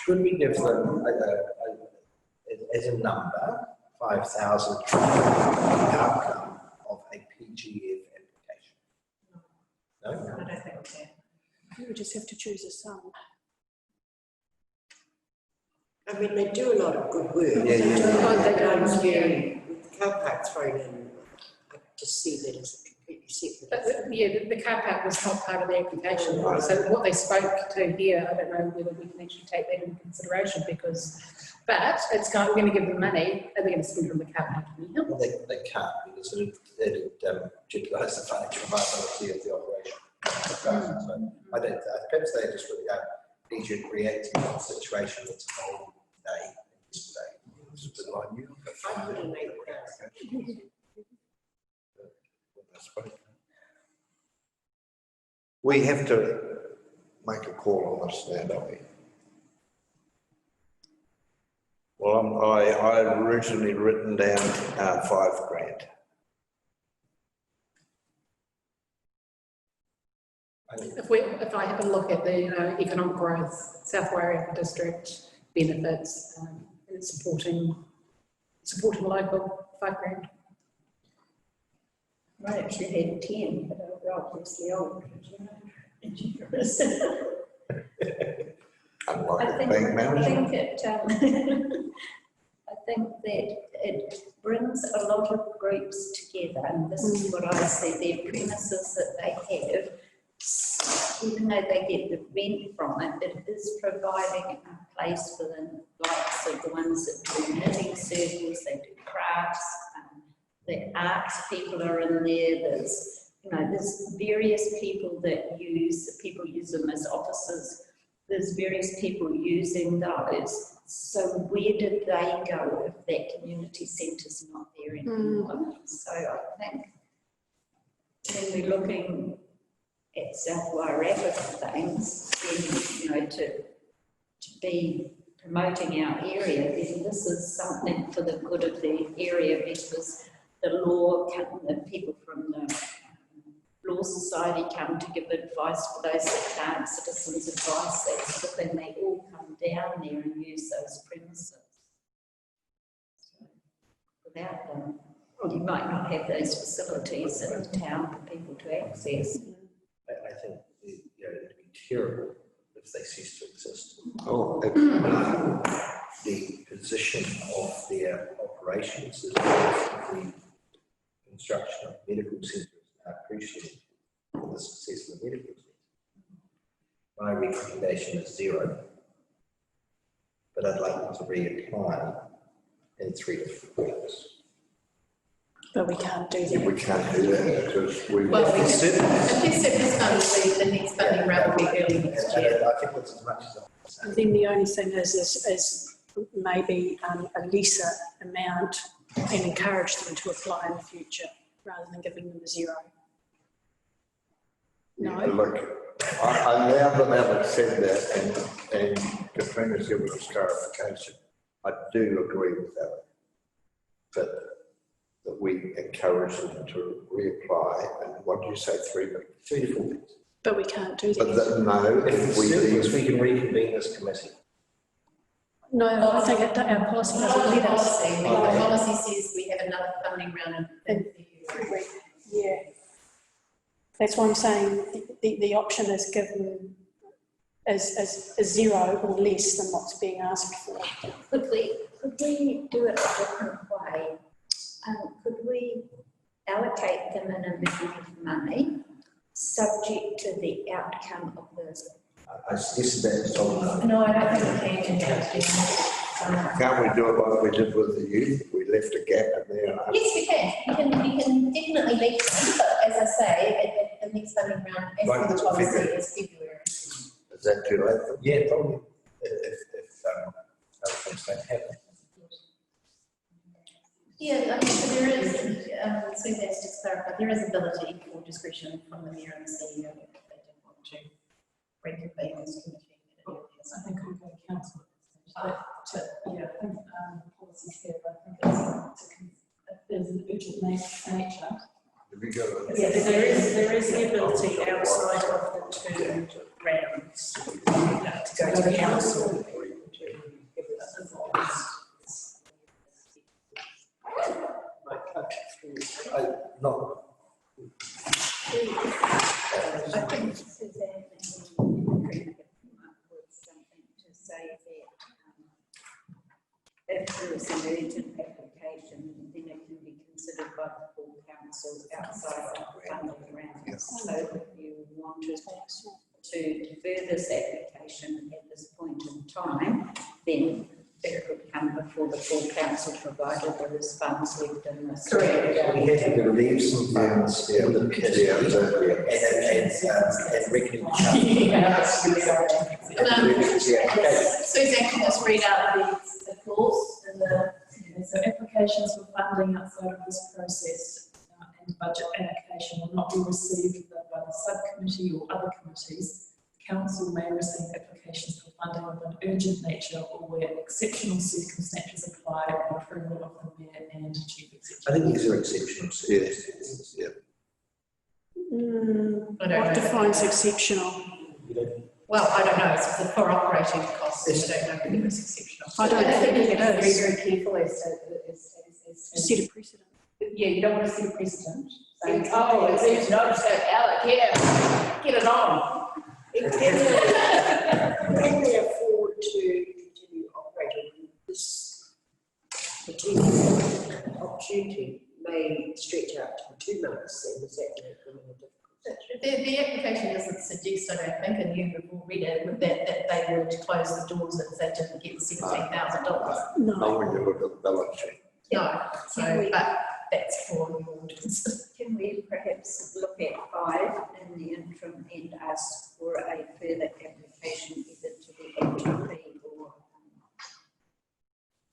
Could we give them as a number, 5,000 outcome of a PGF application? No? I don't think we can. You just have to choose a sum. I mean, they do a lot of good work. Yeah, yeah. They don't with the car park thrown in, I just see that as a completely separate. But the car park was not part of the application, so what they spoke to here, I don't know whether we can actually take that into consideration, because, but it's kind of, we're going to give them money, and they're going to spend it on the car park. Well, they can't, because it'd jeopardise the financial viability of the operation. So I don't, perhaps they just really need to create a situation that's a whole day, yesterday. It's a bit like you. I suppose. We have to make a call on this now, don't we? Well, I originally written down $5 grand. If I have a look at the economic growth, South Warrior District benefits, and supporting local, $5 grand. I actually had 10, but they were obviously old. Unlike the bank manager. I think that it brings a lot of groups together, and this is what I see, the premises that they have, even though they get the rent from it, it is providing a place for the likes of the ones that do knitting circles, they do crafts, the arts people are in there, there's various people that people use them as offices, there's various people using those. So where did they go if that community centre's not there anymore? So I think when we're looking at South Wairarapa things, then, to be promoting our area, then this is something for the good of the area, because the the people from the Law Society come to give advice for those that can't, citizens advice, that sort of thing. They all come down there and use those premises. So without them, you might not have those facilities in the town for people to access. I think it'd be terrible if they cease to exist. Oh, The position of their operations as well as the construction of medical centres are crucial for the success of the medical centre. My recommendation is 0, but I'd like them to reapply in 3 different weeks. But we can't do yeah, that. we can't do that because we. Well, we can, at least if this fund, the next funding round will be early next year. I think that's as much as I'm saying. And then the only thing is maybe a lesser amount and encourage them to apply in the future rather than giving them a 0. No? Yeah, look, I now that Alex said that and Katrina's given us clarification, I do agree with that. That we encourage them to reapply, and what do you say, 3 weeks? 3 to 4 weeks. But we can't do But that. no, If if it's we surplus, leave, we can reconvene this committee. No, I think our policy doesn't let us. Policy, the policy says we have another funding round in February. Yeah. That's why I'm saying the option is given as 0 or less than what's being asked for. Could we do it a different way? Could we allocate them an amount of money subject to the outcome of the... I suggested that to Tom. No, I don't think we can. can't we do it like we did with the youth? We left a gap in there. Yes, we can. We can definitely leave them, but as I say, at the next funding round, as Right, per the policy, February. is February. Is that too late? Yeah, probably. If other things don't happen. Yeah, I mean, so there is, Suzanne's just clarified, there is ability for discretion from the mayor and the CEO if they didn't want to reconvene this committee. I think we'll go to council. I think policy's here, but I think if there's an urgent nature. Have you got it? Yeah, there is the ability outside of the 2 rounds to go to the council. Not. I think Suzanne and something to say that if there is an urgent application, then it can be considered by the full council outside of the funding round. So if you wanted to defer this application at this point in time, then it could come before the full council, provided there is funds left in this. Correct. We have to leave some funds in the committee and reckon Suzanne can just read out the clause and So applications for funding outside of this process and budget allocation not be received by the subcommittee or other committees, council may receive applications for funding of an urgent nature or where exceptional circumstances apply with approval of the mayor and chief executive. I think these are exceptional circumstances. Yeah. What defines exceptional? You don't, Well, I don't know, it's for operating costs, I don't know if it's exceptional. I don't think it Very, is. very careful as Set a precedent. yeah, you don't want to set a precedent. Saying, oh, it's not so Alec, yeah, get it on. Can they afford to continue operating? This particular opportunity may stretch out to 2 months, and is that make them more difficult? The application doesn't suggest, I don't think, and you have all read it, with that they would close the doors if they didn't get $17,000. No. Not when you look at the balance sheet. No, so, but that's for your auditors. Can we perhaps look at 5 in the interim and ask for a further application either to the HMP or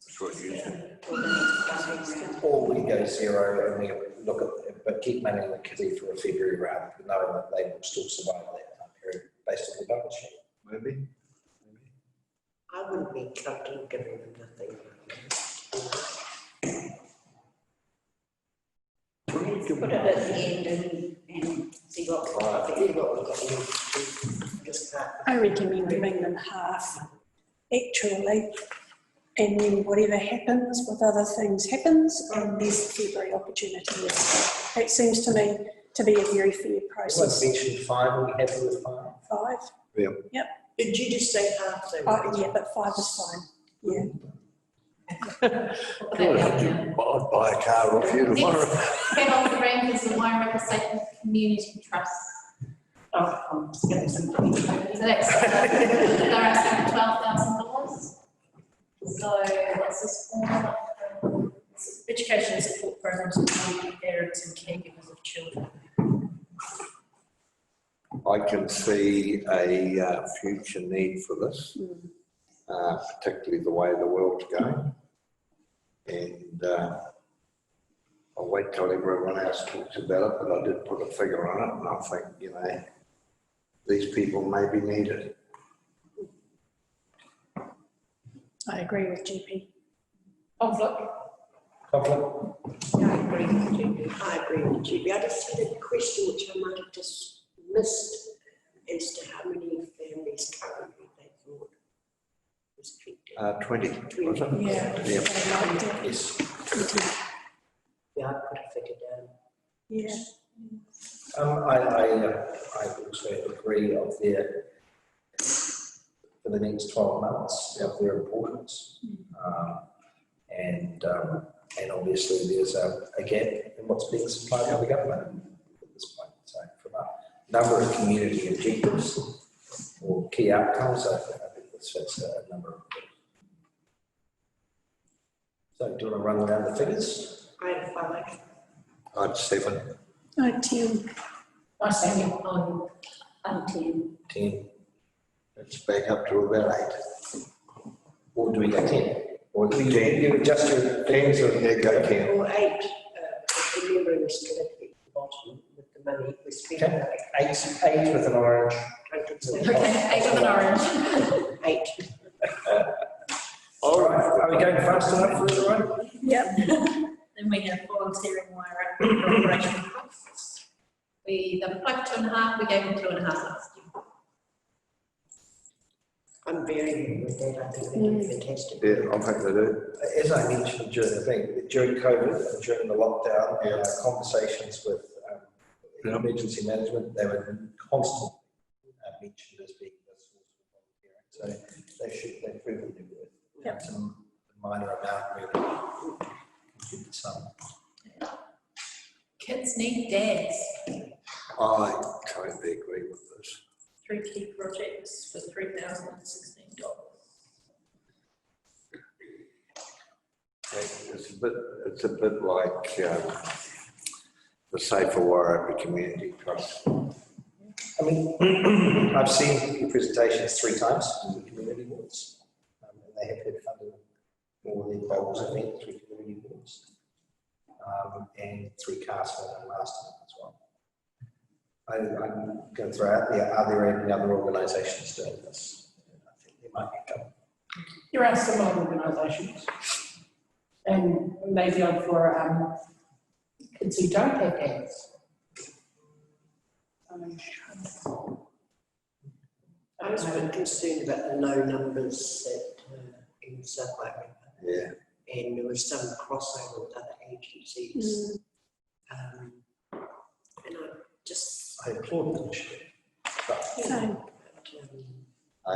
That's what you said. for the next funding round? or we go zero and we look at, but keep money in the kitty for a February round, knowing that they will still survive that time period based on the balance sheet. Maybe. I wouldn't be comfortable giving them nothing. Let's put it at the end and see what. See what we've got in this part. I recommend giving them half, actually, and then whatever happens with other things happens, and there's February opportunities. That seems to me to be a very fair Everyone process. mentioned 5, are we happy with 5? 5, Did you just say half though? yeah, but 5 is fine, yeah. I'll buy a car off you tomorrow. Head on the rank is the Wairarapa State Community Trust. Oh, I'm just getting something. So that's, they're asking $12,000. So what's this for? It's education and support programs for parents and caregivers of children. I can see a future need for this, particularly the way the world's going. And I'll wait till everyone else talks about it, but I did put a figure on it, and I think, you know, these people may be needed. I agree with GP. Conflict? Conflict? Yeah, I agree with you. I agree with you. I just had a question which I might have just missed as to how many families currently they thought was affected. 20, was it? Yeah. Yeah. I liked it. Yes. Yeah, I put a figure down. Yeah. I also agree of their, for the next 12 months, of their importance. And obviously there's a gap in what's being supplied by the government at this point. So from a number of community objectives or key outcomes, I think this fits a number of them. So do you want to run around the figures? I had 5. I'd 7. 10. I say I'm 10. 10. It's back up to about 8. Or do we go 10? Or do you adjust your things or Yeah, go 10. Or 8, remembering this correctly at the bottom with the money we spent. Okay, 8 with an orange. Okay, 8 with an orange. 8. All right, are we going fast enough for everyone? Yep. Then we have volunteering Wairarapa operational costs. We, the plug 2.5, we gave them 2.5 last year. I'm very happy with that. I think they did fantastic. Yeah, I think they do. As I mentioned during the thing, during COVID and during the lockdown, conversations with emergency management, they were constantly mentioned as being the source of volunteering. So they've proven their worth. Yep. Some minor amount really contribute some. Kids need dads. I totally agree with this. 3 key projects for $3,016. It's a bit like the Safer Wairarapa Community Trust. I mean, I've seen your presentations 3 times in the community boards. And they have had funding more than goals event, 3 community boards. And 3 cast and last time as well. I'm going to throw out there, are there any other organisations doing this? I think there might be a couple. There are similar organisations, and maybe for kids who don't have dads. I was a bit concerned about the low numbers in South Waitangi. Yeah. And there was some crossover with other agencies. And I applaud the initiative. Same. I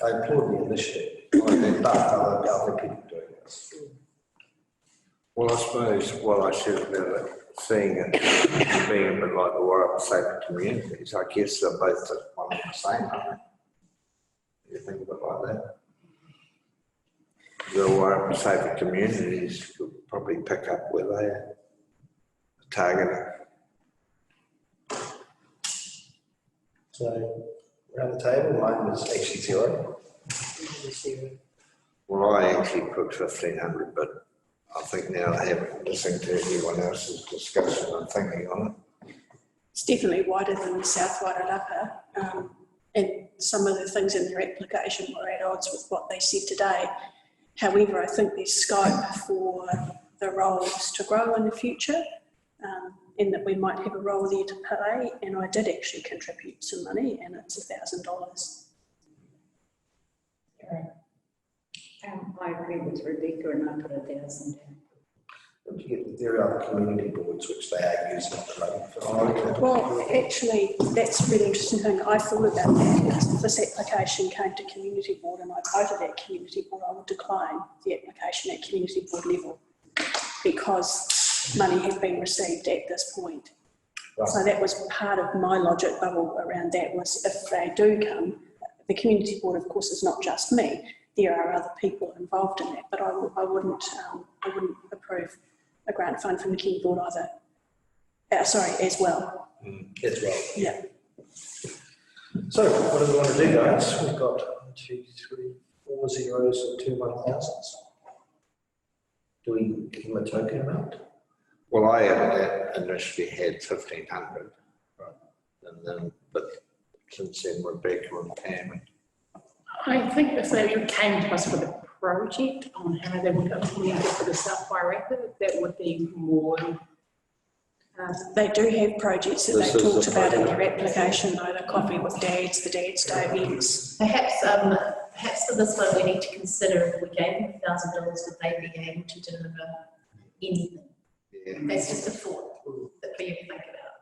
applaud the initiative. But other people doing this. Well, I suppose what I said about it, seeing it being a bit like the Warrap Safer Communities, I guess they're both one and the same, aren't they? You think of it like that. The Warrap Safer Communities could probably pick up where they are targeting. So, around the table, mine was actually 0. Well, I actually put 1,500, but I think now I haven't listened to everyone else's discussion and thinking on it. It's definitely wider than South Wairarapa, and some of the things in their application were at odds with what they said today. However, I think there's scope for the roles to grow in the future, and that we might have a role there to play. And I did actually contribute some money, and it's $1,000. I agree with Rebecca, and I put 1,000 down. There are other community boards which they are using at the moment. Well, actually, that's a really interesting thing. I thought about that because if this application came to community board and I voted at community board, I would decline the application at community board level because money had been received at this point. Right. So that was part of my logic bubble around that, was if they do come, the community board, of course, is not just me. There are other people involved in that, but I wouldn't approve a grant fund from the King Board either. As well. As well. Yeah. So, what do we want to do, guys? We've got 1, 2, 3, 4 zeros and 2 1,000s. Do we give them a token amount? Well, I initially had 1,500, right? And then, but since then, Rebecca and Pam. I think if they came to us with a project on how they would implement it for the South Wairarapa, that would be more. They do have projects that they talked about in their application, though, the coffee with dads, the Dad's Day events. Perhaps for this one we need to consider if we gave them $1,000, would they be able to deliver anything? Yeah. That's just a thought that we have to think about.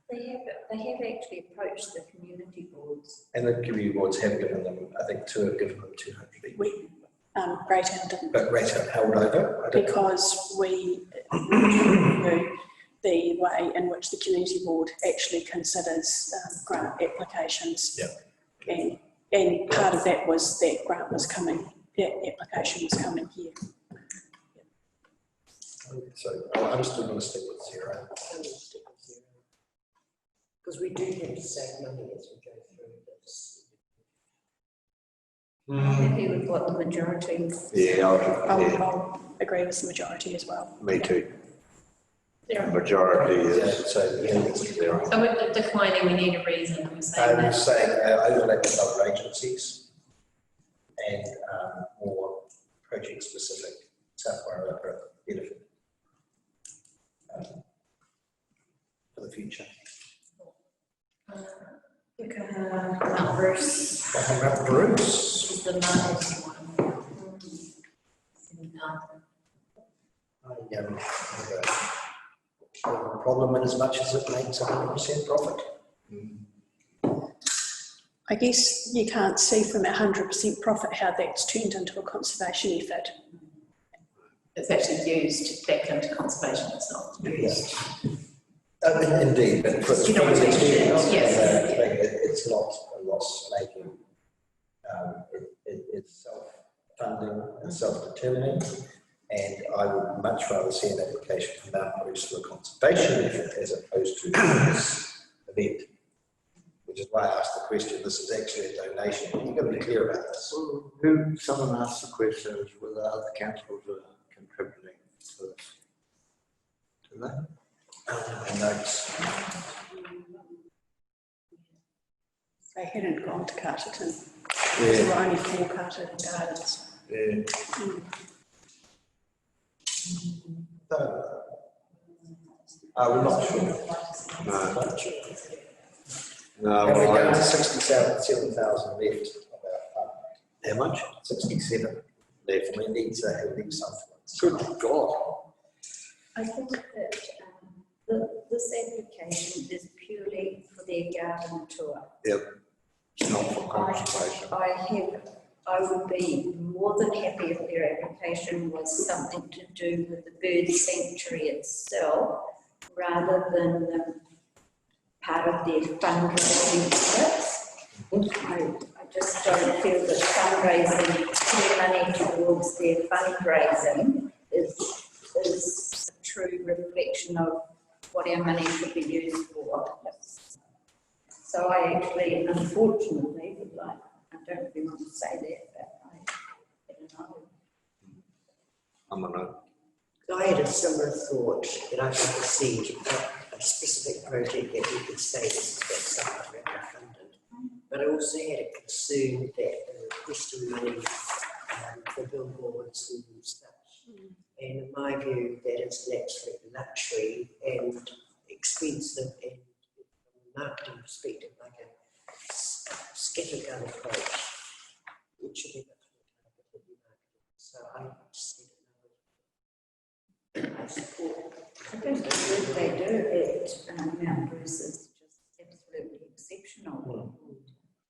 They have actually approached the community boards. And the community boards have given them, I think, two have given them 200 each. Greytown didn't. But Greytown held over? Because we knew the way in which the community board actually considers grant applications. Yeah. And part of that was that grant was coming, that application was coming here. So I'm still going to stick with 0. Because we do have to save money as we go through this. I'm happy with what the majority. Yeah, I'll agree with the majority as well. Me too. Yeah. Majority is. So it's 0. So with declining, we need a reason. We're saying I would that. say overlap with other agencies and more project specific South Wairarapa benefit for the future. Mount Bruce. Mount Bruce. Is the largest one. I have a problem in as much as it makes 100% profit. I guess you can't see from 100% profit how that's turned into a conservation effort. It's actually used back into conservation, it's not used. Indeed, but for You know what I mean? it's not a loss making. It's self-funding and self-determining, and I would much rather see an application from Mount Bruce for a conservation effort as opposed to this event. Which is why I asked the question. This is actually a donation. You've got to be clear about this. Who? Someone asked the question is whether other councils are contributing to this. Do they? And notes. they hadn't gone to Carterton. There were only 4 Carterton gardens. Yeah. We're not sure. No. Not sure. No, And we're well, down to 67,000 left of our fund. how much? 67 left, and we need to have these supplements. Good God. I think that this application is purely for their garden tour. Yep. It's not for conservation. I would be more than happy if their application was something to do with the bird sanctuary itself, rather than part of their fundraising efforts. I just don't feel that fundraising, putting money towards their fundraising is a true reflection of what our money should be used for. So I actually, unfortunately, would like, I don't really want to say that, but I don't know. I'm a no. I had a similar thought that I could see a specific project that we could say this is that somewhat funded. But I also had a concern that they were requesting money for billboards and such. And in my view, that is an absolute luxury and expensive, and from a marketing perspective, like a scattergun approach, which should be much more targeted marketing. So I just said I support. I think the work they do at Mount Bruce is just absolutely exceptional.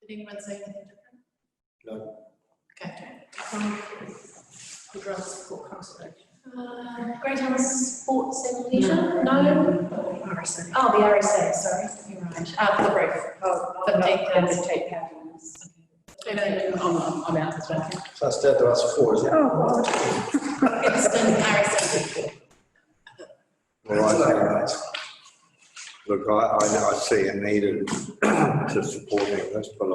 Did anyone say anything different? No. Okay. Grants support conservation. Greyhounds Sports and Leisure? No. RSA. Oh, the RSA, sorry. You're right. For the roof. 15,000. Take part in this. And then I'm out as well. So it's down to us 4, is it? Oh, God. Kingston, RSA. Right. Look, I see a need to supporting this, but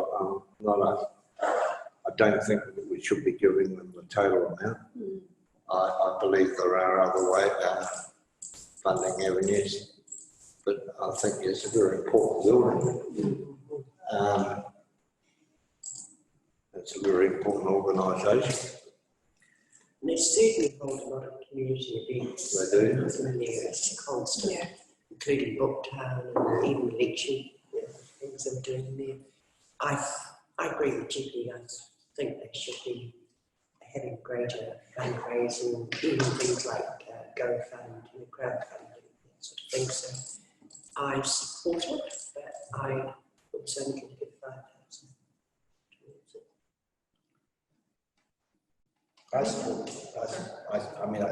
I don't think that we should be giving them the total amount. I believe there are other funding avenues, but I think it's a very important building. It's a very important organisation. And they certainly hold a lot of community events. They do. Within there, it's constant, including Booktown and even lecture things they're doing there. I agree with Jackie. I think they should be having greater fundraising, even things like GoFund and crowdfunding, that sort of thing. So I support it, but I also only going to give 5,000 towards it. I support it. I mean, I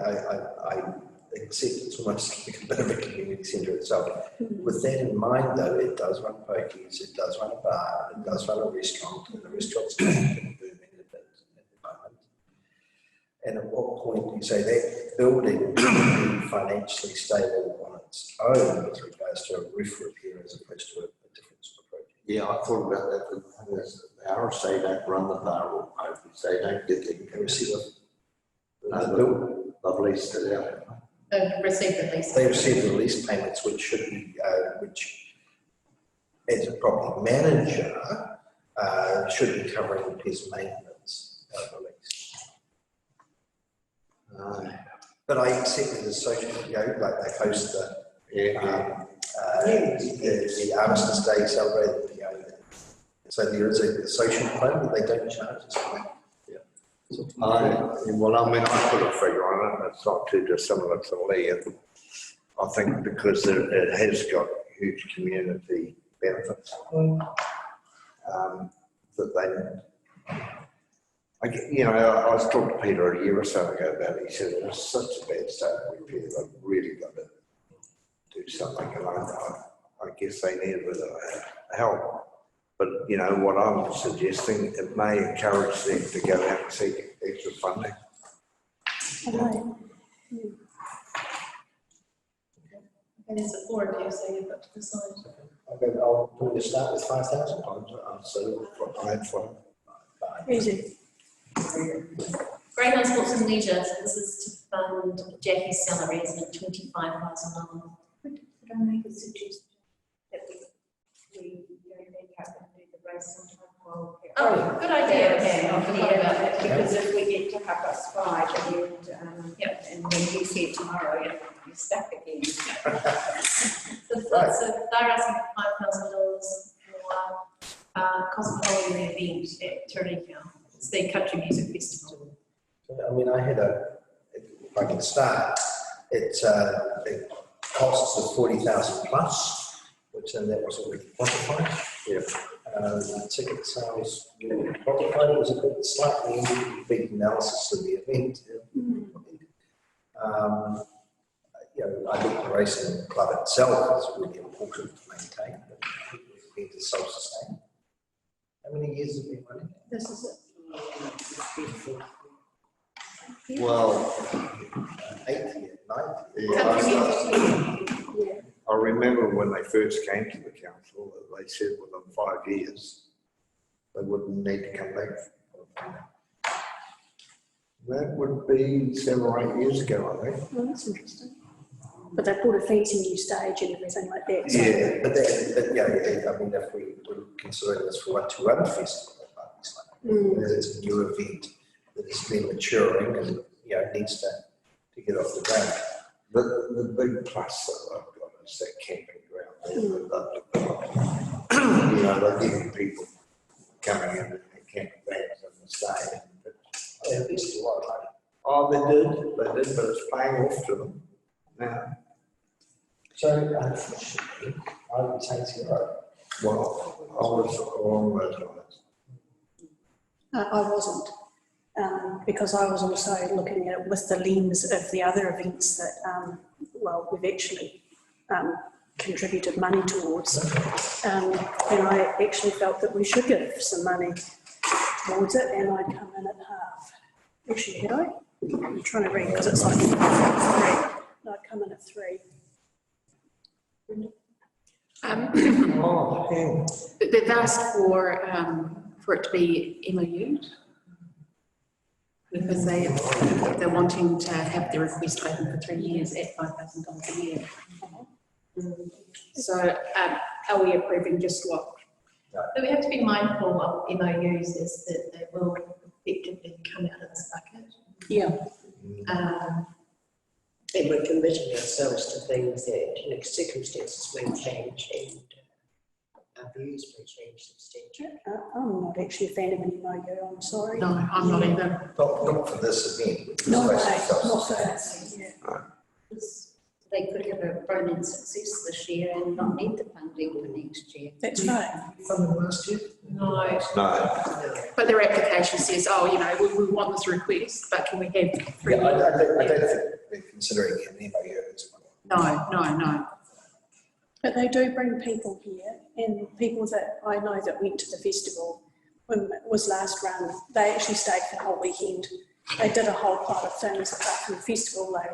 accept it's almost like a bit of a community centre itself. With that in mind, though, it does run pokies, it does run a bar, it does run a restaurant, and the restaurant's booming a bit at the moment. And at what point do you say that building will be financially stable on its own with regards to a roof repair as opposed to a different sort of project? Yeah, I thought about that. The thing is, the RSA don't run the bar or they don't get the They receive They've leased it out. They've received at least. they receive the lease payments, which should be, which as a property manager, should be covering his maintenance of the lease. But I accept it as social, like they host the Armistice Day celebrated, so there is a social component, but they don't charge us for that. Well, I mean, I put a figure on it. It's not too dissimilar to Lee. I think because it has got huge community benefits. That they, I was talking to Peter a year or so ago about it. He said it was such a bad state of repair. They've really got to do something. And I guess they need a bit of help. But, what I'm suggesting, it may encourage them to go out and seek extra funding. And there's a 4 of you, so you've got to decide. I'll probably start with 5,000 pounds. So I had fun. Easy. Greyhound Sports and Leisure, so this is to fund Jackie's salaries at $25,000. Could I make a suggestion that we go back up and do the raise some type of. Oh, good idea. Yeah, I forgot about that. because if we get to 5:30 and then you see it tomorrow, you're stuck again. So they're asking for $5,000 for cosplaying the event at Taranaki. It's the country music festival. I mean, if I can start, it costs of 40,000 plus, which then that was already quantified. Yeah. Ticket sales, quantified, it was a bit slightly incomplete analysis of the event. I think the racing club itself is really important to maintain, but the event is self-sustaining. How many years have we been running? This is it. Well, 80, 90. Yeah. I remember when they first came to the council, they said within 5 years, they wouldn't need to come back. That would be 7 or 8 years ago, I think. Well, that's interesting. But they brought a fancy new stage and everything like that. So Yeah, but I mean, if we were considering this for 121 festival, it's a new event that has been maturing and, needs to get off the ground. The big plus that I've got is that camping ground there. They're getting people coming in and camping bags and staying. They invested a lot of money. Oh, they did, but it's paying off to them now. So, unfortunately, I would say 0. Well, I was along those lines. I wasn't, because I was also looking at it with the lens of the other events that, we've actually contributed money towards. And I actually felt that we should give some money towards it, and I'd come in at half. Actually, had I? I'm trying to read because it's like 3. No, I'd come in at 3. They've asked for it to be MOU'd because they're wanting to have the request open for 3 years at $5,000 a year. So are we approving just what? But we have to be mindful of MOUs is that they will effectively come out of this bucket. Yeah. And we're committing ourselves to things that, circumstances may change and our views may change substantially. I'm not actually a fan of any MOU, I'm sorry. No, I'm not either. Not for this event. No, not for that. Yeah. They could have a brilliant success this year and not need the funding for next year. That's right. Funded last year? No. No. But their application says, we want this request, but can we have 3 Yeah, years? I don't think they're considering an MOU at this point. No. But they do bring people here, and people that I know that went to the festival when it was last run, they actually stayed for the whole weekend. They did a whole pile of things apart from the festival. They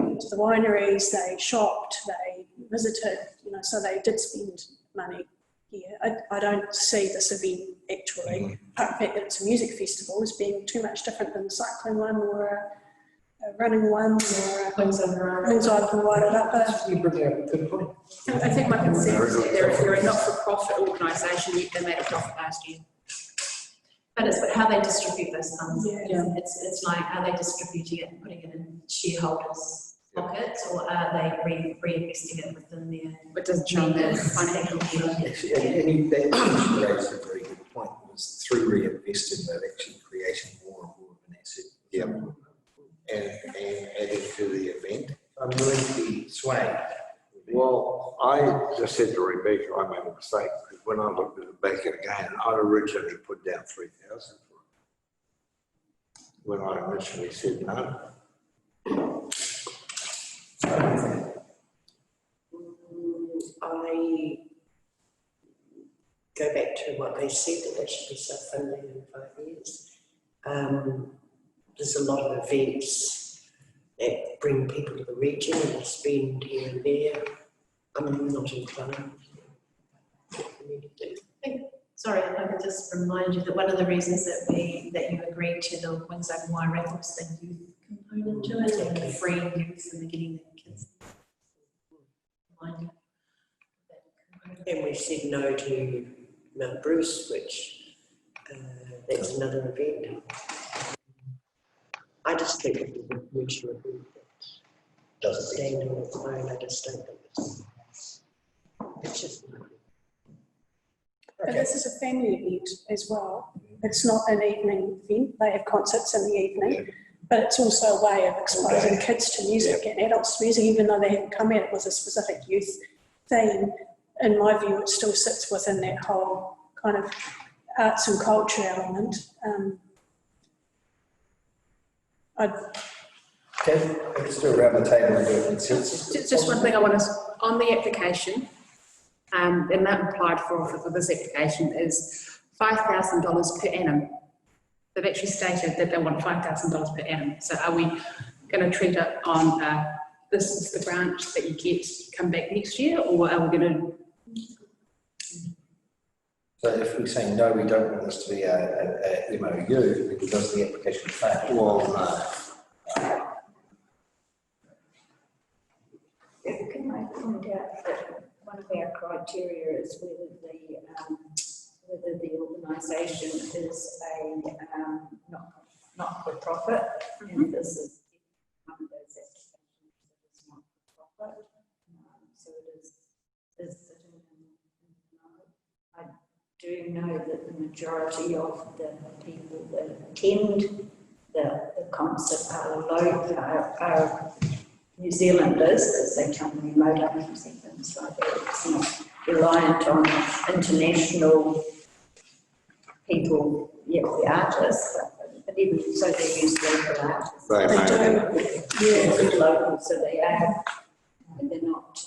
went to the wineries, they shopped, they visited, so they did spend money here. I don't see this event actually, apart from the fact that it's a music festival, as being too much different than a cycling one or a running one or a Wings over Wings Over Wairarapa. You bring up a good point. I think my concern is that they're a not-for-profit organisation, yet they made a profit last year. But it's how they distribute those funds. Yeah. It's like, are they distributing it and putting it in shareholders' pockets, or are they reinvesting it within their? It doesn't show the financial year. Actually, and that raised a very good point, was through reinvesting, they're actually creating more and more of an asset. Yeah. And adding to the event. I'm willing to be swayed. Well, I just said to Rebecca, I made a mistake, because when I looked at it back again, I'd originally put down 3,000 for it. When I initially said no. I go back to what they said, that they should be self-funding in 5 years. There's a lot of events that bring people to the region and spend here and there. I'm not inclined. Sorry, if I could just remind you that one of the reasons that you agreed to the Wings Over Wairarapa was the youth component to it, and the free youth and the getting the kids. And we said no to Mount Bruce, which that's another event. I just think it was a regional event that doesn't stand on its own. I just don't think it's just. But this is a family event as well. It's not an evening event. They have concerts in the evening, but it's also a way of exposing kids to music and adults to music, even though they haven't come out with a specific youth theme. In my view, it still sits within that whole kind of arts and culture element. Okay, let's do around the table and do a consensus. Just one thing I want to, on the application, the amount applied for this application is $5,000 per annum. They've actually stated that they want $5,000 per annum. So are we going to treat it on this is the grant that you get, come back next year, or are we going to? So if we say no, we don't want this to be a MOU, because the application failed. Well, Can I point out that one of our criteria is whether the organisation is a not for profit, and this is one of those applications that is not for profit. So it is sitting in no. I do know that the majority of the people that attend the concert are New Zealanders, because they come remote up from Zealand, so it's not reliant on international people, yet the artists, but even so they use local artists. they Good local, so they are, and they're not,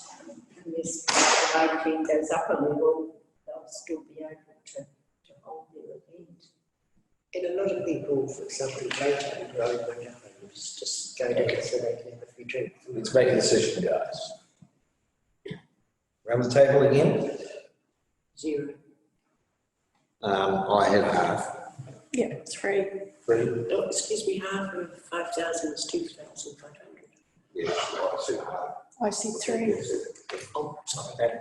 unless the lighting goes up a level, they'll still be able to hold their event. And a lot of people, for example, later in growing up, just go down so they can have a free drink. Let's make a decision, guys. Around the table again? 0. I had half. Yeah, 3. 3? Oh, excuse me, half of 5,000 is 2,500. Yeah, I said half. I see 3. Oh, sorry.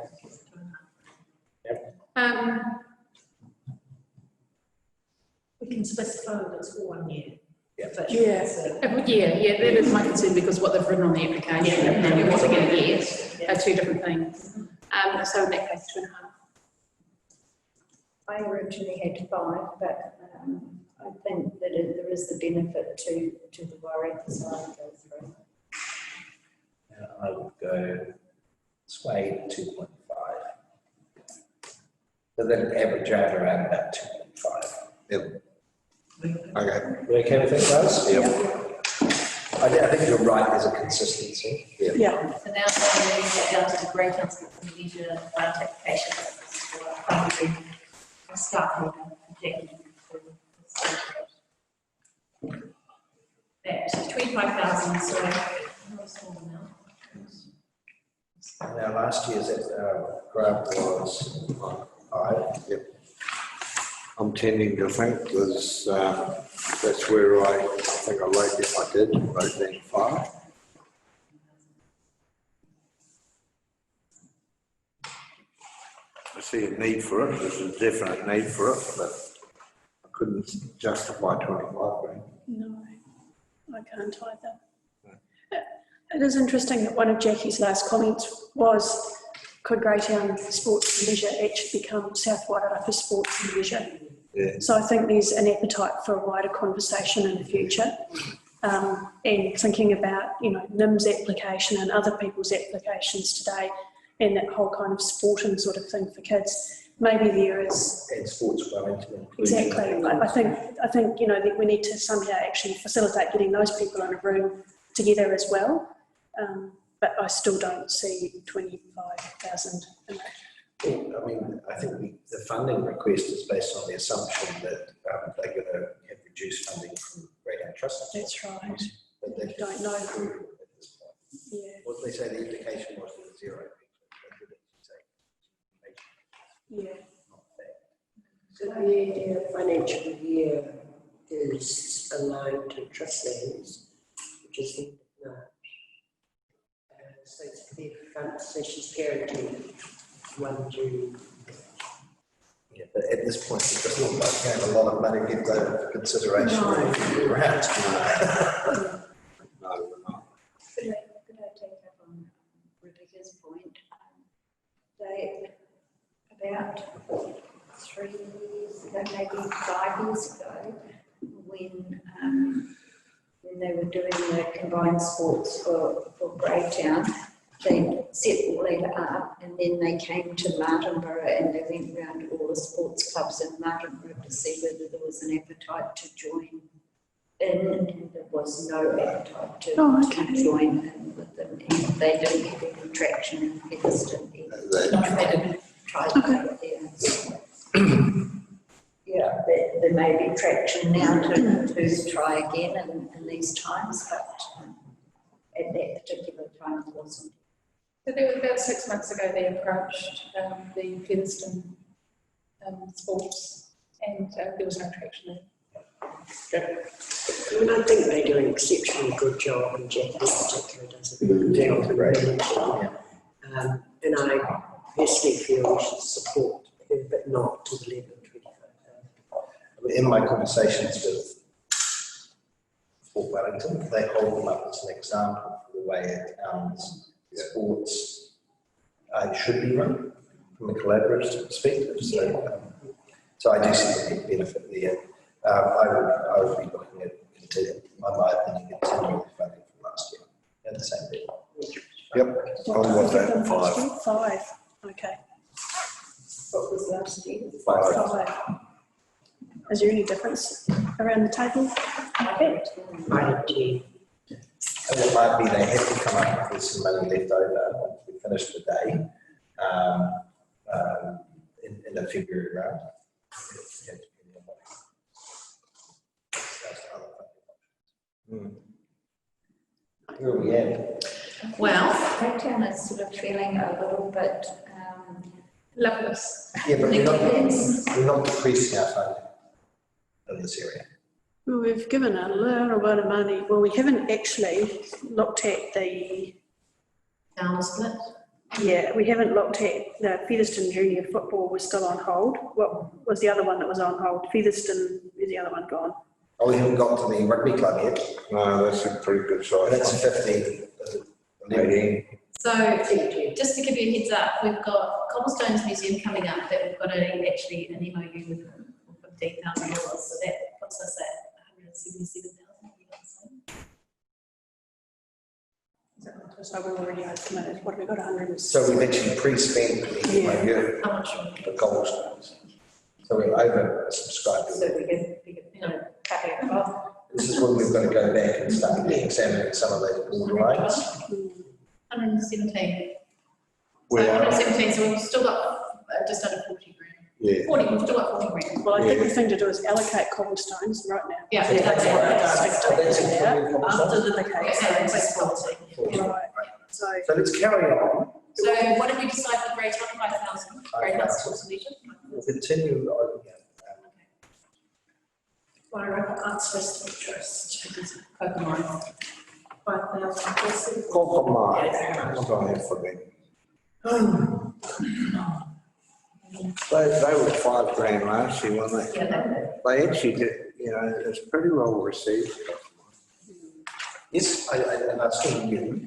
We can specify that it's for 1 year. Yeah. Yeah. Yeah, that is my concern, because what they've written on the application and what they're going to get are two different things. So in that case, 2.5. I originally had 5, but I think that there is the benefit to the Waireka side to go through. I would go sway 2.5. But then average out around about 2.5. Yep. Okay. You okay with that, guys? Yep. I think you're right, there's a consistency. Yeah. So now we're moving down to the Grants Subcommittee grant application. I'll start with that 25,000, so not a small amount. Now, last year's grant was 5. Yep. I'm tending to think there's, that's where I think I wrote down 5. I see a need for it, there's a definite need for it, but I couldn't justify 25 grand. No, I can't either. It is interesting that one of Jackie's last comments was, could Greytown Sports and Leisure actually become South Wairarapa Sports and Leisure? Yeah. So I think there's an appetite for a wider conversation in the future. And thinking about, NIM's application and other people's applications today, and that whole kind of sporting sort of thing for kids. Maybe there is. And sports growing to include. Exactly. I think that we need to somehow actually facilitate getting those people in a room together as well. But I still don't see 25,000 in it. Well, I mean, I think the funding request is based on the assumption that they're going to have reduced funding from Greytown Trust. That's right. But they Don't know. at this point. Yeah. What they say the indication was there was 0. Yeah. So their financial year is aligned to trust lands, which is the March. So it's their funds, so she's guaranteed 1 June. Yeah, but at this point, it doesn't look like we have a lot of money left over for consideration. Perhaps. No, we're not. Could I take up on Rebecca's point? They, about 3 years ago, maybe 5 years ago, when they were doing the combined sports for Greytown, they set all that up, and then they came to Martinborough and they went round all the sports clubs in Martinborough to see whether there was an appetite to join in, and there was no appetite to join in with them, and they didn't get any traction in Featherston either. They tried to go there. Yeah, there may be traction now to try again in these times, but at that particular time it wasn't. So there was about 6 months ago they approached the Featherston sports and there was no traction there. I mean, I think they do an exceptionally good job, and Jackie in particular does a good job. And I personally feel we should support her, but not to the level of 25,000. In my conversations with Fort Wellington, they hold them up as an example for the way sports should be run from a collaborative perspective. So I do see the benefit there. I would be looking at, in my opinion, continuing the funding from last year at the same level. Yep, I was at 5. 5, okay. What was last year? 5. Is there any difference around the table? I had 10. And it might be they have to come up with some money left over once we finish the day in a February round. Where are we at? Well, Greytown is sort of feeling a little bit Loveless. Yeah, but we're not decreasing our funding in this area. Well, we've given a little bit of money. Well, we haven't actually looked at the, down split. yeah, we haven't looked at the Featherston Junior Football was still on hold. What was the other one that was on hold? Featherston, is the other one gone? Oh, we haven't got to the rugby club yet. No, that's a pretty good size. That's 15. 18. So just to give you a heads up, we've got Cobblestones Museum coming up that we've got actually an MOU with them for $15,000. So that puts us at 177,000. So we're already committed. What have we got? 100. So we've actually pre-spent the MOU How much? for Cobblestones. So we're over subscribed. so we can cut it off. This is when we've got to go back and start examining some of those border lines. 117. So Well, 117, so we've still got just under 40 grand. yeah. 40, we've still got 40 grand. Well, I think the thing to do is allocate Cobblestones right now. Yeah, That's that's what it. it is. So That's take it out including Cobblestones? after the Okay, so it's 40. Right. So So let's carry on. So what did we decide for Greytown? 5,000. Greytown Sports Legion. We'll continue on. Water Arts Festival Trust. Pokemon. 5,000. Compromise. What I have for them. They were $5 grand last year, weren't they? Yeah, They actually did, you know, it's pretty well received. Yes, and that's still new.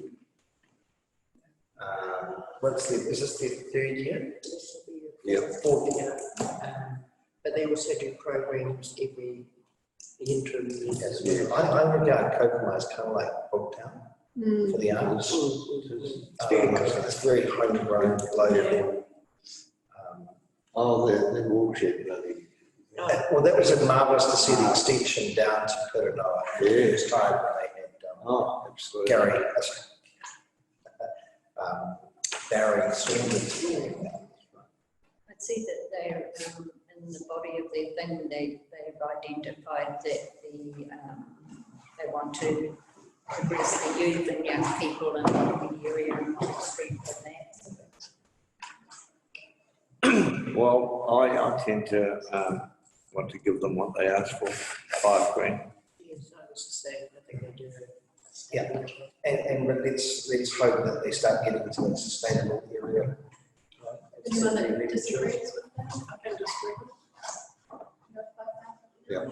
Is this the third year? Yeah. 4th year. But they also do programs every interim year. Yes, I regard Kokomo as kind of like Booktown for the arts. It's very homegrown, local. Oh, they're watershed, bloody. Well, that was marvellous to see the extension down to Kuranoa. Yeah. First time when they had Oh, absolutely. Gary, Barry Swindon. I'd see that they're in the body of their thing, they've identified that they want to progress the youth and young people in the area and strengthen that. Well, I tend to want to give them what they ask for, $5 grand. Yes, I was the same. I think they do. Yeah. And let's hope that they start getting into a sustainable area. Anyone that disagrees with that? Yeah,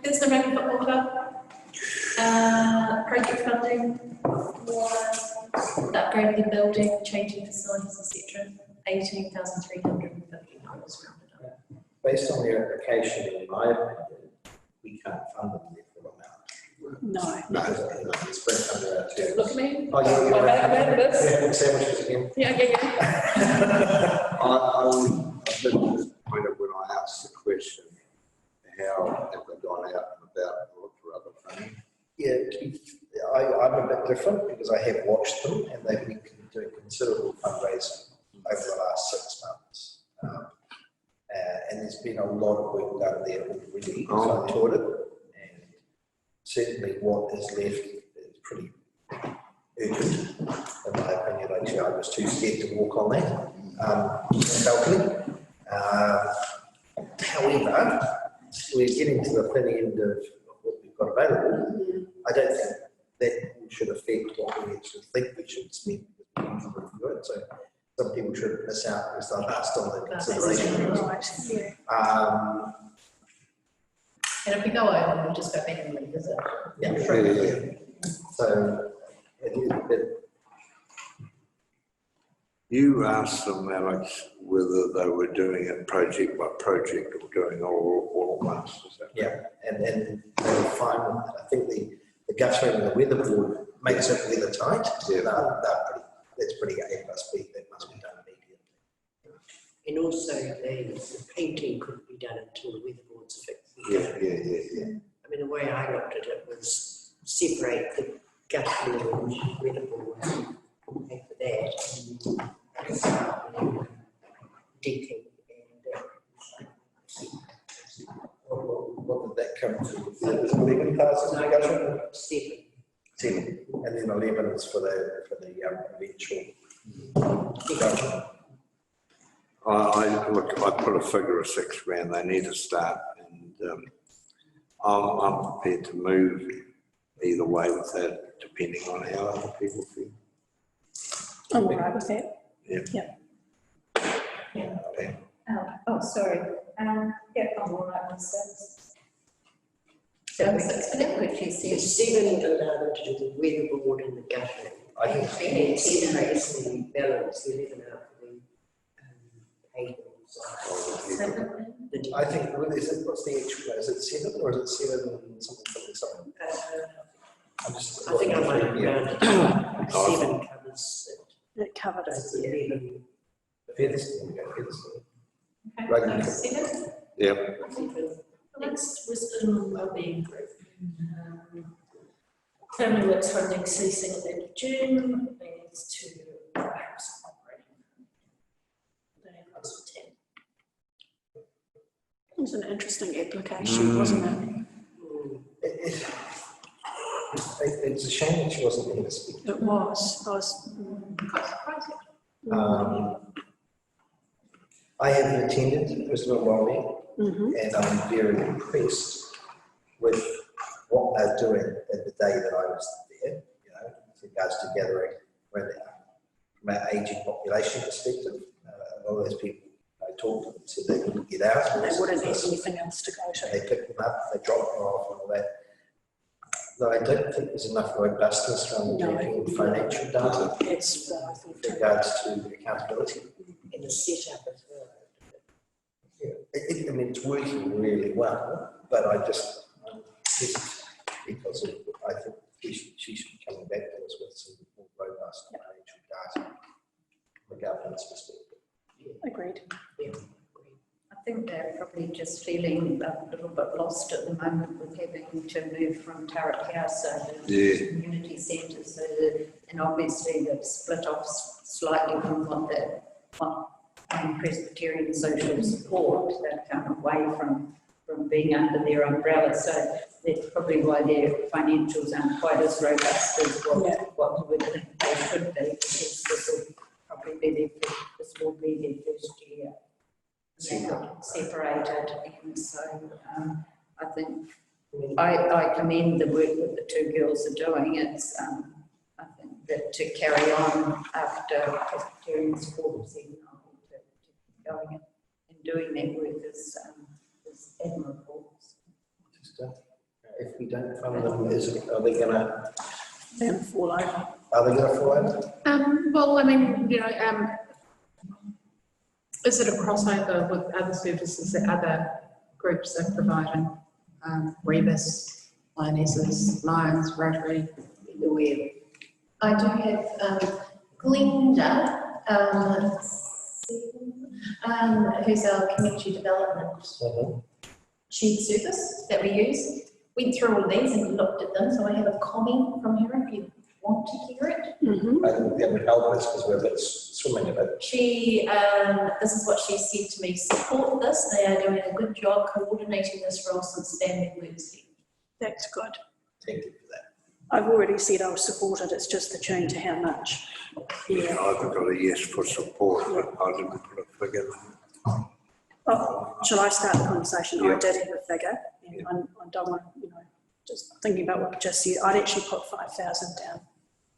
There's the Rugby Football Club. Project funding for upgrading the building, changing facilities, etc. $18,350 rounded up. based on their application, in my opinion, we can't fund them the full amount. No. Because it's spread under our terms. Look at me. Oh, you're My right. bad, it is. Yeah, sandwiches again. Yeah. I did point out when I asked the question, how have they gone out and about and looked for other funding? Yeah, I'm a bit different because I have watched them and they've been doing considerable fundraising over the last 6 months. And there's been a lot of work done there already. So I toured it, and certainly what is left is pretty urgent, in my opinion. Actually, I was too scared to walk on that balcony. However, we're getting to the thin end of what we've got available. I don't think that should affect what we actually think we should spend. So some people should miss out because they're last on the consideration. Right, yeah. And if we go over, we'll just go back and revisit. Yeah. So You asked them, Alex, whether they were doing it project by project or doing all at once, is that? yeah, and they were fine with it. I think the guttering and the weatherboard makes it weather tight. Yeah. That's pretty A plus B, that must be done immediately. And also the painting couldn't be done until the weatherboard's fixed. Yeah. I mean, the way I looked at it was separate the guttering and weatherboard and pay for that. And decking and What did that come to? Was it 11,000 in guttering? 7. 10, and then 11 is for the eventual. I put a figure of $6,000. They need to start, and I'm prepared to move either way with that, depending on how other people feel. I'm all right with that. Okay. Oh, sorry. Yeah, I'm all right with that. So which is The 7 allowed them to do the weatherboard and the guttering. I think And 10 makes the balance, the 11 out for the payments. I think, what's the actual, is it 7 or is it 7 something? I think I might have rounded 7 covers It covered it. it's 11. Featherston, we go Featherston. Okay, Right. number 7. Yep. Next, wisdom and wellbeing group. Family works funding ceasing at the end of June, leads to perhaps operating. They close for 10. It was an interesting application, wasn't It's a shame that she wasn't here to speak. it? It was. I was Quite surprising. I have attended Wisdom and Wellbeing, and I'm very impressed with what they're doing at the day that I was there, you know, with regards to gathering from our ageing population perspective. A lot of those people I talked to them said they wouldn't get out. They wouldn't have anything else to go to. They pick them up, they drop them off and all that. No, I don't think there's enough robustness around the financial data It's what I thought with too. regards to accountability. And the setup as well. Yeah, I mean, it's working really well, but I'm hesitant because I think she should be coming back to us with some more robust financial data from a governance perspective. Agreed. I think they're probably just feeling a little bit lost at the moment with having to move from Turret House over to community centres. So and obviously they've split off slightly from what the Presbyterian social support. They've come away from being under their umbrella. So that's probably why their financials aren't quite as robust as what you would think they should be. Because this will probably be this will be their first year separated, and so I think I commend the work that the two girls are doing. It's I think that to carry on after during the sports season, to going and doing that work is admirable. If we don't fund them, are they gonna fall over. fall over? Well, I mean, you know, is it a crossover with other services that other groups are providing? Rebus, Lionesses, Lions, Rotary, Where I do have Glenda, who's our community development sheet service that we use. Went through all these and looked at them, so I have a comment from her if you want to hear it. I think that would help us because we're a bit swimming a bit. She, this is what she said to me: support this. They are doing a good job coordinating this role since Stanley works here. That's good. Thank you for that. I've already said I'll support it, it's just the tune to how much. Yeah, I've got a yes for support, but I didn't put a figure. Oh, shall I start the conversation? Yeah. I did have a figure, and I don't want, you know, just thinking about what you just said, I'd actually put 5,000 down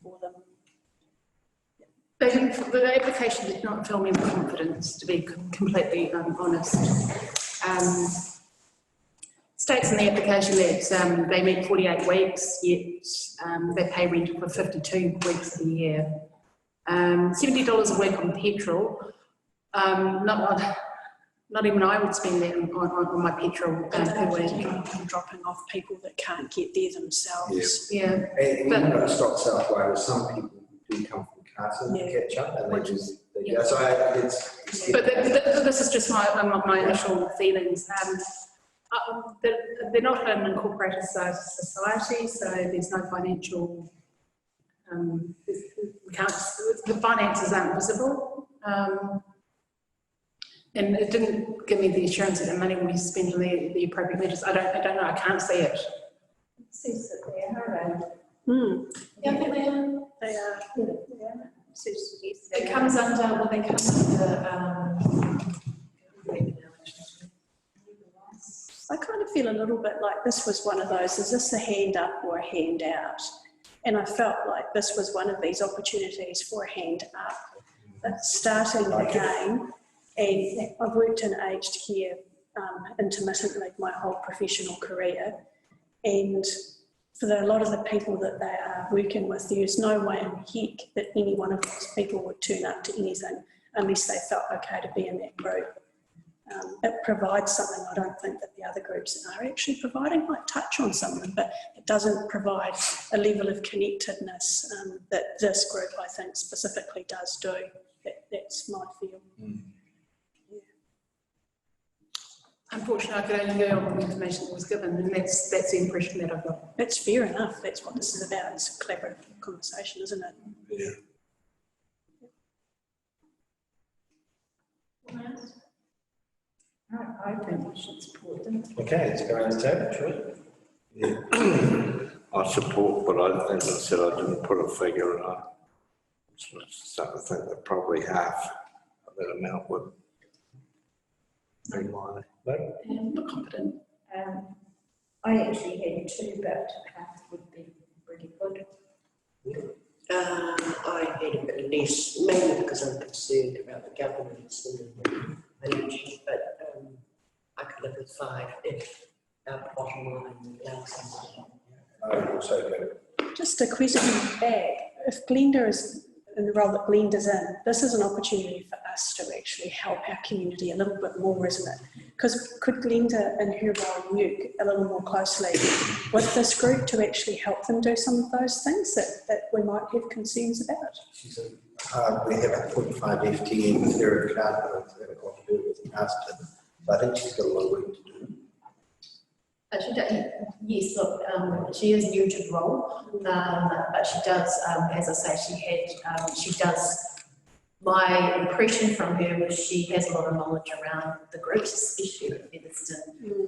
for them. the application did not fill me with confidence, to be completely honest. States in the application that they meet 48 weeks, yet they pay rent for 52 weeks a year. $70 a week on petrol. Not even I would spend that on my petrol per week. Dropping off people that can't get there themselves. Yeah. And even though it's not South Wales, some people do come from Carson to catch up, and they just, so it's. But this is just my initial feelings. They're not an incorporated society, so there's no financial, the finances aren't visible. And it didn't give me the assurance that the money will be spent on the appropriate measures. I don't know, I can't see it. it says that they are around. Yeah, I think they are. They are. It comes under, well, they come under, I kind of feel a little bit like this was one of those, is this a hand up or a hand out? And I felt like this was one of these opportunities for a hand up. But starting again, and I've worked in aged care intermittently my whole professional career, and for a lot of the people that they are working with, there's no way in heck that any one of those people would turn up to anything unless they felt okay to be in that group. It provides something I don't think that the other groups are actually providing. Might touch on some of them, but it doesn't provide a level of connectedness that this group, I think, specifically does do. That's my feel. Unfortunately, I could only go on the information that was given, and that's the impression that I've got. That's fair enough. That's what this is about. It's a collaborative conversation, isn't it? Yeah. I think we should support them. Okay, it's going to table, sure. Yeah. I support, but as I said, I didn't put a figure, and I start to think that probably half of that amount would be mine. I'm not confident. I actually had two, but half would be pretty good. I had a bit less, mainly because I'm concerned about the governance and the management, but I could live with 5 if our bottom line allows us. I would also go. Just a question back. If Glenda is in the role that Glenda's in, this is an opportunity for us to actually help our community a little bit more, isn't it? Because could Glenda in her role work a little more closely with this group to actually help them do some of those things that we might have concerns about? We have a 0.5 FTE with her at Carter, that have got to do with Carston. So I think she's got a lot of work to do. She does, yes, look, she is new to the role, but she does, as I say, she does, my impression from her was she has a lot of knowledge around the groups, especially at Featherston,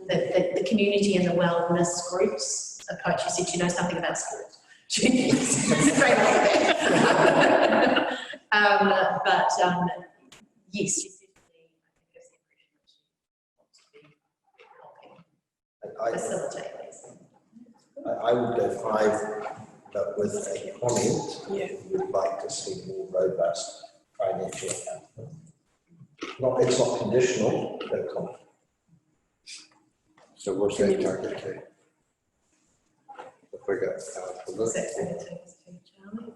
the community and the wellness groups approach. She said she knows something about sport. She's straight off the bat. But yes, she I facilitate these. would go 5 but with a comment, Yeah. we would like to see more robust financial accountability. It's not conditional, but a comment. So what's that target to? The figure, for What's this? that going to take us to, Charlie?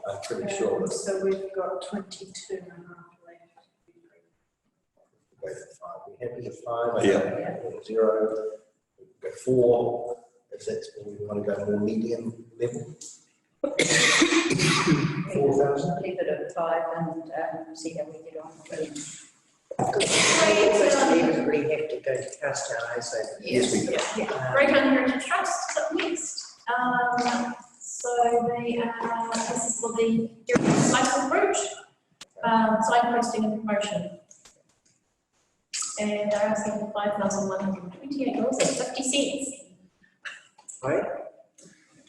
I'm pretty sure that So we've got 22 and a half left. we go for 5. We're happy with 5. Yeah. Or 0. We can go 4. If that's when we want to go more medium level. 4,000. Leave it at 5 and see how we get on. We almost inevitably have to go to cast our eyes over. Yes, we do. Yeah. Greyhound Heritage Trust is up next. So this is for the Heritage Cycle Bridge, signposting and promotion. And they're asking for $5,128.50. Right?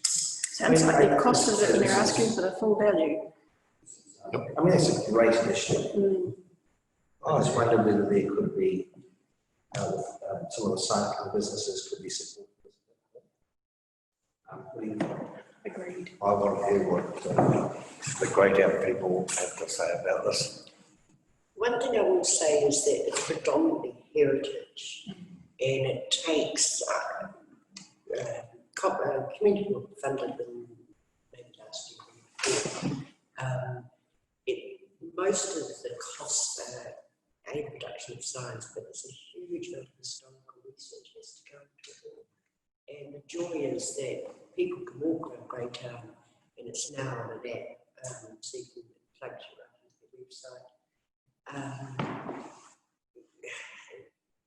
Sounds like they've costed it and they're asking for the full value. I mean, it's a great initiative. I just wonder whether there could be, some of the cycling businesses could be supported. What do you think? Agreed. I want to hear what the Greyhound people have to say about this. One thing I will say is that it's predominantly heritage, and it takes community will funded them maybe last year. Most of the costs are a production of science, but there's a huge amount of historical research has to go into it. And the joy is that people can walk around Greytown, and it's now on an app, so you can plug it right into the website.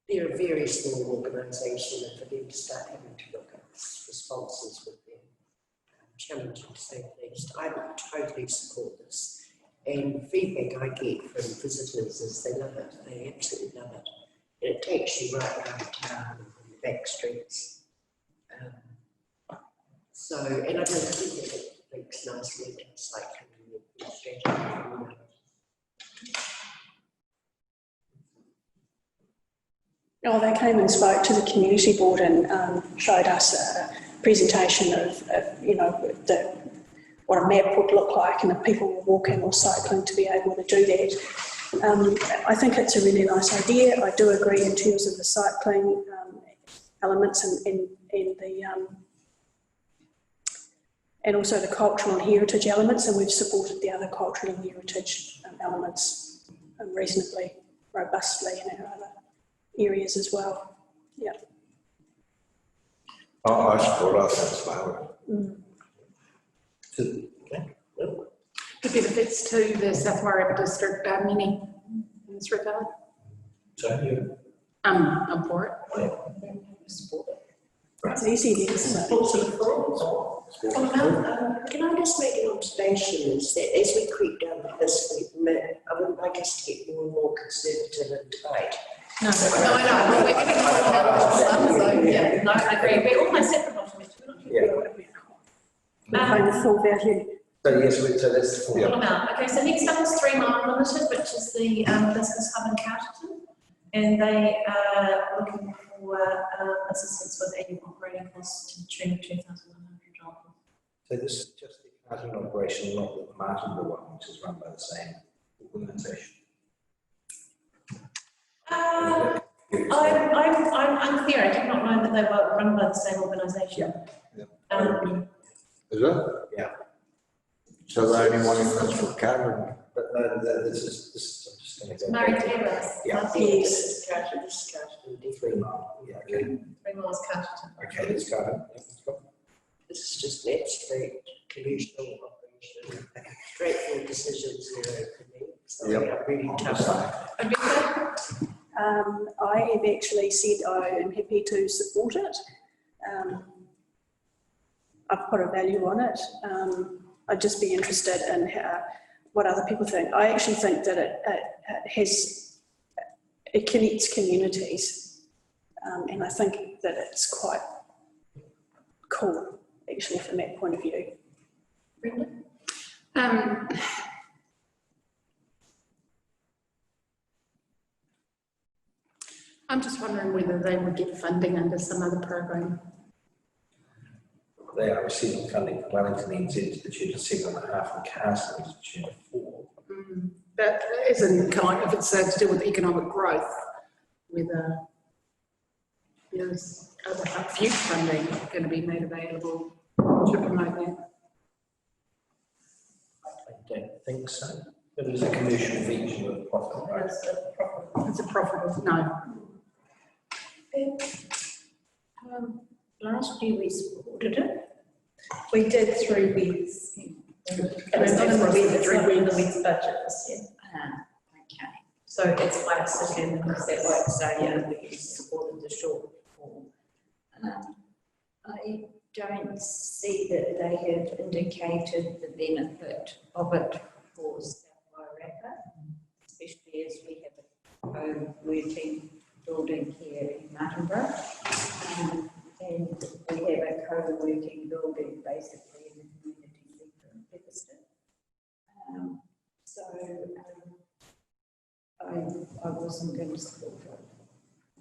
They're a very small organisation, and for them to start having to look at responses with them, challenging to say the least. I would totally support this. And the feedback I get from visitors is they love it. They absolutely love it. And it takes you right around town and the back streets. And I think it links nicely to cycling and strategy. Oh, they came and spoke to the community board and showed us a presentation of what a map would look like, and if people were walking or cycling to be able to do that. I think it's a really nice idea. I do agree in terms of the cycling elements and also the cultural and heritage elements, and we've supported the other cultural and heritage elements reasonably robustly in our other areas as well. Yeah. I support us and The benefits to the South Warrior District are many in this regard. So you. I'm for it. It's easy then, isn't it? Can I just make an observation is that as we creep down the list, I would like us to get more and more conservative and tight. No, I know. We're giving so yeah, no, I agree. We're almost separate documents. The full value. So yes, so that's the full. Amount. Okay, so next up is 3 Mile Limited, which is the business hub in Carterton, and they are looking for assistance with annual operating costs to the tune of $2,100. So this is just the Carterton operation, not the Martinville one, which is run by the same organisation. I'm unclear. I did not know that they were run by the same organisation. Is it? Yeah. So the only one in this for Carter. But no, this is I'm just going to go. Murray Taylor. Yeah. Yes, this is 3 Mile. Yeah. Okay. 3 Miles Carterton. Okay, let's go. This is just an abstract commercial operation, straightforward decisions there for me. So Yep. they are really tough. I have actually said I am happy to support it. I've put a value on it. I'd just be interested in what other people think. I actually think that it connects communities, and I think that it's quite cool, actually, from that point of view. I'm just wondering whether they would get funding under some other program. They are receiving funding from Wellington NZ to the tune of 7.5 and Castle to the tune of 4. That isn't kind of, it's to do with economic growth, whether there's other future funding going to be made available to promote that. I don't think so. But it is a commercial venture with profit, right? It's a profitable, no. Last year we supported it. We did 3 weeks. And it's not in the week's budget this year. Okay. So it's why it's sitting in the Is that what it's saying, we supported the shortfall? I don't see that they have indicated the benefit of it for South Wairarapa, especially as we have a co-working building here in Martinborough. And we have a co-working building basically in the community centre in Pepperstone. I wasn't going to support it,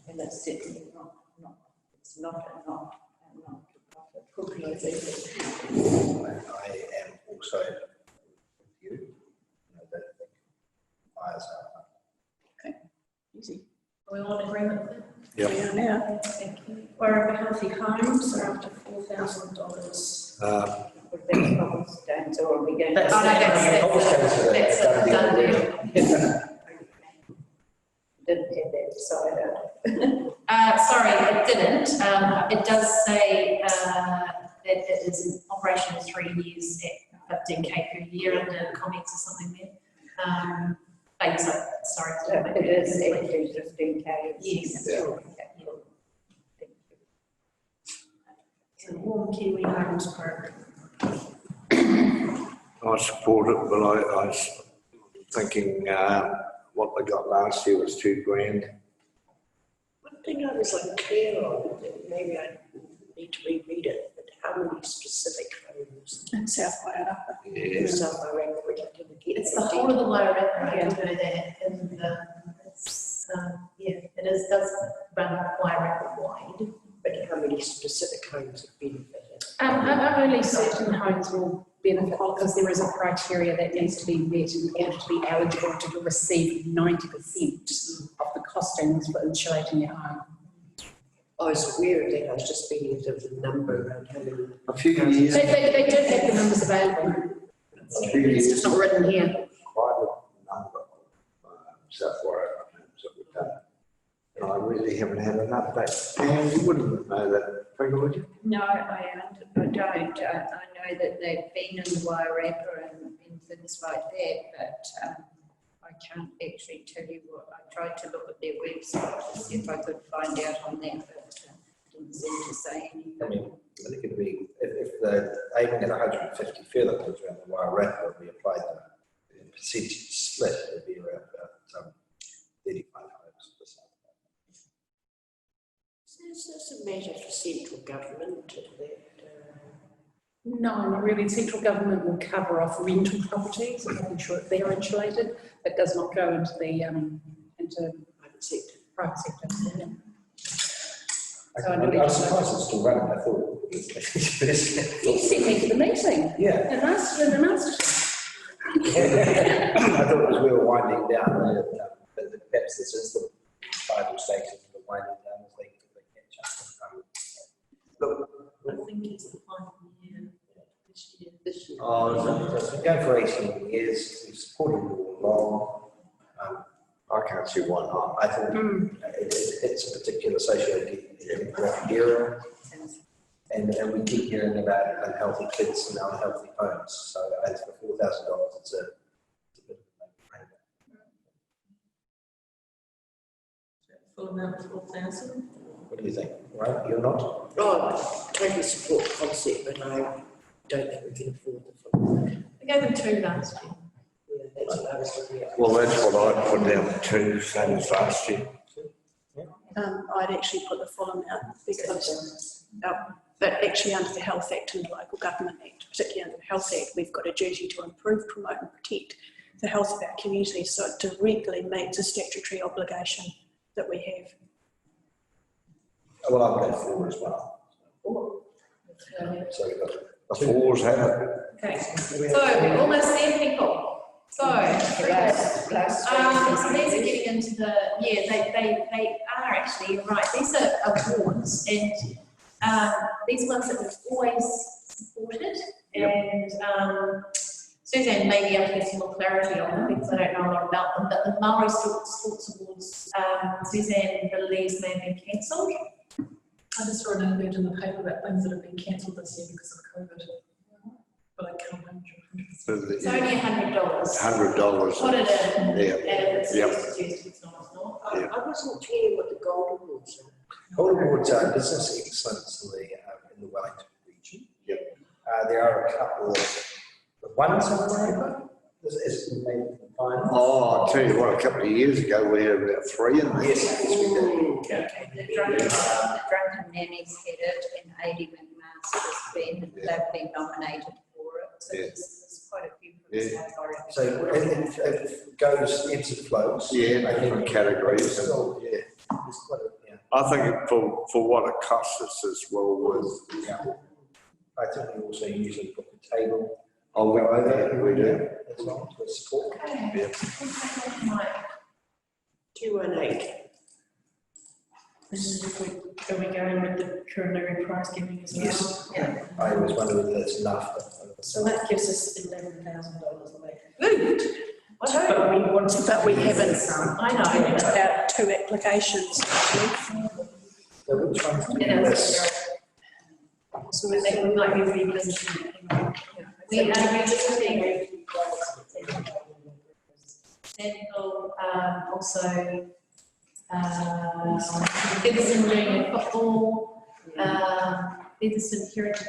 and it's certainly it's not a not-for-profit organisation. I am also with you. I don't think fires are. Easy. Are we all in agreement with it? Yep. We are now. Thank you. Wairarapa Healthy Homes are up to $4,000. What about cobblestones, or are we going to? That's a done deal. Didn't have that decided out. Sorry, it didn't. It does say that it is in operation for 3 years at 15K per year under comments or something there. Sorry. It is actually 15K. Yes. Yeah. It's a warm Kiwi homes program. I support it, but I was thinking what they got last year was $2,000. One thing I was unclear on, maybe I need to reread it, but how many specific homes In South Wairarapa. in South Wairarapa we have to get? It's the whole of the Wairarapa, I do know that, and it's, it does run Wairarapa wide. But how many specific homes have benefited? Only certain homes will benefit because there is a criteria that needs to be met in order to be eligible to receive 90% of the costings for insulating your home. I was aware of that, I was just being of the number around how many. A few years. They did have the numbers available. It's just not written here. Quite a number of South Wairarapa homes that we've done. And I really haven't had an update. And you wouldn't know that figure, would you? No, I don't. I know that they've been in Wairarapa and things like that, but I can't actually tell you what. I tried to look at their website to see if I could find out on that, but didn't seem to say anything. I mean, it could be, if they're aiming at 150 further kids around the Wairarapa, we applied the percentage split, it would be around about 35 homes. Is this a matter for central government that? No, not really. Central government will cover off rental properties and making sure that they're insulated. It does not go into the into private sector. Yeah. So I'm surprised it's still running. I thought it was You sent me to the meeting. Yeah. And asked for the master. I thought it was we were winding down, but perhaps this is the final stage of the winding down as they catch up. Look, I think it's the final year this year. it's been going for 18 years. We've supported it all along. I can't see why not. I think it's a particular socio-demographic era, and we keep hearing about unhealthy kids and unhealthy homes. So I think for $4,000, it's a bit of a no-brainer. Full amount of 4,000. What do you think? Right? You're not? Oh, I totally support the concept, but I don't think we can afford the full. We gave them 2 last year. Yeah, that's what I was looking at. Well, that's what I put down to, same as last year. I'd actually put the full amount because, but actually under the Health Act and the Local Government Act, particularly under the Health Act, we've got a duty to improve, promote and protect the health of our community, so it directly meets a statutory obligation that we have. Well, I'll go 4 as well. So we've got The fours have it. Okay, so we're almost there, people. So, so these are getting into the, yeah, they are actually, you're right, these are awards, and these ones that we've always supported, and Suzanne may be able to get some more clarity on them because I don't know a lot about them, but the Maori Sports Awards, Suzanne believes may have been cancelled. I just saw an alert in the paper about things that have been cancelled this year because of COVID. But I can't remember. It's only $100. $100. Put it in, and Yeah. if it's Yep. used, it's not, it's not. I wasn't clear what the gold awards are. Gold Awards are business excellence in the Wellington region. Yep. There are a couple of the ones on the paper. Is maybe fine. Oh, I'll tell you what, a couple of years ago, we had about 3 in there. Yes, we did. Okay, the drunken nannies headed and 80 McMaster has been, they've been nominated for it. So Yeah. there's quite a few from the South Oregon. So it goes, ebbs and flows. Yeah, I think different categories. Still, yeah, there's quite a, yeah. I think for what it costs us as well was, Yeah. I think we also usually put the table. oh, we, we do. As well to support. Okay. Yeah. Right. 218. This is if are we going with the Kurunuri prize giving as well? Yes. Yeah. I always wonder if that's enough. So that gives us $11,000 away. Good. But we wanted, but we haven't, I know. about 2 applications actually. So which one's do Yeah, this? So I think we might be revisiting it. We are revisiting Central, also Featherston Junior Football, Featherston Heritage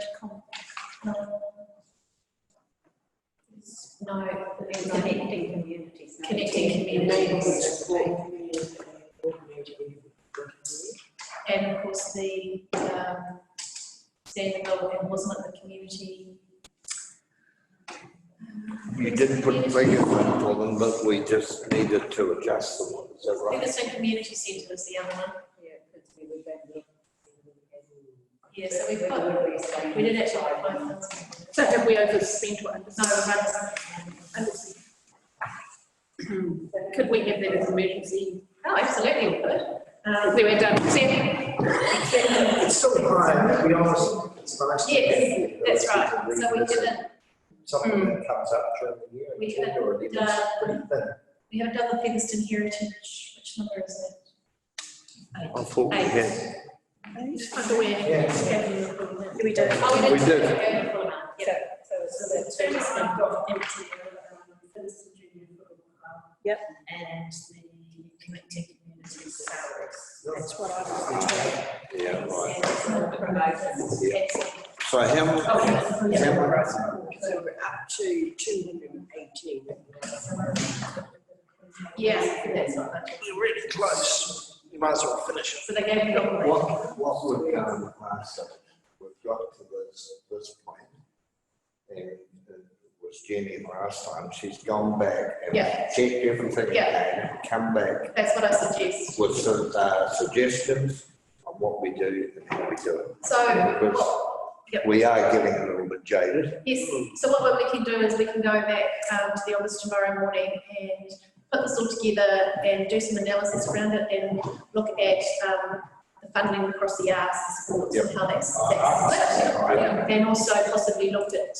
Connecting communities. Connecting Communities. And of course the Sandouville, and wasn't it the community? You did put figures in for them, but we just needed to adjust them. Is that right? Featherston Community Centre was the other one. Yeah, so we've got, we did actually have 5,000. So have we overspent or No, underspent? Could we have that as emergency? oh, absolutely we could. We were done. It's still high, to be honest. It's nice. Yes, that's right. So we didn't, Something that comes up during the year. we haven't Or it is pretty thin. we haven't done the Featherston Heritage, which number is it? I thought we had. Underwear. Yeah. We do. Oh, we We did. did. Okay, full amount, yeah. So the two have got into Featherston Junior Football Club. Yep. And the connecting communities salaries. That's what I was. Yeah, right. And some promotions. Excellent. So how much? So we're up to 218. Yeah, I think that's not much. You're really close. You might as well finish it. So they gave you all What we've done last time, we've got to this point, and it was Jenny last time, she's gone back and Yeah. checked everything Yeah. again, come back That's what I suggest. with some suggestions on what we do and how we do it. So, Because Yep. we are getting a little bit jaded. yes, so what we can do is we can go back to the office tomorrow morning and put this all together and do some analysis around it and look at the funding across the arts and sports and how that's split. And also possibly look at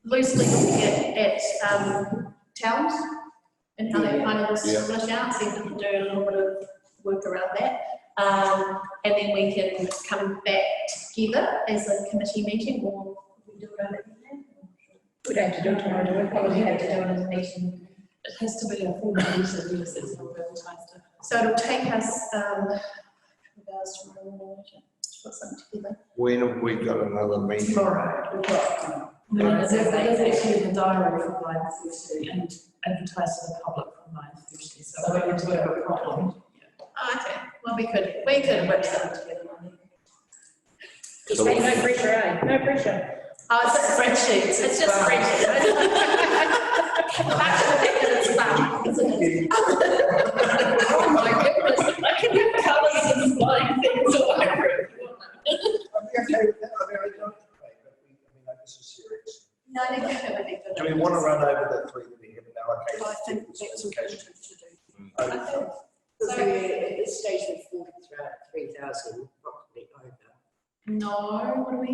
loosely looking at towns and how they kind of split out, see if we can do a little bit of work around that. And then we can come back together as a committee meeting, or we do it over there. We don't have to do it tomorrow, do we? Probably have to do it as a meeting. It has to be a formal meeting, yes, it's not advertised. So it'll take us, hours tomorrow morning to put something together. When have we got another meeting? Tomorrow. No, it is actually in the diary from 9:30 and advertised to the public from 9:30, so we can do it properly. Oh, okay, well, we could whip something together. Just no pressure, eh? No pressure. Oh, it's just spreadsheets, it's just spreadsheets. Back to the fact that it's fun, isn't it? Oh my goodness, I can have colours and flying things all over it. Do we want to run over the three that we haven't allocated? I think that's important to do. Okay. Because we're at this stage we've fallen throughout 3,000, probably over. No, what do we?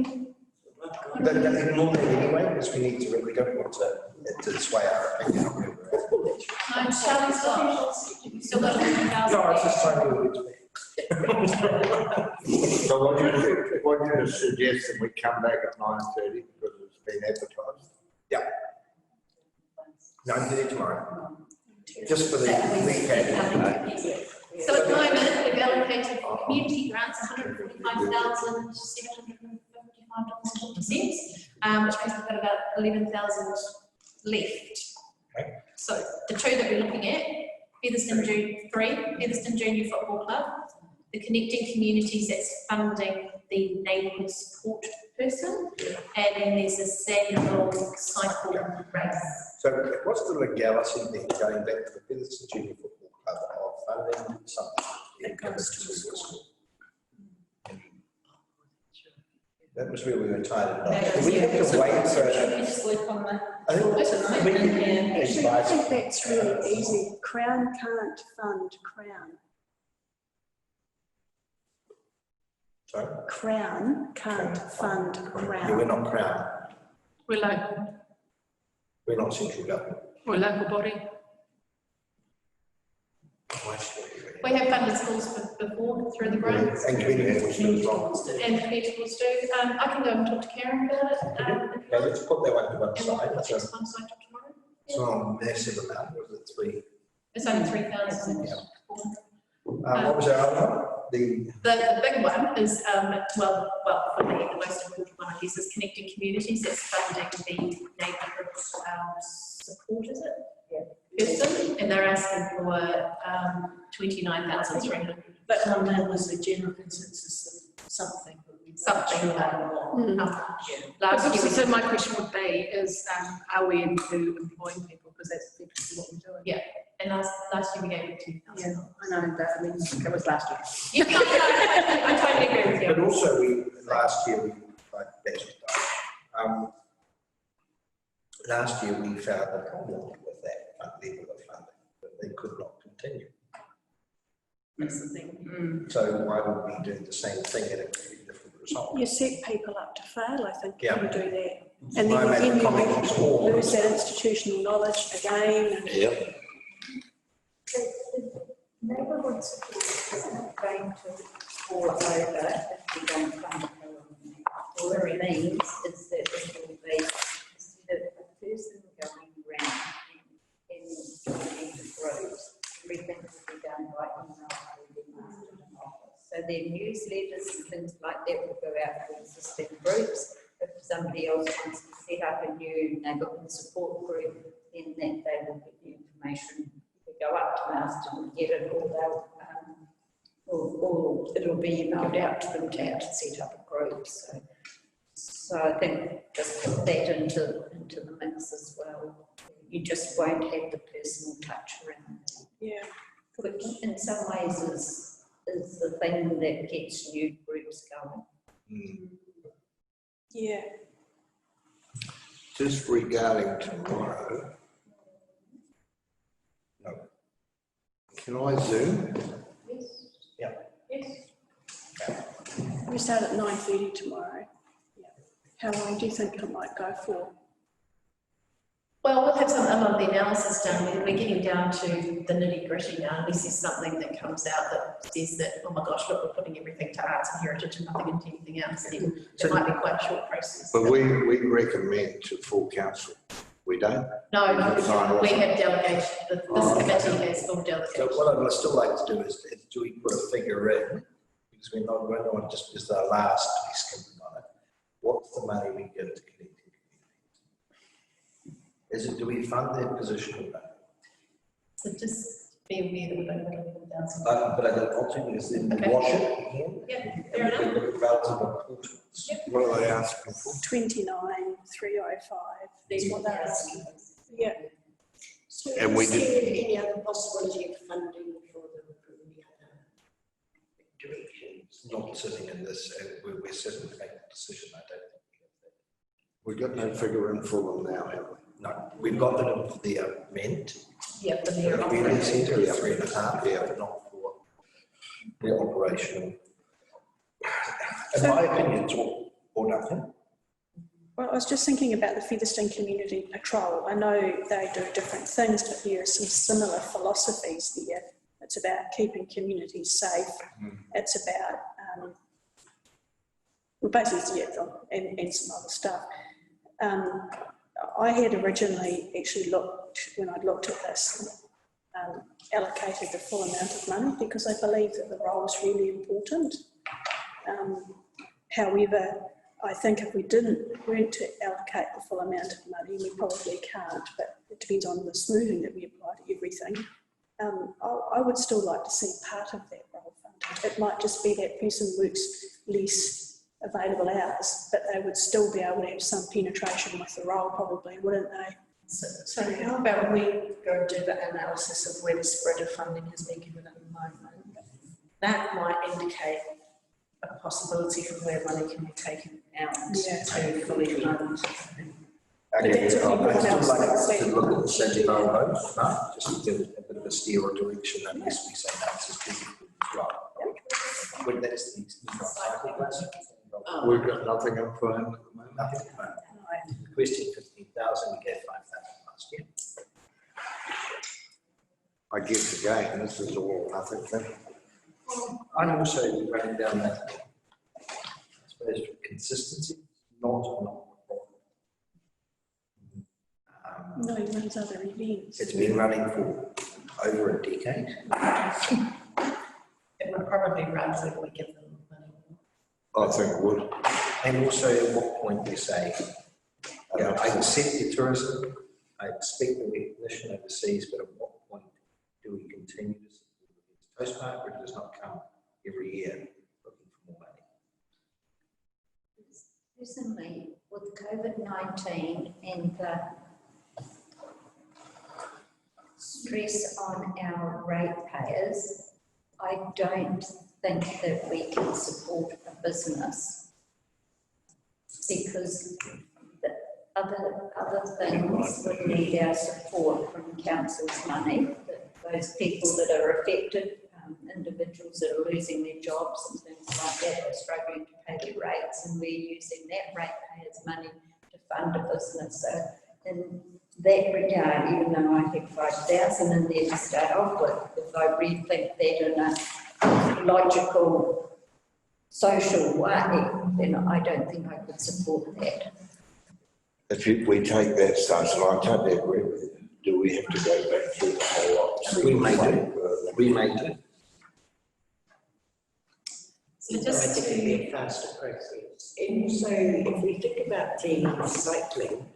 But ignore that anyway, because we need to, we don't want to sway our opinion on where we're at. No, Charlie's got, you've still got 11,000. No, I was just trying to do it. So what you suggest that we come back at 9:30 because it's been advertised? 9:30 tomorrow. Just for the recap. So at the moment, we've allocated for community grants $145,755.40, which means we've got about 11,000 left. Okay. So the two that we're looking at, Featherston Junior Football Club, the Connecting Communities, that's funding the neighbourhood support person, and then there's a Sandal cycle race. So what's the legality then, going back to the Featherston Junior Football Club, of funding something that goes to the school? That was where we were tied in. Do we have to wait for? I think we can Actually, I advise. think that's really easy. Crown can't fund Crown. Sorry? Crown can't fund Yeah, Crown. we're not Crown. We're local, We're not central government. we're a local body. We have funded schools before through the grants, And community schools as well. and community schools do. I can go and talk to Karen about it. Okay, let's put that one to one And we'll side. put So this one side tomorrow. it's not a massive amount, was it three? It's only 3,000. Yeah. What was our other one? The The big one is, well, for me, the most important one, I guess, is Connecting Communities. That's funding the neighbourhood support, is it? Yeah. Person, and they're asking for 29,300. But there was a general consensus of something. Something like Last last year. so my question would be is, are we into employing people? Because that's effectively what we're doing. Yeah. And last year we gave it 2,000. Yeah, I know, but I mean, that was last year. Yeah, no, I totally agree with you. but also last year we, like that's last year we found a problem with that level of funding, that they could not continue. That's the thing. So why would we do the same thing at a completely different result? You set people up to fail, I think, Yeah. if you do that. And I made then a comment on all. you lose that institutional knowledge again. Yeah. Neighbourhood support isn't going to fall over if we don't fund it. All it means is that it will be, instead of a person going around and joining the groups, everything will be done by email through the master office. So their newsletters and things like that will go out to existing groups. If somebody else wants to set up a new neighbourhood support group, then that they will get the information. Go up to Marston and get it, or they'll, or it'll be emailed out to them to how to set up a group. So I think just put that into the mix as well. You just won't have the personal touch around that. Yeah. Which in some ways is the thing that gets new groups going. Yeah. Just regarding tomorrow. No. Can I Zoom? Yes. Yeah. Yes. We start at 9:30 tomorrow. Yeah. How long do you think it might go for? Well, we'll have a lot of the analysis done. We're getting down to the nitty gritty now. Unless there's something that comes out that says that, oh my gosh, look, we're putting everything to arts and heritage and nothing into anything else. Then it might be quite a short process. But we recommend to full council. We don't? No, Fine. we have delegation. This committee has full So delegation. what I'd still like to do is do we put a figure in, because we're not just because the last piece skipping on it. What's the money we give to connecting communities? Is it, do we fund their position or not? So just be aware that we don't have 11,000. But I don't want to, because then we Okay. wash it again. Yeah, And fair we enough. look at relative importance. What are they asking for? 29,305. That's what they're asking. Yeah. So And we is did- there any other possibility of funding for them from the other directions? It's not sitting in this, we're sitting to make a decision, I don't think. We've got no figure in for them now, have we? No, we've got them for their rent. Yeah, for The their community centre, operation. 3.5, but not for their operation. In my opinion, it's all or nothing. Well, I was just thinking about the Featherston Community Patrol. I know they do different things, but there are some similar philosophies there. It's about keeping communities safe. It's about, well, basically, yeah, and some other stuff. I had originally actually looked, when I'd looked at this, allocated the full amount of money because I believe that the role is really important. However, I think if we weren't to allocate the full amount of money, we probably can't, but it depends on the smoothing that we apply to everything. I would still like to see part of that role funded. It might just be that person works less available hours, but they would still be able to have some penetration with the role probably, wouldn't they? So how about we go and do the analysis of where the spread of funding has been given at the moment? That might indicate a possibility for where money can be taken out to fully fund. Okay, But that's I'd what still everyone like else to said. look at the Sandown Road, no, just to give a bit of a steer or direction, unless we say no, it's just as well. When that's the cycle plan. We've got nothing in for him at the moment. Nothing, no. Requested 15,000, we gave 5,000 last year. I guess again, this is all or nothing thing. I'm also running down that, I suppose, consistency, not. No, he runs other events. It's been running for over a decade. It would probably run if we give them money. I think it would. And also, at what point do you say, I accept your tourism, I expect the recognition overseas, but at what point do we continue to support the Toastmark, or does not come every year looking for more money? Recently, with COVID-19 and the stress on our ratepayers, I don't think that we can support a business because the other things would need our support from council's money. Those people that are affected, individuals that are losing their jobs and things like that, are struggling to pay their rates, and we're using that ratepayers' money to fund a business. So in that regard, even though I had 5,000 in there to start off with, if I rethink that in a logical, social way, then I don't think I could support that. If we take that stance, and I totally agree with you, do we have to go back through the whole lot? We may do. We may do. So just I think it'd be a faster process. And also, if we think about the cycling,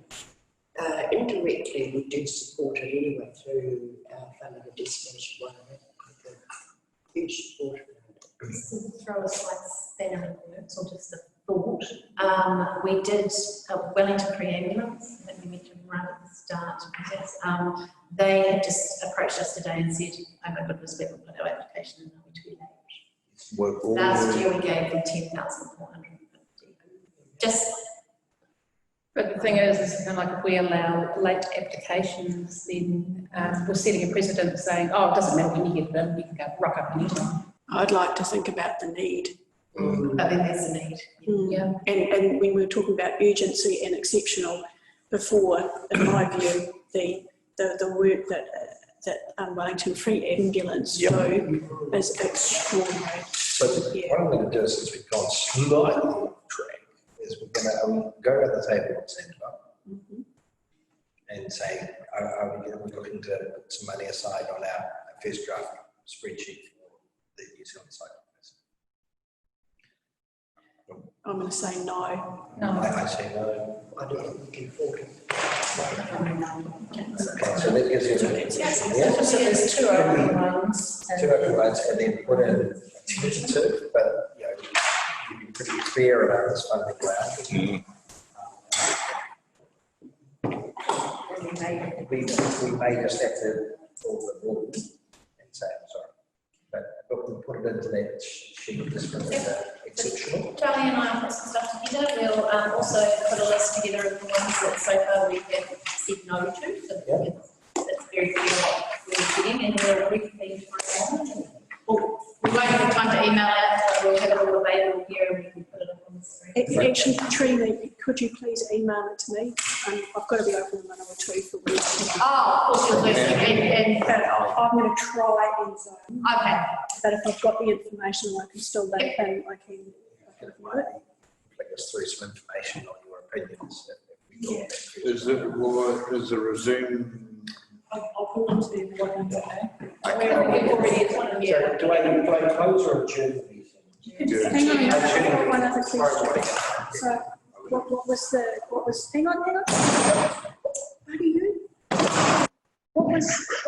indirectly we do support it anyway through funding a destination one. Huge support around it. to throw a slight spanner in the works, or just a thought. We did Wellington Pre-Ambulance that we mentioned right at the start. They had just approached us today and said, oh my goodness, we haven't put our application in, are we too late? Work all Last year we gave them 10,450. Just, But the thing is kind of like if we allow late applications, then we're setting a precedent saying, oh, it doesn't matter when you get them, you can go rock up anytime. I'd like to think about the need. but then there's a need. Yeah. And when we were talking about urgency and exceptional before, in my view, the work that Wellington Free Ambulance do is extraordinary. So what I'm going to do is, since we've gone slightly off track, is we're going to go around the table and stand up and say, are we looking to put some money aside on our first draft spreadsheet for the New Zealand cycle? I'm going to say no. I say no. I don't think we can afford it. Okay, so that gives you So there's two open ones. two open ones, and then put in a tentative, but you'd be pretty clear about this funding round. We may just have to pull the rule and say, I'm sorry. But we'll put it into that sheet just for exceptional. Charlie and I will put some stuff together. We'll also put a list together of the ones that so far we have said no no to, so it's very clear what we're getting, and we're really keen to well, we won't have time to email out, but we'll have it all available here and we can put it up on the screen. Actually, Katrina, could you please email it to me? I've got to be open in a minute or two for weeks. Oh, of course, you'll do, and I'm going to try and Zoom. okay. But if I've got the information and I can still let it in, I can do it. Flick us through some information on your opinions. Yeah. Is a resume? I'll call into the appointment, okay? We've already is one here. So do I close or adjourn the meeting? Hang on a minute, I've got one other question. So, what was, hang on. What are you? I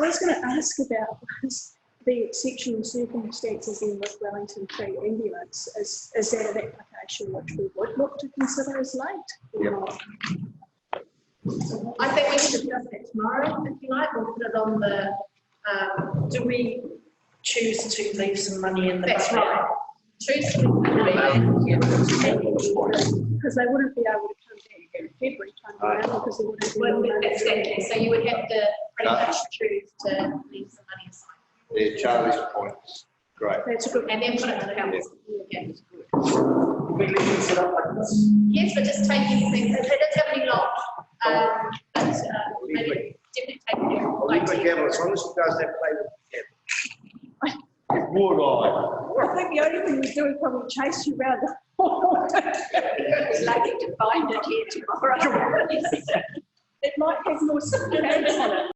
was going to ask about was the exceptional circumstances in with Wellington Free Ambulance. Is that an application which we would look to consider as late or not? I think we should discuss that tomorrow, if you like, we'll put it on the, Do we choose to leave some money in the that's budget? right. Choose to be, Because they wouldn't be able to come back in February time around because they wouldn't be. well, able to- exactly, so you would have to pretty much choose to leave some money aside. Yeah, Charlie's points, great. That's a good. And then put it to council. Yeah. We can set up like this. Yes, but just taking things, it is happening a lot, but maybe definitely taking care of Leave IT. the gamble, as long as it does that play with the gamble. Would I? I think the only thing we do is probably chase you around the hall. Lucky to find it here tomorrow. It might have more substance on it.